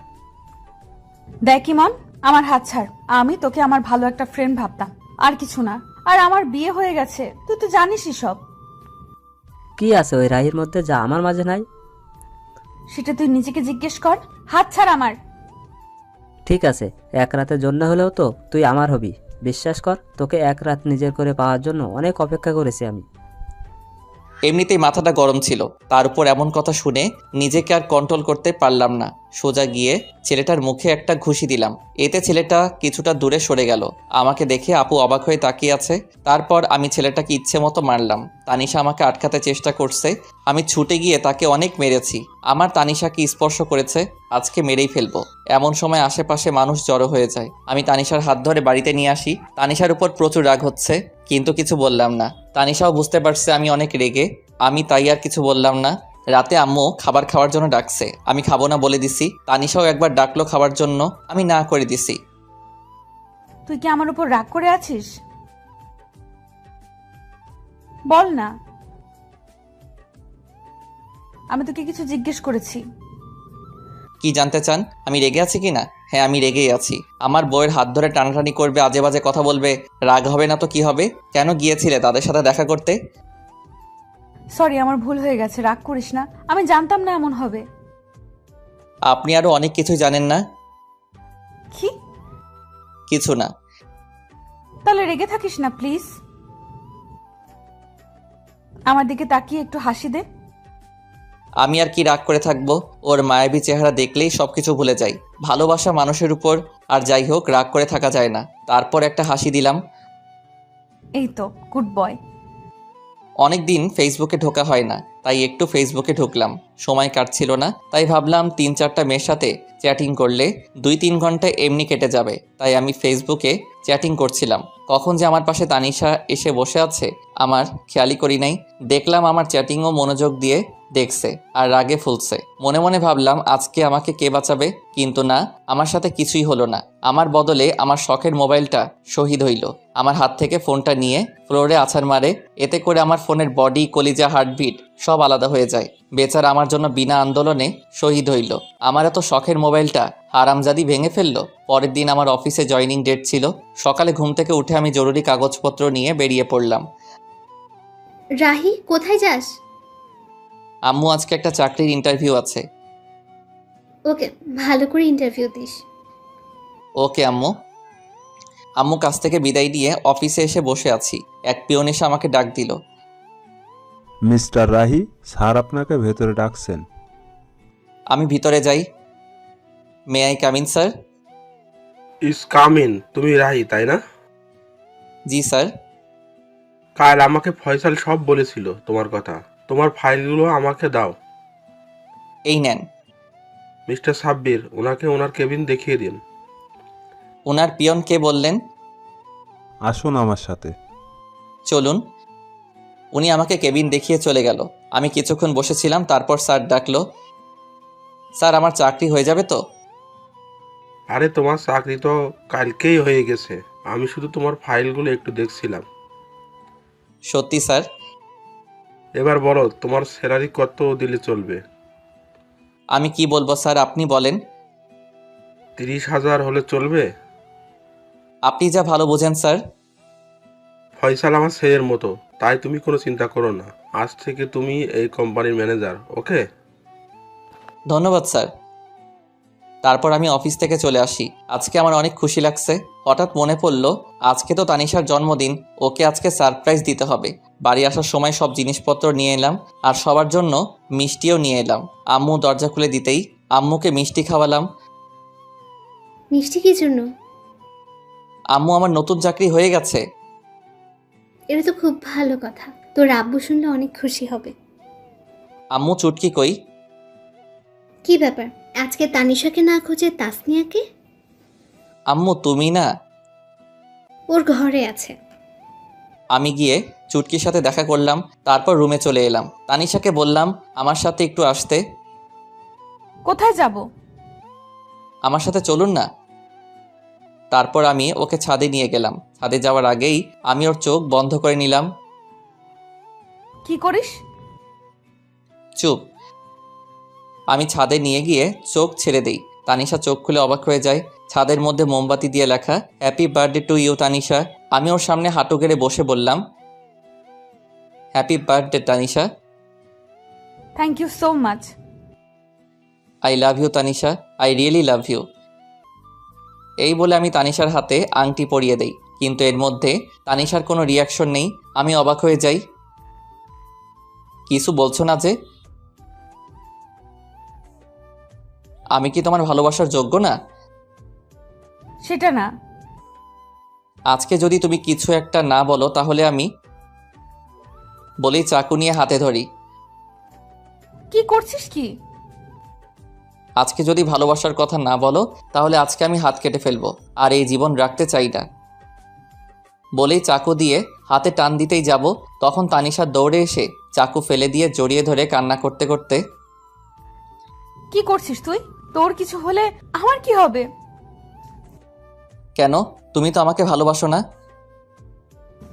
দেখ ইমন, আমার হাত ছাড়। আমি তোকে আমার ভালো একটা ফ্রেন্ড ভাবতাম, আর কিছু না। আর আমার বিয়ে হয়ে গেছে, তুই তো জানিসই সব। কি আছে ওই রাহির মধ্যে যা আমার মাঝে নাই? সেটা তুই নিজেকে জিজ্ঞেস কর। হাত ছাড় আমার। ঠিক আছে, এক রাতের জন্য হলেও তো তুই আমার হবি। বিশ্বাস কর, তোকে এক রাত নিজের করে পাওয়ার জন্য অনেক অপেক্ষা করেছি আমি। এমনিতেই মাথাটা গরম ছিল, তার উপর এমন কথা শুনে নিজেকে আর কন্ট্রোল করতে পারলাম না। সোজা গিয়ে ছেলেটার মুখে একটা ঘুষি দিলাম। এতে ছেলেটা কিছুটা দূরে সরে গেল। আমাকে দেখে আপু অবাক হয়ে তাকিয়ে আছে। তারপর আমি ছেলেটাকে ইচ্ছে মতো মারলাম। তানিশা আমাকে আটকাতে চেষ্টা করছে। আমি ছুটে গিয়ে তাকে অনেক মেরেছি। আমার তানিশাকে স্পর্শ করেছে, আজকে মেরেই ফেলবো। এমন সময় আশেপাশে মানুষ জড়ো হয়ে যায়। আমি তানিশার হাত ধরে বাড়িতে নিয়ে আসি। তানিশার উপর প্রচুর রাগ হচ্ছে, কিন্তু কিছু বললাম না। তানিশাও বুঝতে পারছে আমি অনেক রেগে, আমি তাই আর কিছু বললাম না। রাতে আম্মু খাবার খাওয়ার জন্য ডাকছে, আমি খাবো না বলে দিছি। তানিশাও একবার ডাকলো খাবার জন্য, আমি না করে দিছি। তুই কি আমার উপর রাগ করে আছিস? বল না। আমি তোকে কিছু জিজ্ঞেস করেছি। কি জানতে চান? আমি রেগে আছি কি না? হ্যাঁ, আমি রেগেই আছি। আমার বউয়ের হাত ধরে টানাটানি করবে, আজে বাজে কথা বলবে, রাগ হবে না তো কি হবে? কেন গিয়েছিলে তাদের সাথে দেখা করতে? সরি, আমার ভুল হয়ে গেছে, রাগ করিস না। আমি জানতাম না এমন হবে। আপনি আরো অনেক কিছুই জানেন না। কি? কিছু না। তাহলে রেগে থাকিস না প্লিজ। আমার দিকে তাকিয়ে একটু হাসি দে। আমি আর কি রাগ করে থাকবো? ওর মায়াবী চেহারা দেখলেই সবকিছু ভুলে যাই। ভালোবাসা মানুষের উপর, আর যাই হোক রাগ করে থাকা যায় না। তারপর একটা হাসি দিলাম। এই তো গুড বয়। অনেকদিন ফেসবুকে ঢোকা হয় না, তাই একটু ফেসবুকে ঢুকলাম। সময় কাটছিল না, তাই ভাবলাম 3-4টা মেয়ের সাথে চ্যাটিং করলে 2-3 ঘন্টা এমনি কেটে যাবে। তাই আমি ফেসবুকে চ্যাটিং করছিলাম। কখন যে আমার পাশে তানিশা এসে বসে আছে আমার খেয়ালই করি নাই। দেখলাম আমার চ্যাটিংও মনোযোগ দিয়ে দেখছে আর রাগে ফুলছে। মনে মনে ভাবলাম আজকে আমাকে কে বাঁচাবে, কিন্তু না, আমার সাথে কিছুই হলো না। আমার বদলে আমার শখের মোবাইলটা শহীদ হইল। আমার হাত থেকে ফোনটা নিয়ে ফ্লোরে আছাড় মারে। এতে করে আমার ফোনের বডি, কলিজা, হার্টবিট সব আলাদা হয়ে যায়। বেচারা আমার জন্য বিনা আন্দোলনে শহীদ হইল। আমার এত শখের মোবাইলটা হারামজাদি ভেঙে ফেললো। পরের দিন আমার অফিসে জয়েনিং ডেট ছিল। সকালে ঘুম থেকে উঠে আমি জরুরি কাগজপত্র নিয়ে বেরিয়ে পড়লাম। রাহি, কোথায় যাস? আম্মু আজকে একটা চাকরির ইন্টারভিউ আছে। ওকে, ভালো করে ইন্টারভিউ দিস। ওকে আম্মু। আম্মু কাছ থেকে বিদায় নিয়ে অফিসে এসে বসে আছি। এক পিয়ন এসে আমাকে ডাক দিল। মিস্টার রাহি, স্যার আপনাকে ভেতরে ডাকছেন। আমি ভিতরে যাই। May I come in sir? Yes come in. তুমি রাহি তাই না? জি স্যার। কাল আমাকে ফয়সাল সব বলেছিল তোমার কথা। তোমার ফাইলগুলো আমাকে দাও। এই নেন। মিস্টার সাব্বির, ওনাকে ওনার কেবিন দেখিয়ে দিন। ওনার পিয়ন কে বললেন? আসুন আমার সাথে। চলুন। উনি আমাকে কেবিন দেখিয়ে চলে গেল। আমি কিছুক্ষণ বসেছিলাম, তারপর স্যার ডাকলো। স্যার, আমার চাকরি হয়ে যাবে তো? আরে তোমার চাকরি তো কালকেই হয়ে গেছে। আমি শুধু তোমার ফাইলগুলো একটু দেখছিলাম। সত্যি স্যার? এবার বলো, তোমার স্যালারি কত দিলে চলবে? আমি কি বলবো স্যার, আপনি বলেন। 30,000 হলে চলবে? আপনি যা ভালো বোঝেন স্যার। ফয়সাল আমার ছেলের মতো, তাই তুমি কোনো চিন্তা করো না। আজ থেকে তুমি এই কোম্পানির ম্যানেজার, ওকে? ধন্যবাদ স্যার। তারপর আমি অফিস থেকে চলে আসি। আজকে আমার অনেক খুশি লাগছে। হঠাৎ মনে পড়লো আজকে তো তানিশার জন্মদিন, ওকে আজকে সারপ্রাইজ দিতে হবে। বাড়ি আসার সময় সব জিনিসপত্র নিয়ে এলাম, আর সবার জন্য মিষ্টিও নিয়ে এলাম। আম্মু দরজা খুলে দিতেই আম্মুকে মিষ্টি খাওয়ালাম। মিষ্টি কি জন্য? আম্মু, আমার নতুন চাকরি হয়ে গেছে। এটা তো খুব ভালো কথা, তোর আব্বু শুনলে অনেক খুশি হবে। আম্মু, চুটকি কই? কি ব্যাপার, আজকে তানিশাকে না খুঁজে তাসনিয়াকে? আম্মু, তুমি না? ওর ঘরে আছে। আমি গিয়ে চুটকির সাথে দেখা করলাম, তারপর রুমে চলে এলাম। তানিশাকে বললাম আমার সাথে একটু আসতে। কোথায় যাব? আমার সাথে চলুন না। তারপর আমি ওকে ছাদে নিয়ে গেলাম। ছাদে যাওয়ার আগেই আমি ওর চোখ বন্ধ করে নিলাম। কি করিস? চুপ। আমি ছাদে নিয়ে গিয়ে চোখ ছেড়ে দেই। তানিশা চোখ খুলে অবাক হয়ে যায়। ছাদের মধ্যে মোমবাতি দিয়ে লেখা happy birthday to you Tanisha. আমি ওর সামনে হাঁটু গেড়ে বসে বললাম, happy birthday Tanisha. Thank you so much. I love you Tanisha, I really love you. এই বলে আমি তানিশার হাতে আংটি পরিয়ে দেই, কিন্তু এর মধ্যে তানিশার কোনো রিয়াকশন নেই। আমি অবাক হয়ে যাই। কিছু বলছো না যে? আমি কি তোমার ভালোবাসার যোগ্য না? সেটা না। আজকে যদি তুমি কিছু একটা না বলো তাহলে আমি বলেই চাকু নিয়ে হাতে ধরি। কি করছিস কি? আজকে যদি ভালোবাসার কথা না বলো তাহলে আজকে আমি হাত কেটে ফেলবো, আর এই জীবন রাখতে চাই না। বলেই চাকু দিয়ে হাতে টান দিতেই যাব, তখন তানিশা দৌড়ে এসে চাকু ফেলে দিয়ে জড়িয়ে ধরে কান্না করতে করতে, কি করছিস তুই? তোর কিছু হলে আমার কি হবে? কেন, তুমি তো আমাকে ভালোবাসো না?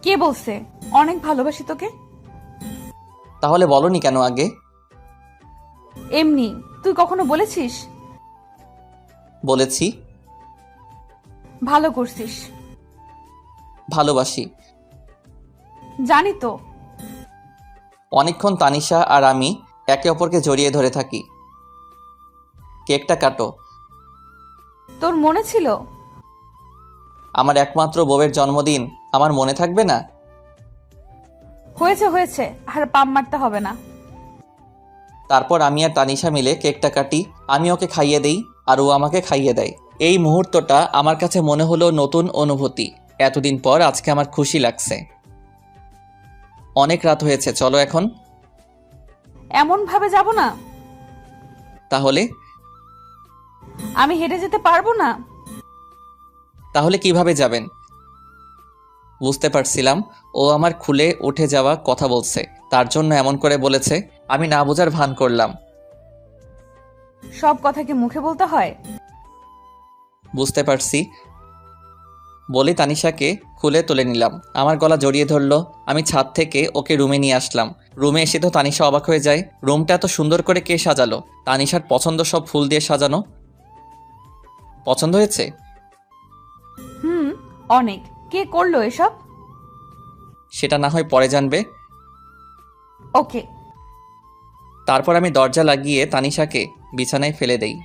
কে বলছে? অনেক ভালোবাসি তোকে। তাহলে বলনি কেন আগে? এমনি। তুই কখনো বলেছিস? বলেছি। ভালো করছিস। ভালোবাসি। জানি তো। অনেকক্ষণ তানিশা আর আমি একে অপরকে জড়িয়ে ধরে থাকি। কেকটা কাটো। তোর মনে ছিল? আমার একমাত্র বউয়ের জন্মদিন আমার মনে থাকবে না? হয়েছে হয়েছে, আর পাম মারতে হবে না। তারপর আমি আর তানিশা মিলে কেকটা কাটি। আমি ওকে খাইয়ে দেই আর ও আমাকে খাইয়ে দেয়। এই মুহূর্তটা আমার কাছে মনে হলো নতুন অনুভূতি। এতদিন পর আজকে আমার খুশি লাগছে। অনেক রাত হয়েছে, চলো এখন। এমন ভাবে যাব না। তাহলে? আমি হেঁটে যেতে পারবো না। তাহলে কিভাবে যাবেন? বুঝতে পারছিলাম ও আমার খুলে উঠে যাওয়া কথা বলছে, তার জন্য এমন করে বলেছে। আমি না বোঝার ভান করলাম। সব কথা কি মুখে বলতে হয়? বুঝতে পারছি। বলে তানিশাকে খুলে তুলে নিলাম, আমার গলা জড়িয়ে ধরলো। আমি ছাদ থেকে ওকে রুমে নিয়ে আসলাম। রুমে এসে তো তানিশা অবাক হয়ে যায়। রুমটা এত সুন্দর করে কে সাজালো? তানিশার পছন্দ সব ফুল দিয়ে সাজানো। পছন্দ হয়েছে? অনেক। কে করলো এসব? সেটা না হয় পরে জানবে। ওকে। তারপর আমি দরজা লাগিয়ে তানিশাকে বিছানায় ফেলে দেই।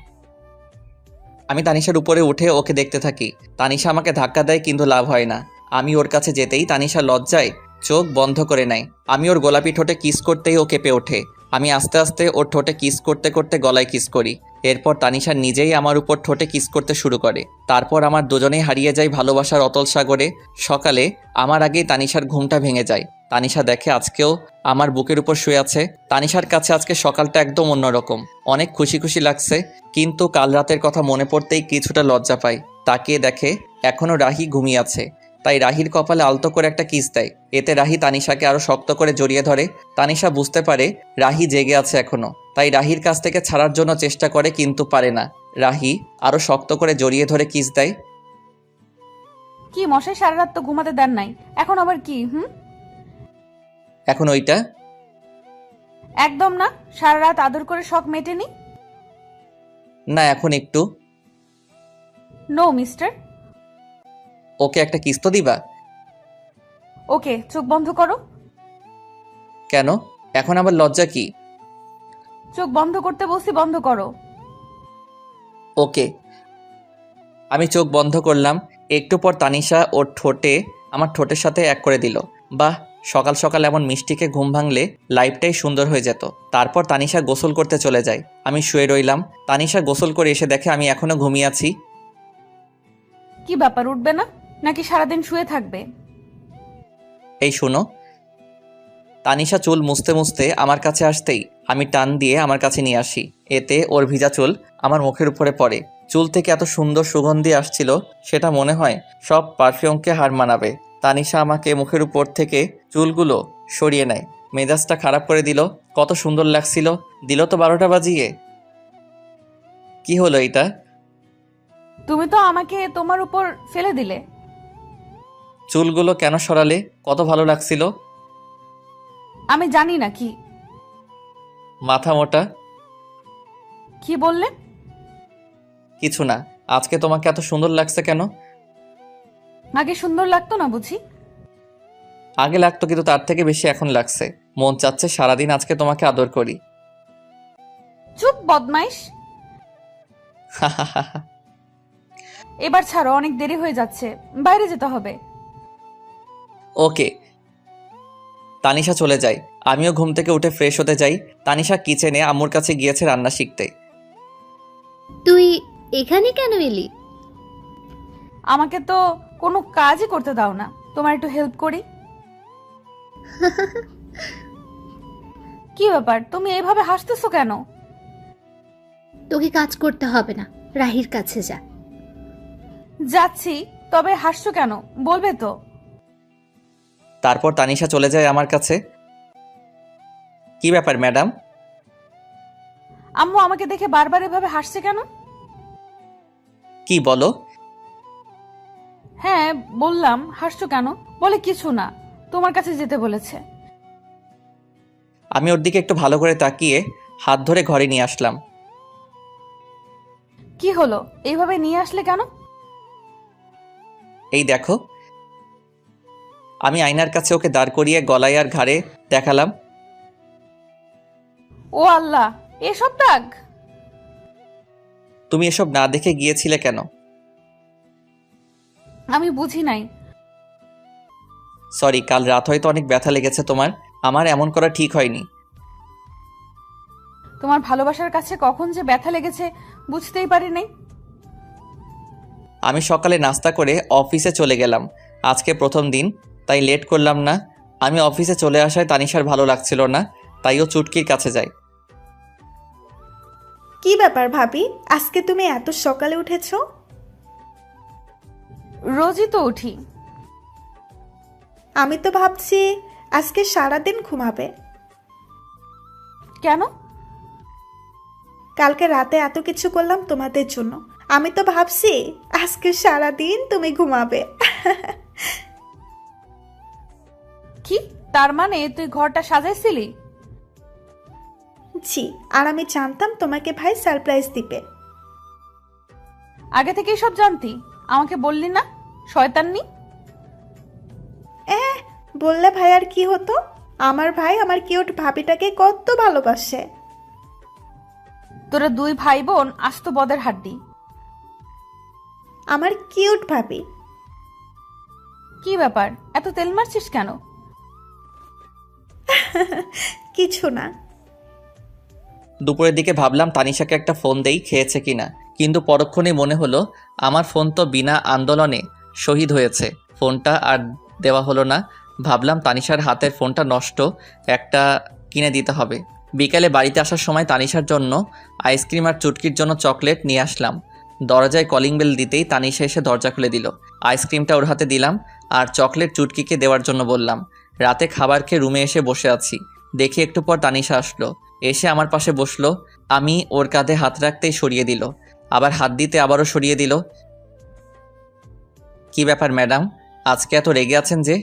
আমি তানিশার উপরে উঠে ওকে দেখতে থাকি। তানিশা আমাকে ধাক্কা দেয়, কিন্তু লাভ হয় না। আমি ওর কাছে যেতেই তানিশা লজ্জায় চোখ বন্ধ করে নেয়। আমি ওর গোলাপি ঠোঁটে কিস করতেই ও কেঁপে ওঠে। আমি আস্তে আস্তে ওর ঠোঁটে কিস করতে করতে গলায় কিস করি। এরপর তানিশা নিজেই আমার উপর ঠোঁটে কিস করতে শুরু করে। তারপর আমার দুজনেই হারিয়ে যাই ভালোবাসার অতল সাগরে। সকালে আমার আগেই তানিশার ঘুমটা ভেঙে যায়। তানিশা দেখে আজকেও আমার বুকের উপর শুয়ে আছে। তানিশার কাছে আজকে সকালটা একদম অন্যরকম। অনেক খুশি খুশি লাগছে, কিন্তু কাল রাতের কথা মনে পড়তেই কিছুটা লজ্জা পাই। তাকিয়ে দেখে এখনও রাহি ঘুমিয়ে আছে। তাই রাহির কপালে আলতো করে একটা কিস দেয়। এতে রাহি তানিশাকে আরো শক্ত করে জড়িয়ে ধরে। তানিশা বুঝতে পারে রাহি জেগে আছে এখনো, তাই রাহির কাছ থেকে ছাড়ার জন্য চেষ্টা করে, কিন্তু পারে না। রাহি আরো শক্ত করে জড়িয়ে ধরে কিস দেয়। কি মশাই, সারা রাত তো ঘুমাতে দেন নাই, এখন আবার কি? এখন ওইটা? একদম না, সারা রাত আদর করে শখ মেটেনি। না, এখন একটু। No mister. ওকে একটা কিস তো দিবা? ওকে, চোখ বন্ধ করো। কেন? এখন আবার লজ্জা কি? চোখ বন্ধ করতে বলছি, বন্ধ করো। ওকে। আমি চোখ বন্ধ করলাম। একটু পর তানিশা ওর ঠোঁটে আমার ঠোঁটের সাথে এক করে দিল। বাহ, সকাল সকাল এমন মিষ্টিকে ঘুম ভাঙলে লাইফটাই সুন্দর হয়ে যেত। তারপর তানিশা গোসল করতে চলে যায়। আমি শুয়ে রইলাম। তানিশা গোসল করে এসে দেখে আমি এখনো ঘুমিয়ে আছি। কি ব্যাপার, উঠবে না নাকি সারাদিন শুয়ে থাকবে? এই শোনো। তানিশা চুল মুছতে মুছতে আমার কাছে আসতেই আমি টান দিয়ে আমার কাছে নিয়ে আসি। এতে ওর ভিজা চুল আমার মুখের উপরে পড়ে। চুল থেকে এত সুন্দর সুগন্ধি আসছিল, সেটা মনে হয় সব পারফিউমকে হার মানাবে। তানিশা আমাকে মুখের উপর থেকে চুলগুলো সরিয়ে নেয়, মেজাজটা খারাপ করে দিল। কত সুন্দর লাগছিল, দিল তো 12টা বাজিয়ে। কি হলো এটা? তুমি তো আমাকে তোমার উপর ফেলে দিলে। চুলগুলো কেন সরালে? কত ভালো লাগছিল। আমি জানি না কি মাথা মোটা। কি বললে? কিছু না। আজকে তোমাকে এত সুন্দর লাগছে কেন? আগে সুন্দর লাগতো না বুঝি? আগে লাগতো, কিন্তু তার থেকে বেশি এখন লাগছে। মন চাচ্ছে সারাদিন আজকে তোমাকে আদর করি। চুপ বদমাইশ। এবার ছাড়ো, অনেক দেরি হয়ে যাচ্ছে, বাইরে যেতে হবে। ওকে। তানিশা চলে যায়, আমিও ঘুম থেকে উঠে ফ্রেশ হতে যাই। তানিশা কিচেনে আম্মুর কাছে গিয়েছে রান্না শিখতে। তুই এখানে কেন এলি? আমাকে তো কোনো কাজই করতে দাও না, তোমার একটু হেল্প করি। কি ব্যাপার, তুমি এভাবে হাসতেছো কেন? তোকে কাজ করতে হবে না, রাহির কাছে যা। যাচ্ছি, তবে হাসছো কেন বলবে তো? তারপর তানিশা চলে যায় আমার কাছে। কি ব্যাপার ম্যাডাম? আম্মু আমাকে দেখে বারবার এভাবে হাসছে কেন? কি বলো? হ্যাঁ বললাম, হাসছো কেন? বলে কিছু না, তোমার কাছে যেতে বলেছে। আমি ওর দিকে একটু ভালো করে তাকিয়ে হাত ধরে ঘরে নিয়ে আসলাম। কি হলো, এইভাবে নিয়ে আসলে কেন? এই দেখো। আমি আয়নার কাছে ওকে দাঁড় করিয়ে গলায় আর ঘাড়ে দেখালাম। ও আল্লাহ, এসব দাগ! তুমি এসব না দেখে গিয়েছিলে কেন? আমি বুঝি নাই। সরি, কাল রাত হয়তো অনেক ব্যথা লেগেছে তোমার। আমার এমন করা ঠিক হয়নি। তোমার ভালোবাসার কাছে কখন যে ব্যথা লেগেছে বুঝতেই পারি নাই। আমি সকালে নাস্তা করে অফিসে চলে গেলাম। আজকে প্রথম দিন, তাই লেট করলাম না। আমি অফিসে চলে আসায় তানিশার ভালো লাগছিল না, তাই ও চুটকির কাছে যায়। কি ব্যাপার ভাবি, আজকে তুমি এত সকালে উঠেছো? রোজই তো উঠি। আমি তো ভাবছি আজকে সারাদিন ঘুমাবে। কেন? কালকে রাতে এত কিছু করলাম তোমাদের জন্য, আমি তো ভাবছি আজকে সারাদিন তুমি ঘুমাবে। কি তার মানে তুই ঘরটা সাজাইছিলি? জি, আর আমি জানতাম তোমাকে ভাই সারপ্রাইজ দিবে। আগে থেকেই সব জানতি, আমাকে বললি না? শয়তান্নি। বললে ভাই আর কি হতো, আমার ভাই আমার কিউট ভাবিটাকে কত ভালোবাসে। তোরা দুই ভাই বোন আস্ত বদের হাড্ডি। আমার কিউট ভাবি। কি ব্যাপার, এত তেল মারছিস কেন? কিছু না। দুপুরের দিকে ভাবলাম তানিশাকে একটা ফোন দেই, খেয়েছে কিনা, কিন্তু পরক্ষণে মনে হলো আমার ফোন তো বিনা আন্দোলনে শহীদ হয়েছে। ফোনটা আর দেওয়া হলো না। ভাবলাম তানিশার হাতের ফোনটা নষ্ট, একটা কিনে দিতে হবে। বিকালে বাড়িতে আসার সময় তানিশার জন্য আইসক্রিম আর চুটকির জন্য চকলেট নিয়ে আসলাম। দরজায় কলিং বেল দিতেই তানিশা এসে দরজা খুলে দিল। আইসক্রিমটা ওর হাতে দিলাম আর চকলেট চুটকিকে দেওয়ার জন্য বললাম। রাতে খাবার খেয়ে রুমে এসে বসে আছি, দেখি একটু পর তানিশা আসলো, এসে আমার পাশে বসলো। আমি ওর কাঁধে হাত রাখতেই সরিয়ে দিল, আবার হাত দিতে আবারও সরিয়ে দিল। কি ব্যাপার ম্যাডাম, আজকে এত রেগে আছেন যে?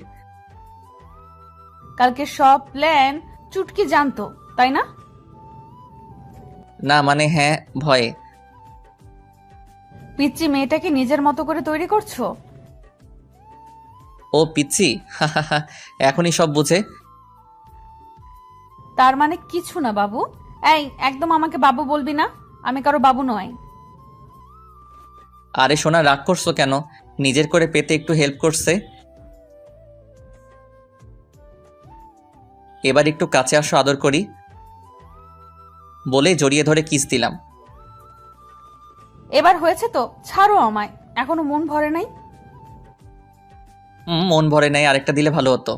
কালকে সব প্ল্যান চুটকি জানতো, তাই না? না মানে হ্যাঁ, ভয়ে। পিচ্চি মেয়েটাকে নিজের মতো করে তৈরি করছো? ও পিচ্ছি, এখনই সব বুঝে। তার মানে কিছু না বাবু। এই একদম আমাকে বাবু বলবি না, আমি কারো বাবু নই। আরে সোনা, রাগ করছো কেন? নিজের করে পেতে একটু হেল্প করছে। এবার একটু কাছে আসো, আদর করি বলে জড়িয়ে ধরে কিস দিলাম। এবার হয়েছে তো, ছাড়ো আমায়, এখনো মন ভরে নাই। মন ভরে নাই, আরেকটা দিলে ভালো হতো।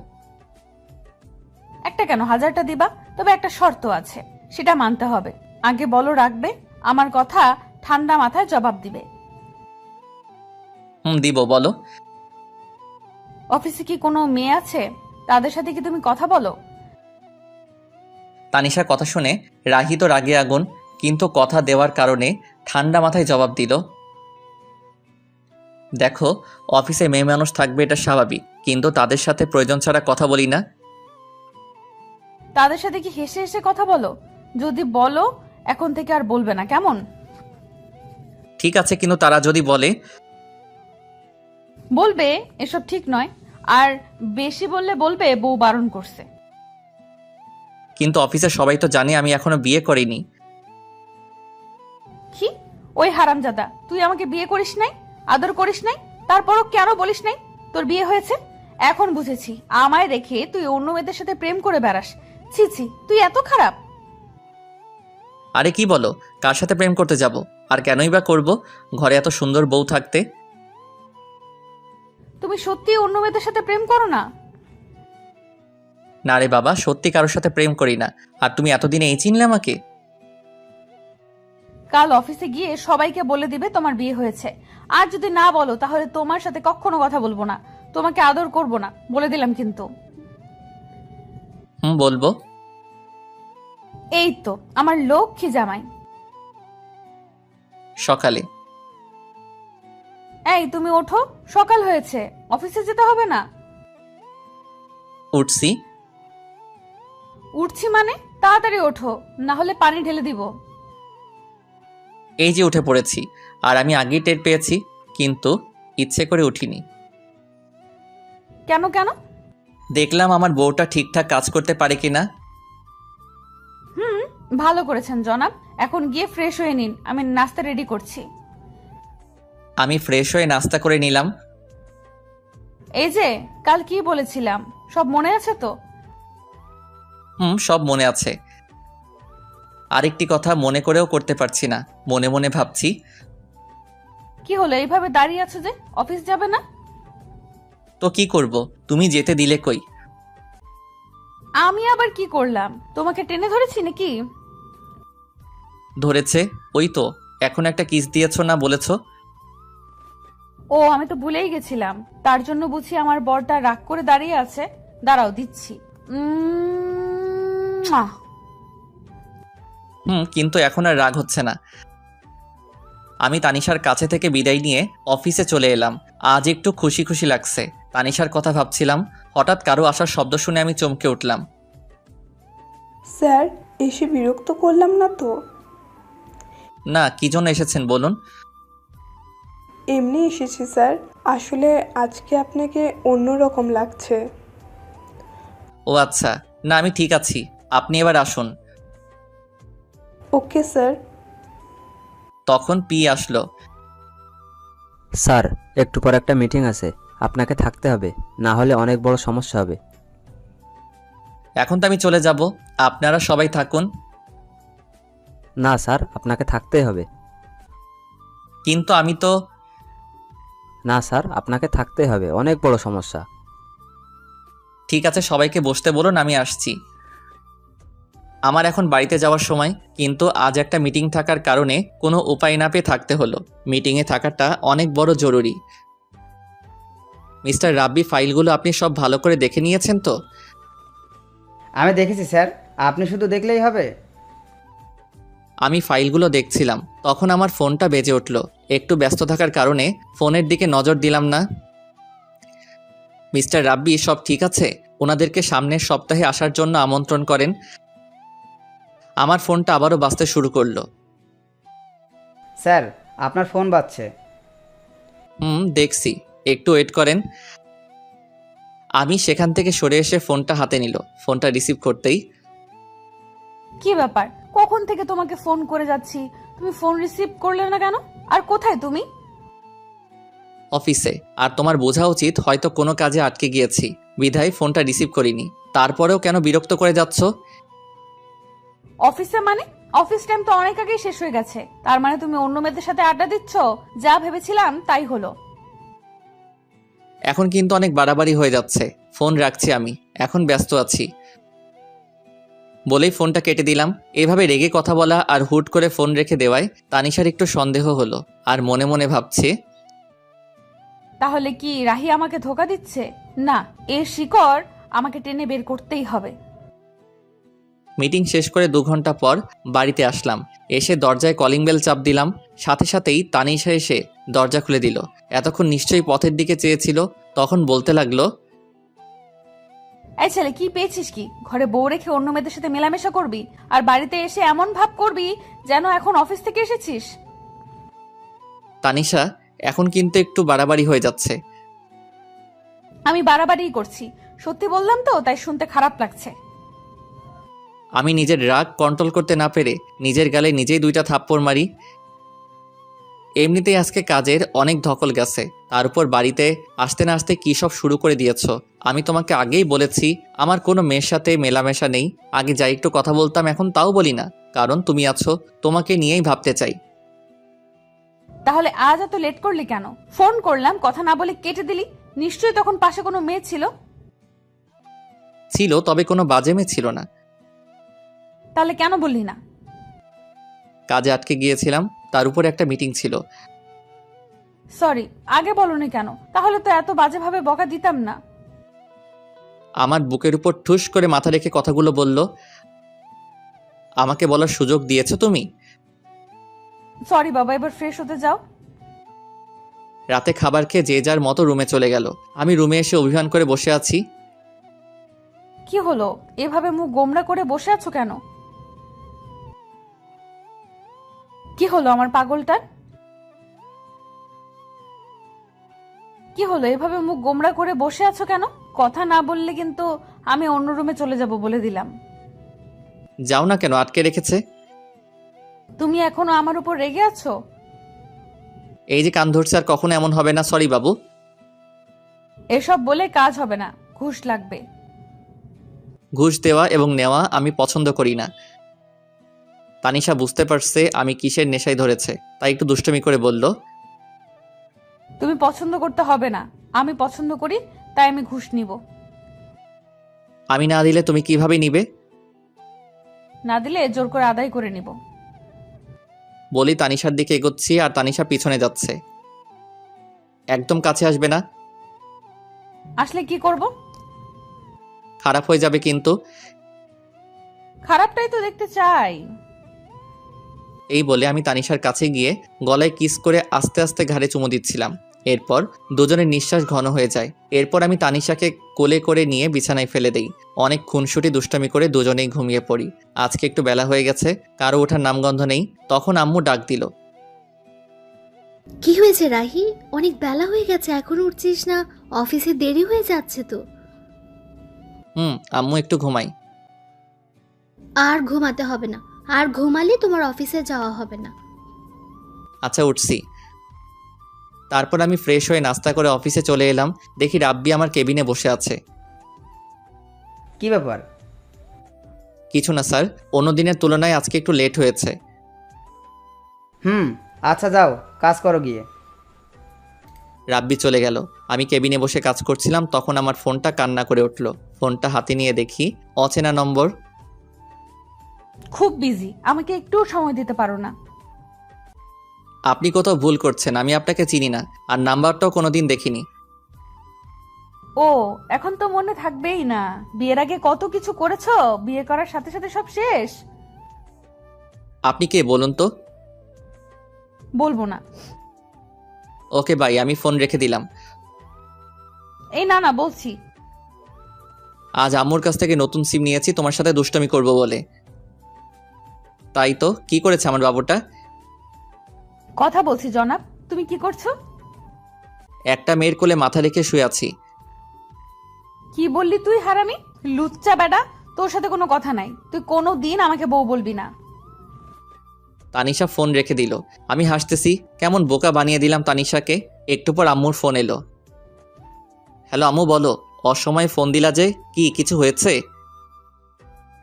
একটা কেন, 1000টা দিবা, তবে একটা শর্ত আছে, সেটা মানতে হবে। আগে বলো রাখবে, আমার কথা ঠান্ডা মাথায় জবাব দিবে। দিব, বলো। অফিসে কি কোনো মেয়ে আছে? তাদের সাথে কি তুমি কথা বলো? তানিশার কথা শুনে রাহি তো রাগে আগুন, কিন্তু কথা দেওয়ার কারণে ঠান্ডা মাথায় জবাব দিল, দেখো, অফিসে মেয়ে মানুষ থাকবে এটা স্বাভাবিক, কিন্তু তাদের সাথে প্রয়োজন ছাড়া কথা বলি না। তাদের সাথে কি হেসে হেসে কথা বলো? যদি বলো এখন থেকে আর বলবে না, কেমন? ঠিক আছে, কিন্তু তারা যদি বলে? বলবে এসব ঠিক নয়, আর বেশি বললে বলবে বউ বারণ করছে। কিন্তু অফিসে সবাই তো জানে আমি এখনো বিয়ে করিনি। কি? ওই হারামজাদা, তুই আমাকে বিয়ে করিস নাই, আদর করিস নাই, তারপরও কেন বলিস নাই তোর বিয়ে হয়েছে? এখন বুঝেছি, আমায় রেখে তুই অন্য মেয়েদের সাথে প্রেম করে বেড়াস। ছি ছি, তুই এত খারাপ। আরে কি বলো, কার সাথে প্রেম করতে যাব? আর কেনই বা করব, ঘরে এত সুন্দর বউ থাকতে। তুমি সত্যি অন্য মেয়েদের সাথে প্রেম করো না? না রে বাবা, সত্যি কারোর সাথে প্রেম করি না। আর তুমি এতদিনে এই চিনলে আমাকে? কাল অফিসে গিয়ে সবাইকে বলে দিবে তোমার বিয়ে হয়েছে। আর যদি না বলো তাহলে তোমার সাথে কখনো কথা বলবো না, তোমাকে আদর করব না, বলে দিলাম কিন্তু। বলবো। এই তো আমার লক্ষ্মী জামাই। সকালে। এই তুমি ওঠো, সকাল হয়েছে, অফিসে যেতে হবে না? উঠছি। উঠছি মানে? তাড়াতাড়ি ওঠো, না হলে পানি ঢেলে দিব। এই যে উঠে পড়েছি, আর আমি আগেই টের পেয়েছি, কিন্তু ইচ্ছে করে উঠিনি। কেন কেন? দেখলাম আমার বউটা ঠিকঠাক কাজ করতে পারে কিনা। ভালো করেছেন জনাব। এখন গিয়ে ফ্রেশ হয়ে নিন, আমি নাস্তা রেডি করছি। আমি ফ্রেশ হয়ে নাস্তা করে নিলাম। এই যে কাল কি বলেছিলাম সব মনে আছে তো? সব মনে আছে। আরেকটি কথা মনে করেও করতে পারছি না, মনে মনে ভাবছি। কি হলো, এইভাবে দাঁড়িয়ে আছো যে? অফিস যাবে না? তো কি করব, তুমি যেতে দিলে কই? আমি আবার কি করলাম? তোমাকে টেনে ধরেছি নাকি? ধরেছে, ওই তো এখন একটা কিস দিয়েছো না বলেছো? ও, আমি তো ভুলেই গেছিলাম। তার জন্য বুঝি আমার বরটা রাগ করে দাঁড়িয়ে আছে। দাঁড়াও, দিচ্ছি। আহ! কিন্তু এখন আর রাগ হচ্ছে না। আমি তানিশার কাছে থেকে বিদায় নিয়ে অফিসে চলে এলাম। আজ একটু খুশি খুশি লাগছে। তানিশার কথা ভাবছিলাম, হঠাৎ কারো আসার শব্দ শুনে আমি চমকে উঠলাম। স্যার, এসে বিরক্ত করলাম না তো? না, কি জন্য এসেছেন বলুন? এমনি এসেছি স্যার। আসলে আজকে আপনাকে অন্যরকম লাগছে। ও আচ্ছা, না আমি ঠিক আছি, আপনি এবার আসুন। Okay sir. তখন পি আসলো। স্যার, একটু পর একটা মিটিং আছে, আপনাকে থাকতে হবে, না হলে অনেক বড় সমস্যা হবে। এখন তো আমি চলে যাব, আপনারা সবাই থাকুন। না স্যার, আপনাকে থাকতেই হবে। কিন্তু আমি তো। না স্যার, আপনাকে থাকতেই হবে, অনেক বড় সমস্যা। ঠিক আছে, সবাইকে বসতে বলুন, আমি আসছি। আমার এখন বাড়িতে যাওয়ার সময়, কিন্তু আজ একটা মিটিং থাকার কারণে কোনো উপায় না পেয়ে থাকতে হলো। মিটিংয়ে থাকাটা অনেক বড় জরুরি। মিস্টার রাব্বি, ফাইলগুলো আপনি সব ভালো করে দেখে নিয়েছেন তো? আমি দেখেছি স্যার, আপনি শুধু দেখলেই হবে। আমি ফাইলগুলো দেখছিলাম, তখন আমার ফোনটা বেজে উঠল। একটু ব্যস্ত থাকার কারণে ফোনের দিকে নজর দিলাম না। মিস্টার রাব্বি, সব ঠিক আছে? ওনাদেরকে সামনের সপ্তাহে আসার জন্য আমন্ত্রণ করেন। আমার ফোনটা আবারও বাজতে শুরু করলো। স্যার, আপনার ফোন বাজছে। দেখছি, একটু ওয়েট করেন। আমি সেখান থেকে সরে এসে ফোনটা হাতে নিল। ফোনটা রিসিভ করতেই, কি ব্যাপার, কখন থেকে তোমাকে ফোন করে যাচ্ছি, তুমি ফোন রিসিভ করলে না কেন? আর কোথায় তুমি? অফিসে। আর তোমার বোঝা উচিত হয়তো কোনো কাজে আটকে গিয়েছি, বিধায় ফোনটা রিসিভ করিনি। তারপরেও কেন বিরক্ত করে যাচ্ছ? অফিসে মানে? অফিস টাইম তো অনেক আগেই শেষ হয়ে গেছে। তার মানে তুমি অন্য মেয়েদের সাথে আড্ডা দিচ্ছ? যা ভেবেছিলাম তাই হলো। এখন কিন্তু অনেক বাড়াবাড়ি হয়ে যাচ্ছে। ফোন রাখছি আমি, এখন ব্যস্ত আছি বলেই ফোনটা কেটে দিলাম। এভাবে রেগে কথা বলা আর হুট করে ফোন রেখে দেওয়ায় তানিশার একটু সন্দেহ হলো, আর মনে মনে ভাবছে, তাহলে কি রাহি আমাকে ধোকা দিচ্ছে? না, এর শিকড় আমাকে টেনে বের করতেই হবে। মিটিং শেষ করে 2 ঘন্টা পর বাড়িতে আসলাম। এসে দরজায় কলিং বেল চাপ দিলাম, সাথে সাথেই তানিশা এসে দরজা খুলে দিল। এতক্ষণ নিশ্চয়ই পথের দিকে চেয়েছিল, তখন বলতে লাগলো, এই ছেলে, কি পেয়েছিস কি? ঘরে বউ রেখে অন্য মেয়েদের সাথে মেলামেশা করবি, আর বাড়িতে এসে এমন ভাব করবি যেন এখন অফিস থেকে এসেছিস। তানিশা এখন কিন্তু একটু বাড়াবাড়ি হয়ে যাচ্ছে। আমি বাড়াবাড়িই করছি, সত্যি বললাম তো, তাই শুনতে খারাপ লাগছে। আমি নিজের রাগ কন্ট্রোল করতে না পেরে নিজের গালে নিজেই 2টা থাপ্পড় মারি। এমনিতেই আজকে কাজের অনেক ধকল গেছে, তার উপর বাড়িতে আসতে না আসতে কী সব শুরু করে দিয়েছ। আমি তোমাকে আগেই বলেছি আমার কোনো মেয়ের সাথে মেলামেশা নেই। আগে যাই একটু কথা বলতাম, এখন তাও বলি না, কারণ তুমি আছো, তোমাকে নিয়েই ভাবতে চাই। তাহলে আজ এত লেট করলি কেন? ফোন করলাম, কথা না বলে কেটে দিলি। নিশ্চয়ই তখন পাশে কোনো মেয়ে ছিল। ছিল, তবে কোনো বাজে মেয়ে ছিল না। তাহলে কেন বললি না? কাজে আটকে গিয়েছিলাম, তার উপর একটা মিটিং ছিল। সরি, আগে বলনি কেন? তাহলে তো এত বাজেভাবে বকা দিতাম না। আমার বুকের উপর ঠুস করে মাথা রেখে কথাগুলো বলল। আমাকে বলার সুযোগ দিয়েছো তুমি? সরি বাবা, এবার ফ্রেশ হতে যাও। রাতে খাবার খেয়ে যে যার মতো রুমে চলে গেল। আমি রুমে এসে অভিমান করে বসে আছি। কি হলো, এভাবে মুখ গোমড়া করে বসে আছো কেন? কি হলো আমার পাগলটার? কি হলো, এভাবে মুখ গোমড়া করে বসে আছো কেন? কথা না বললে কিন্তু আমি অন্য রুমে চলে যাব বলে দিলাম। যাও না কেন, আটকে রেখেছে? তুমি এখনো আমার উপর রেগে আছো? এই যে কান ধরছে, আর কখনো এমন হবে না। সরি বাবু। এসব বলে কাজ হবে না, ঘুষ লাগবে। ঘুষ দেওয়া এবং নেওয়া আমি পছন্দ করি না। তানিশা বুঝতে পারছে আমি কিসের নেশায় ধরেছে, তাই একটু দুষ্টুমি করে বলল, তুমি পছন্দ করতে হবে না, আমি পছন্দ করি, তাই আমি ঘুষ নিব। আমি না দিলে তুমি কিভাবে নিবে? না দিলে জোর করে আদায় করে নিব। বলি তানিশার দিকে এগোচ্ছি, আর তানিশা পিছনে যাচ্ছে। একদম কাছে আসবে না, আসলে কি করব? খারাপ হয়ে যাবে কিন্তু। খারাপটাই তো দেখতে চাই। এই বলে আমি তানিশার কাছে গিয়ে গলায় কিস করে আস্তে আস্তে ঘাড়ে চুমু দিচ্ছিলাম। এরপর দুজনের নিঃশ্বাস ঘন হয়ে যায়। এরপর আমি তানিশাকে কোলে করে নিয়ে বিছানায় ফেলে দেই। অনেক খুনসুটি দুষ্টামি করে দুজনেই ঘুমিয়ে পড়ি। আজকে একটু বেলা হয়ে গেছে, কারো ওঠার নামগন্ধ নেই। তখন আম্মু ডাক দিল, কি হয়েছে রাহি? অনেক বেলা হয়ে গেছে, এখনো উঠছিস না? অফিসে দেরি হয়ে যাচ্ছে তো। আম্মু একটু ঘুমাই। আর ঘুমাতে হবে না, আর ঘুমালে তোমার অফিসে যাওয়া হবে না। আচ্ছা, উঠছি। তারপর আমি ফ্রেশ হয়ে নাস্তা করে অফিসে চলে এলাম। দেখি রাব্বি আমার কেবিনে বসে আছে। কি ব্যাপার? কিছু না স্যার, অন্য দিনের তুলনায় আজকে একটু লেট হয়েছে। আচ্ছা যাও, কাজ করো গিয়ে। রাব্বি চলে গেল। আমি কেবিনে বসে কাজ করছিলাম, তখন আমার ফোনটা কান্না করে উঠল। ফোনটা হাতে নিয়ে দেখি অচেনা নম্বর। খুব বিজি, আমাকে একটু সময় দিতে পারো না? আপনি কোথাও ভুল করছেন, আমি আপনাকে চিনি না, আর নাম্বারটাও কোনোদিন দেখিনি। ও, এখন তো মনে থাকবেই না। বিয়ের আগে কত কিছু করেছো, বিয়ে করার সাথে সাথে সব শেষ। আপনি কে বলুন তো? বলবো না। ওকে বাই, আমি ফোন রেখে দিলাম। এই না না, বলছি। আজ আম্মুর কাছ থেকে নতুন সিম নিয়েছি তোমার সাথে দুষ্টমি করব বলে। তাই তো, কি করেছে আমার বাবুটা? কথা বলছি জনাব, তুমি কি করছো? একটা মেয়ের কোলে মাথা রেখে শুয়ে আছি। কি বললি তুই হারামি? লুচ্চা বেটা, তোর সাথে কোনো কথা নাই। তুই কোনো দিন আমাকে বউ বলবি না। তানিশা ফোন রেখে দিল। আমি হাসতেছি, কেমন বোকা বানিয়ে দিলাম তানিশাকে। একটু পর আম্মুর ফোন এলো। হ্যালো আম্মু, বলো। অসময়ে ফোন দিলা যে, কি কিছু হয়েছে?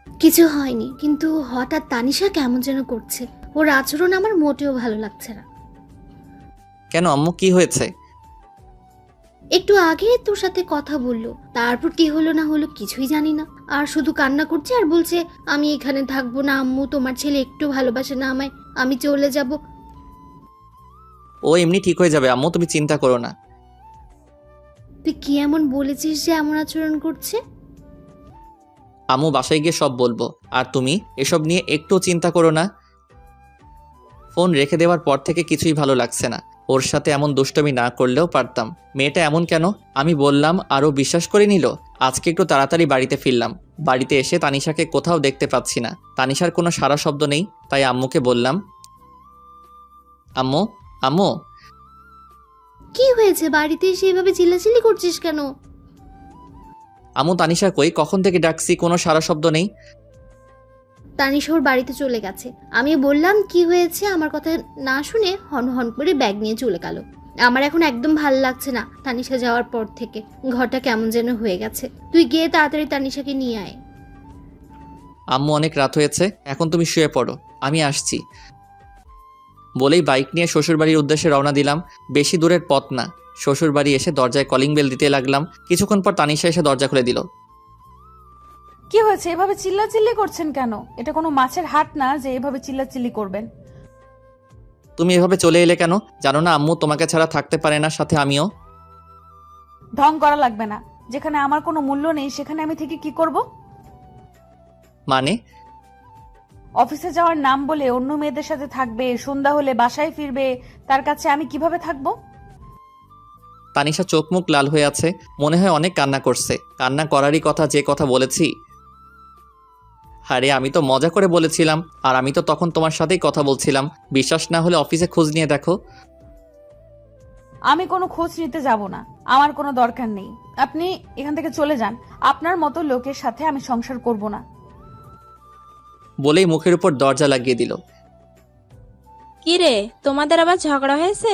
কিছু হয়নি, কিন্তু হঠাৎ তানিশা কেমন যেন করছে। ওর আচরণ আমার মোটেও ভালো লাগছে না। কেন আম্মু, কি হয়েছে? একটু আগে তোর সাথে কথা বললো, তারপর কি হলো না হলো কিছুই জানি না। আর শুধু কান্না করছে আর বলছে আমি এখানে থাকবো না আম্মু, তোমার ছেলে একটু ভালোবাসে না আমায়, আমি চলে যাব। ও এমনি ঠিক হয়ে যাবে আম্মু, তুমি চিন্তা করো না। তুই কি এমন বলেছিস যে এমন আচরণ করছে? আম্মু বাসায় গিয়ে সব বলবো, আর তুমি এসব নিয়ে একটু চিন্তা করো না। ফোন রেখে দেওয়ার পর থেকে কিছুই ভালো লাগছে না। ওর সাথে এমন দুষ্টমি না করলেও পারতাম। মেয়েটা এমন কেন? আমি বললাম আরও বিশ্বাস করে নিল। আজকে একটু তাড়াতাড়ি বাড়িতে ফিরলাম। বাড়িতে এসে তানিশাকে কোথাও দেখতে পাচ্ছি না। তানিশার কোনো সারা শব্দ নেই, তাই আম্মুকে বললাম, আম্মু আম্মু। কি হয়েছে? বাড়িতে এসে এভাবে চিল্লাচিল্লি করছিস কেন? আম্মু তানিশা কই? কখন থেকে ডাকছি, কোনো সারা শব্দ নেই। তানিশা ওর বাড়িতে চলে গেছে। আমি বললাম কি হয়েছে, আমার কথা না শুনে হন হন করে ব্যাগ নিয়ে চলে গেল। আমার এখন একদম ভালো লাগছে না তানিশা যাওয়ার পর থেকে। ঘরটা কেমন যেন হয়ে গেছে। তুই গিয়ে তাড়াতাড়ি তানিশাকে নিয়ে আয়। আম্মু অনেক রাত হয়েছে, এখন তুমি শুয়ে পড়ো, আমি আসছি। বলেই বাইক নিয়ে শ্বশুরবাড়ির উদ্দেশ্যে রওনা দিলাম। বেশি দূরের পথ না। শ্বশুরবাড়ি এসে দরজায় কলিং বেল দিতে লাগলাম। কিছুক্ষণ পর তানিশা এসে দরজা খুলে দিল। কি হয়েছে? এভাবে চিল্লাচিল্লি করছেন কেন? এটা কোনো মাছের হাট না যে এভাবে চিল্লাচিল্লি করবেন। তুমি এভাবে চলে এলে কেন? জানো না আম্মু তোমাকে ছাড়া থাকতে পারে না, সাথে আমিও। ঢং করা লাগবে না। যেখানে আমার কোনো মূল্য নেই সেখানে আমি থেকে কি করব? মানে? অফিসে যাওয়ার নাম বলে অন্য মেয়েদের সাথে থাকবে, সন্ধ্যা হলে বাসায় ফিরবে, তার কাছে আমি কিভাবে থাকবো? তানিশা চোখ মুখ লাল হয়ে আছে, মনে হয় অনেক কান্না করছে। কান্না করারই কথা, যে কথা বলেছি। আরে আমি তো মজা করে বলেছিলাম, আর আমি তো তখন তোমার সাথেই কথা বলছিলাম। বিশ্বাস না হলে অফিসে খোঁজ নিয়ে দেখো। আমি কোনো খোঁজ নিতে যাব না, আমার কোনো দরকার নেই। আপনি এখান থেকে চলে যান। আপনার মতো লোকের সাথে আমি সংসার করব না। বলেই মুখের উপর দরজা লাগিয়ে দিল। কি রে, তোমাদের আবার ঝগড়া হয়েছে?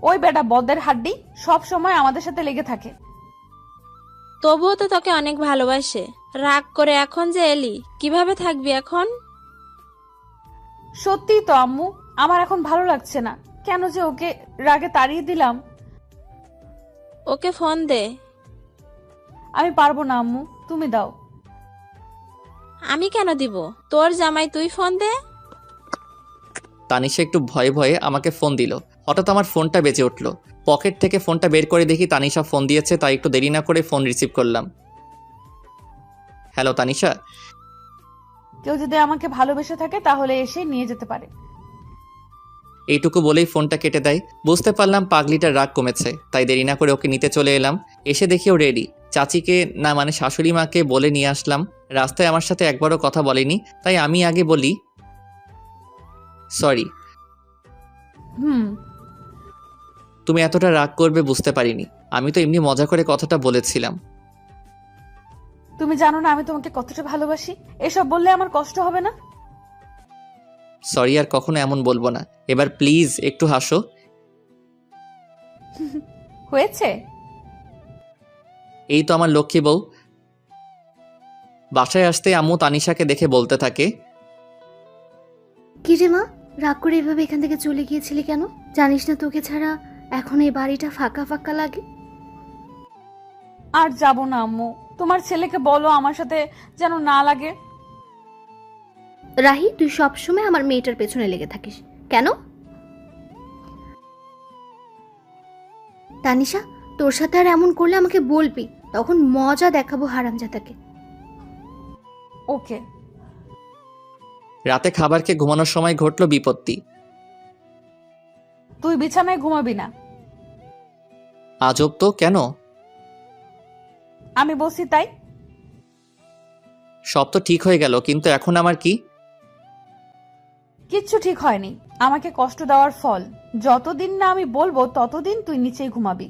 ওই বেটা বদের হাড্ডি সব সময় আমাদের সাথে লেগে থাকে। তবুও তো তোকে অনেক ভালোবাসে। রাগ করে এখন যে এলি, কিভাবে থাকবি এখন? সত্যিই তো আম্মু, আমার এখন ভালো লাগছে না। কেন যে ওকে রাগে তাড়িয়ে দিলাম। ওকে ফোন দে। আমি পারবো না আম্মু, তুমি দাও। আমি কেন দিব? তোর জামাই, তুই ফোন দে। তানিশা একটু ভয়ে ভয়ে আমাকে ফোন দিল। হঠাৎ আমার ফোনটা বেজে উঠল। পকেট থেকে ফোনটা বের করে দেখি তানিশা ফোন দিয়েছে, তাই একটু দেরি না করে ফোন রিসিভ করলাম। হ্যালো তানিশা। কেউ যদি আমাকে ভালোবেসে থাকে তাহলে এসে নিয়ে যেতে পারে। এইটুকু বলেই ফোনটা কেটে দেয়। বুঝতে পারলাম পাগলিটার রাগ কমেছে, তাই দেরি না করে ওকে নিতে চলে এলাম। এসে দেখি ও রেডি। চাচিকে না মানে শাশুড়ি মাকে বলে নিয়ে আসলাম। রাস্তায় আমার সাথে একবারও কথা বলেনি, তাই আমি আগে বলি সরি। তুমি এতটা রাগ করবে বুঝতে পারিনি। আমি তো এমনি মজা করে কথাটা বলেছিলাম। তুমি জানো না আমি তোমাকে কতটা ভালোবাসি। এসব বললে আমার কষ্ট হবে না? সরি, আর কখনো এমন বলবো না। এবার প্লিজ একটু হাসো। হয়েছে? এই তো আমার লক্ষ্মী বউ। বাসায় আসতে আম্মু তানিশাকে দেখে বলতে থাকে, কি রে মা, রাগ করে এভাবে এখান থেকে চলে গিয়েছিলি কেন? জানিস না তোকে ছাড়া এখন এই বাড়িটা ফাঁকা ফাঁকা লাগে? আর যাব না আম্মু, তোমার ছেলেকে বলো আমার সাথে যেন না লাগে। রাহি, তুই সবসময় আমার মেয়েটার পেছনে লেগে থাকিস কেন? তানিশা, তোর সাথে আর এমন করলে আমাকে বলবি, তখন মজা দেখাবো হারামজাদাকে। ওকে। রাতে খাবার খেয়ে ঘুমানোর সময় ঘটলো বিপত্তি। তুই বিছানায় ঘুমাবি না। আজব তো, কেন? আমি বলছি তাই। সব তো ঠিক হয়ে গেল, কিন্তু এখন আমার কি? কিচ্ছু ঠিক হয়নি। আমাকে কষ্ট দেওয়ার ফল। যতদিন না আমি বলবো ততদিন তুই নিচেই ঘুমাবি।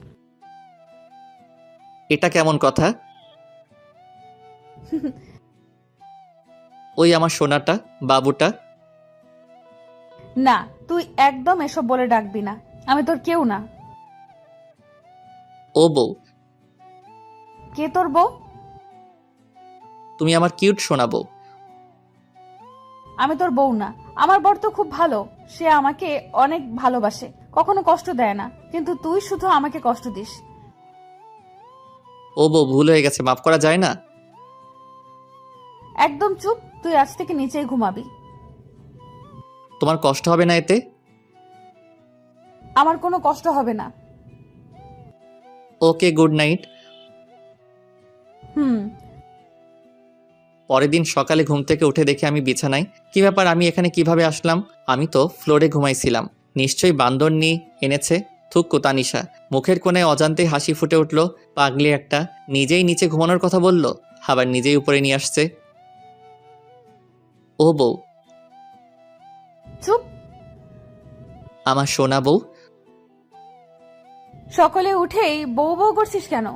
এটা কেমন কথা? ওই আমার সোনাটা, বাবুটা। না, তুই একদম এসব বলে ডাকবি না। আমি তোর কেউ না। ও বউ। কে তোর বউ? তুমি আমার কিউট সোনা বউ। আমি তোর বউ না। আমার বর তো খুব ভালো, সে আমাকে অনেক ভালোবাসে, কখনো কষ্ট দেয় না। কিন্তু তুই শুধু আমাকে কষ্ট দিস। ও বউ, ভুল হয়ে গেছে, মাফ করা যায় না? একদম চুপ, তুই আজ থেকে নিচেই ঘুমাবি। তোমার কষ্ট হবে না এতে? আমার কোনো কষ্ট হবে না। ওকে, গুড নাইট। হুম। পরের দিন সকালে ঘুম থেকে উঠে দেখে আমি বিছানায়। কি ব্যাপার, আমি এখানে কিভাবে আসলাম? আমি তো ফ্লোরে ঘুমাইছিলাম। নিশ্চয়ই বান্দরনি এনেছে। থুক্কু তানিশা। মুখের কোণে অজান্তেই হাসি ফুটে উঠল। পাগলি একটা, নিজেই নিচে ঘুমানোর কথা বলল, আবার নিজেই উপরে নিয়ে আসছে। ও বউ, চুপ। আমার সোনা বউ। সকালে উঠেই বউ বউ করছিস কেন?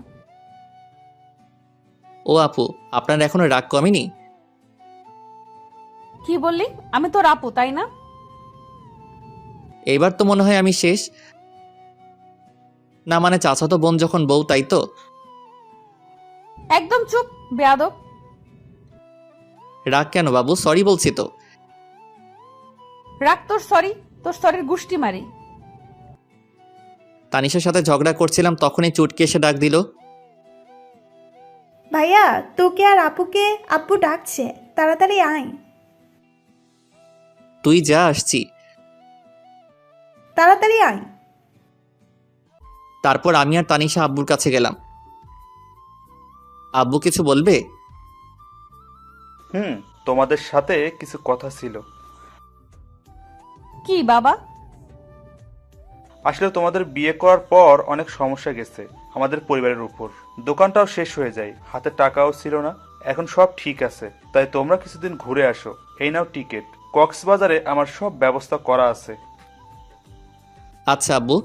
ও আপু, আপনার এখনো রাগ কমেনি? কি বললি? আমি তোর আপু, তাই না? এইবার তো মনে হয় আমি শেষ। না মানে চাচাতো বোন যখন বউ, তাই তো? একদম চুপ, বেয়াদব। রাগ কেন বাবু? সরি বলছি তো। রাখ তোর সরি, তোর সরির গুষ্টি মারি। তানিশার সাথে ঝগড়া করছিলাম, তখনই চুটকি এসে ডাক দিল। ভাইয়া, তোকে আর আপুকে আব্বু ডাকছে, তাড়াতাড়ি আয়। তুই যা, আসছি। তাড়াতাড়ি আয়। তারপর আমি আর তানিশা আব্বুর কাছে গেলাম। আব্বু কিছু বলবে? তোমাদের সাথে কিছু কথা ছিল। কি বাবা? আসলে তোমাদের বিয়ে করার পর অনেক সমস্যা গেছে আমাদের পরিবারের উপর। দোকানটাও শেষ হয়ে যায়, হাতে টাকাও ছিল না। এখন সব ঠিক আছে, তাই তোমরা কিছুদিন ঘুরে আসো। এই নাও টিকিট। কক্সবাজারে আমার সব ব্যবস্থা করা আছে। আচ্ছা আব্বু,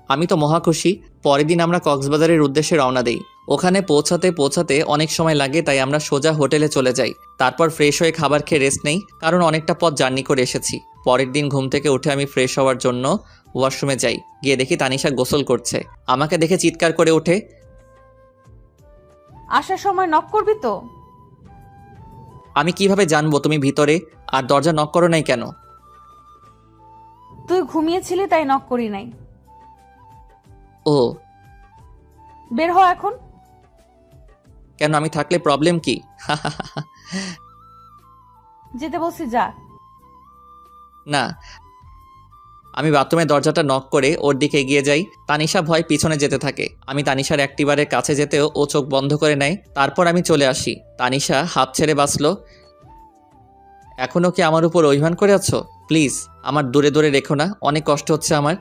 আমি তো মহা খুশি। পরের দিন আমরা কক্সবাজারের উদ্দেশ্যে রওনা দেই। ওখানে পৌঁছাতে অনেক সময় লাগে, তাই আমরা সোজা হোটেলে চলে যাই। তারপর ফ্রেশ হয়ে খাবার খেয়ে রেস্ট নেই, কারণ অনেকটা পথ জার্নি করে এসেছি। পরের দিন ঘুম থেকে উঠে আমি ফ্রেশ হওয়ার জন্য ওয়াশরুমে যাই। গিয়ে দেখি তানিশা গোসল করছে। আমাকে দেখে চিৎকার করে ওঠে। আসার সময় নক করবি তো? আমি কিভাবে জানবো তুমি ভিতরে? আর দরজা নক করো নাই কেন? তুই ঘুমিয়েছিলি তাই নক করি নাই। ও, বের হ এখন। কেন, আমি থাকলে প্রবলেম কি? যেতে বলছি যা। না, আমি বাথরুমের দরজাটা নক করে ওর দিকে এগিয়ে যাই। তানিশা ভয় পিছনে যেতে থাকে। আমি তানিশার অ্যাক্টিভারের কাছে যেতেও ও চোখ বন্ধ করে নেয়। তারপর আমি চলে আসি। তানিশা হাত ছেড়ে বাঁচল। এখনও কি আমার উপর অভিমান করে আছো? প্লিজ আমার দূরে দূরে রেখো না, অনেক কষ্ট হচ্ছে আমার।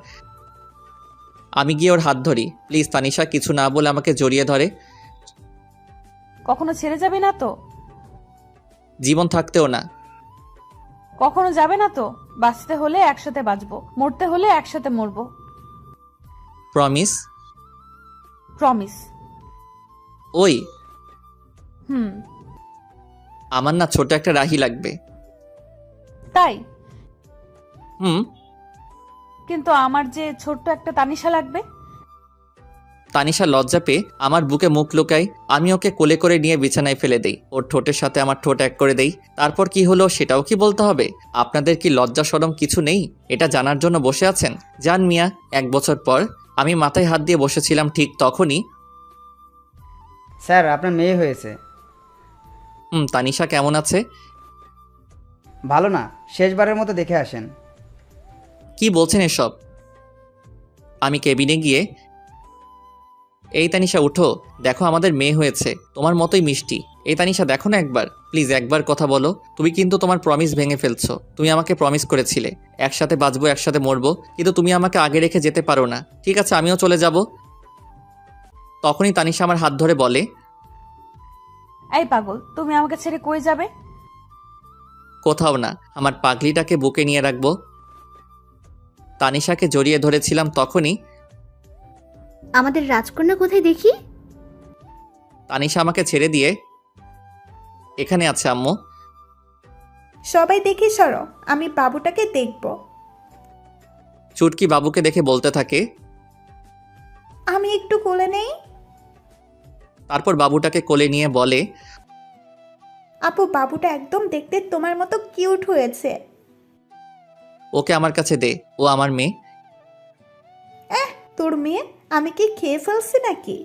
আমি গিয়ে ওর হাত ধরি। প্লিজ তানিশা কিছু না বলে আমাকে জড়িয়ে ধরে। কখনো ছেড়ে যাবে না তো? জীবন থাকতেও না। কখনো যাবে না তো? বাঁচতে হলে একসাথে বাঁচবো, মরতে হলে একসাথে মরবো। প্রমিস? প্রমিস। ওই, হুম। আমার না ছোট একটা রাহি লাগবে। তাই? হুম। কিন্তু আমার যে ছোট্ট একটা তানিশা লাগবে। তানিশা লজ্জা পেয়ে আমার বুকে মুখ লুকায়। আমি ওকে কোলে করে নিয়ে বিছানায় ফেলে দেই। ওর ঠোঁটের সাথে আমার ঠোঁট এক করে দেই। তারপর কি হলো সেটাও কি বলতে হবে? আপনাদের কি লজ্জা শরম কিছু নেই? এটা জানার জন্য বসে আছেন? জান মিয়া। 1 বছর পর আমি মাথায় হাত দিয়ে বসেছিলাম, ঠিক তখনই। স্যার, আপনার মেয়ে হয়েছে। তানিশা কেমন আছে? ভালো না, শেষবারের মতো দেখে আসেন। কি বলছেন এসব? আমি কেবিনে গিয়ে, এই তানিশা উঠো, দেখো আমাদের মেয়ে হয়েছে, তোমার মতোই মিষ্টি। এই তানিশা দেখো না একবার, প্লিজ একবার কথা বলো। তুমি কিন্তু তোমার প্রমিস ভেঙে ফেলছো। তুমি আমাকে প্রমিস করেছিলে একসাথে বাঁচবো, একসাথে মরবো, কিন্তু তুমি আমাকে আগে রেখে যেতে পারো না। ঠিক আছে, আমিও চলে যাব। তখনই তানিশা আমার হাত ধরে বলে, এই পাগল, তুমি আমাকে ছেড়ে কই যাবে? কোথাও না, আমার পাগলিটাকে বুকে নিয়ে রাখবো। তানিশাকে জড়িয়ে ধরেছিলাম, তখনই আমাদের রাজকন্যা কোথায় দেখি? তানিশা আমাকে ছেড়ে দিয়ে, এখানে আছে আম্মু। সবাই দেখে সরো, আমি বাবুটাকে দেখব। চুটকি বাবুকে দেখে বলতে থাকে, আমি একটু কোলে নেই। তারপর বাবুটাকে কোলে নিয়ে বলে, আপু, বাবুটা একদম দেখতে তোমার মতো কিউট হয়েছে। ওকে আমার কাছে দে, ও আমার মেয়ে। তোর মেয়ে? আমি কি খেয়ে ফেলছি নাকি?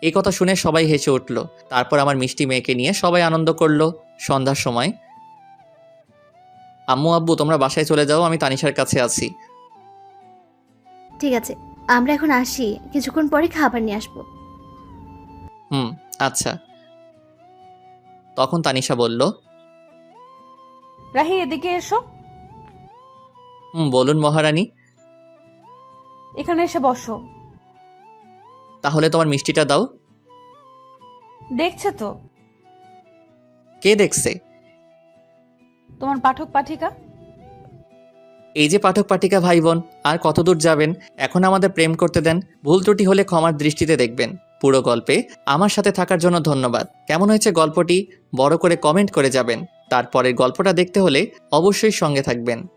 এই কথা শুনে সবাই হেসে উঠল। তারপর আমার মিষ্টি মেয়েকে নিয়ে সবাই আনন্দ করলো। সন্ধ্যার সময়, আম্মু আব্বু তোমরা বাসায় চলে যাও, আমি তানিশার কাছে আছি। ঠিক আছে। আমরা এখন আসি, কিছুক্ষণ পরে খাবার নিয়ে আসবো। আচ্ছা। তখন তানিশা বলল, রাহি এদিকে এসো। বলুন মহারানী। এখানে এসে বসো। তাহলে তোমার মিষ্টিটা দাও। দেখছে তো? কে দেখছে? তোমার পাঠক পাঠিকা। এই যে পাঠক পাঠিকা ভাই বোন, আর কতদূর যাবেন? এখন আমাদের প্রেম করতে দেন। ভুল ত্রুটি হলে ক্ষমার দৃষ্টিতে দেখবেন। পুরো গল্পে আমার সাথে থাকার জন্য ধন্যবাদ। কেমন হয়েছে গল্পটি বড় করে কমেন্ট করে যাবেন। তারপরের গল্পটা দেখতে হলে অবশ্যই সঙ্গে থাকবেন।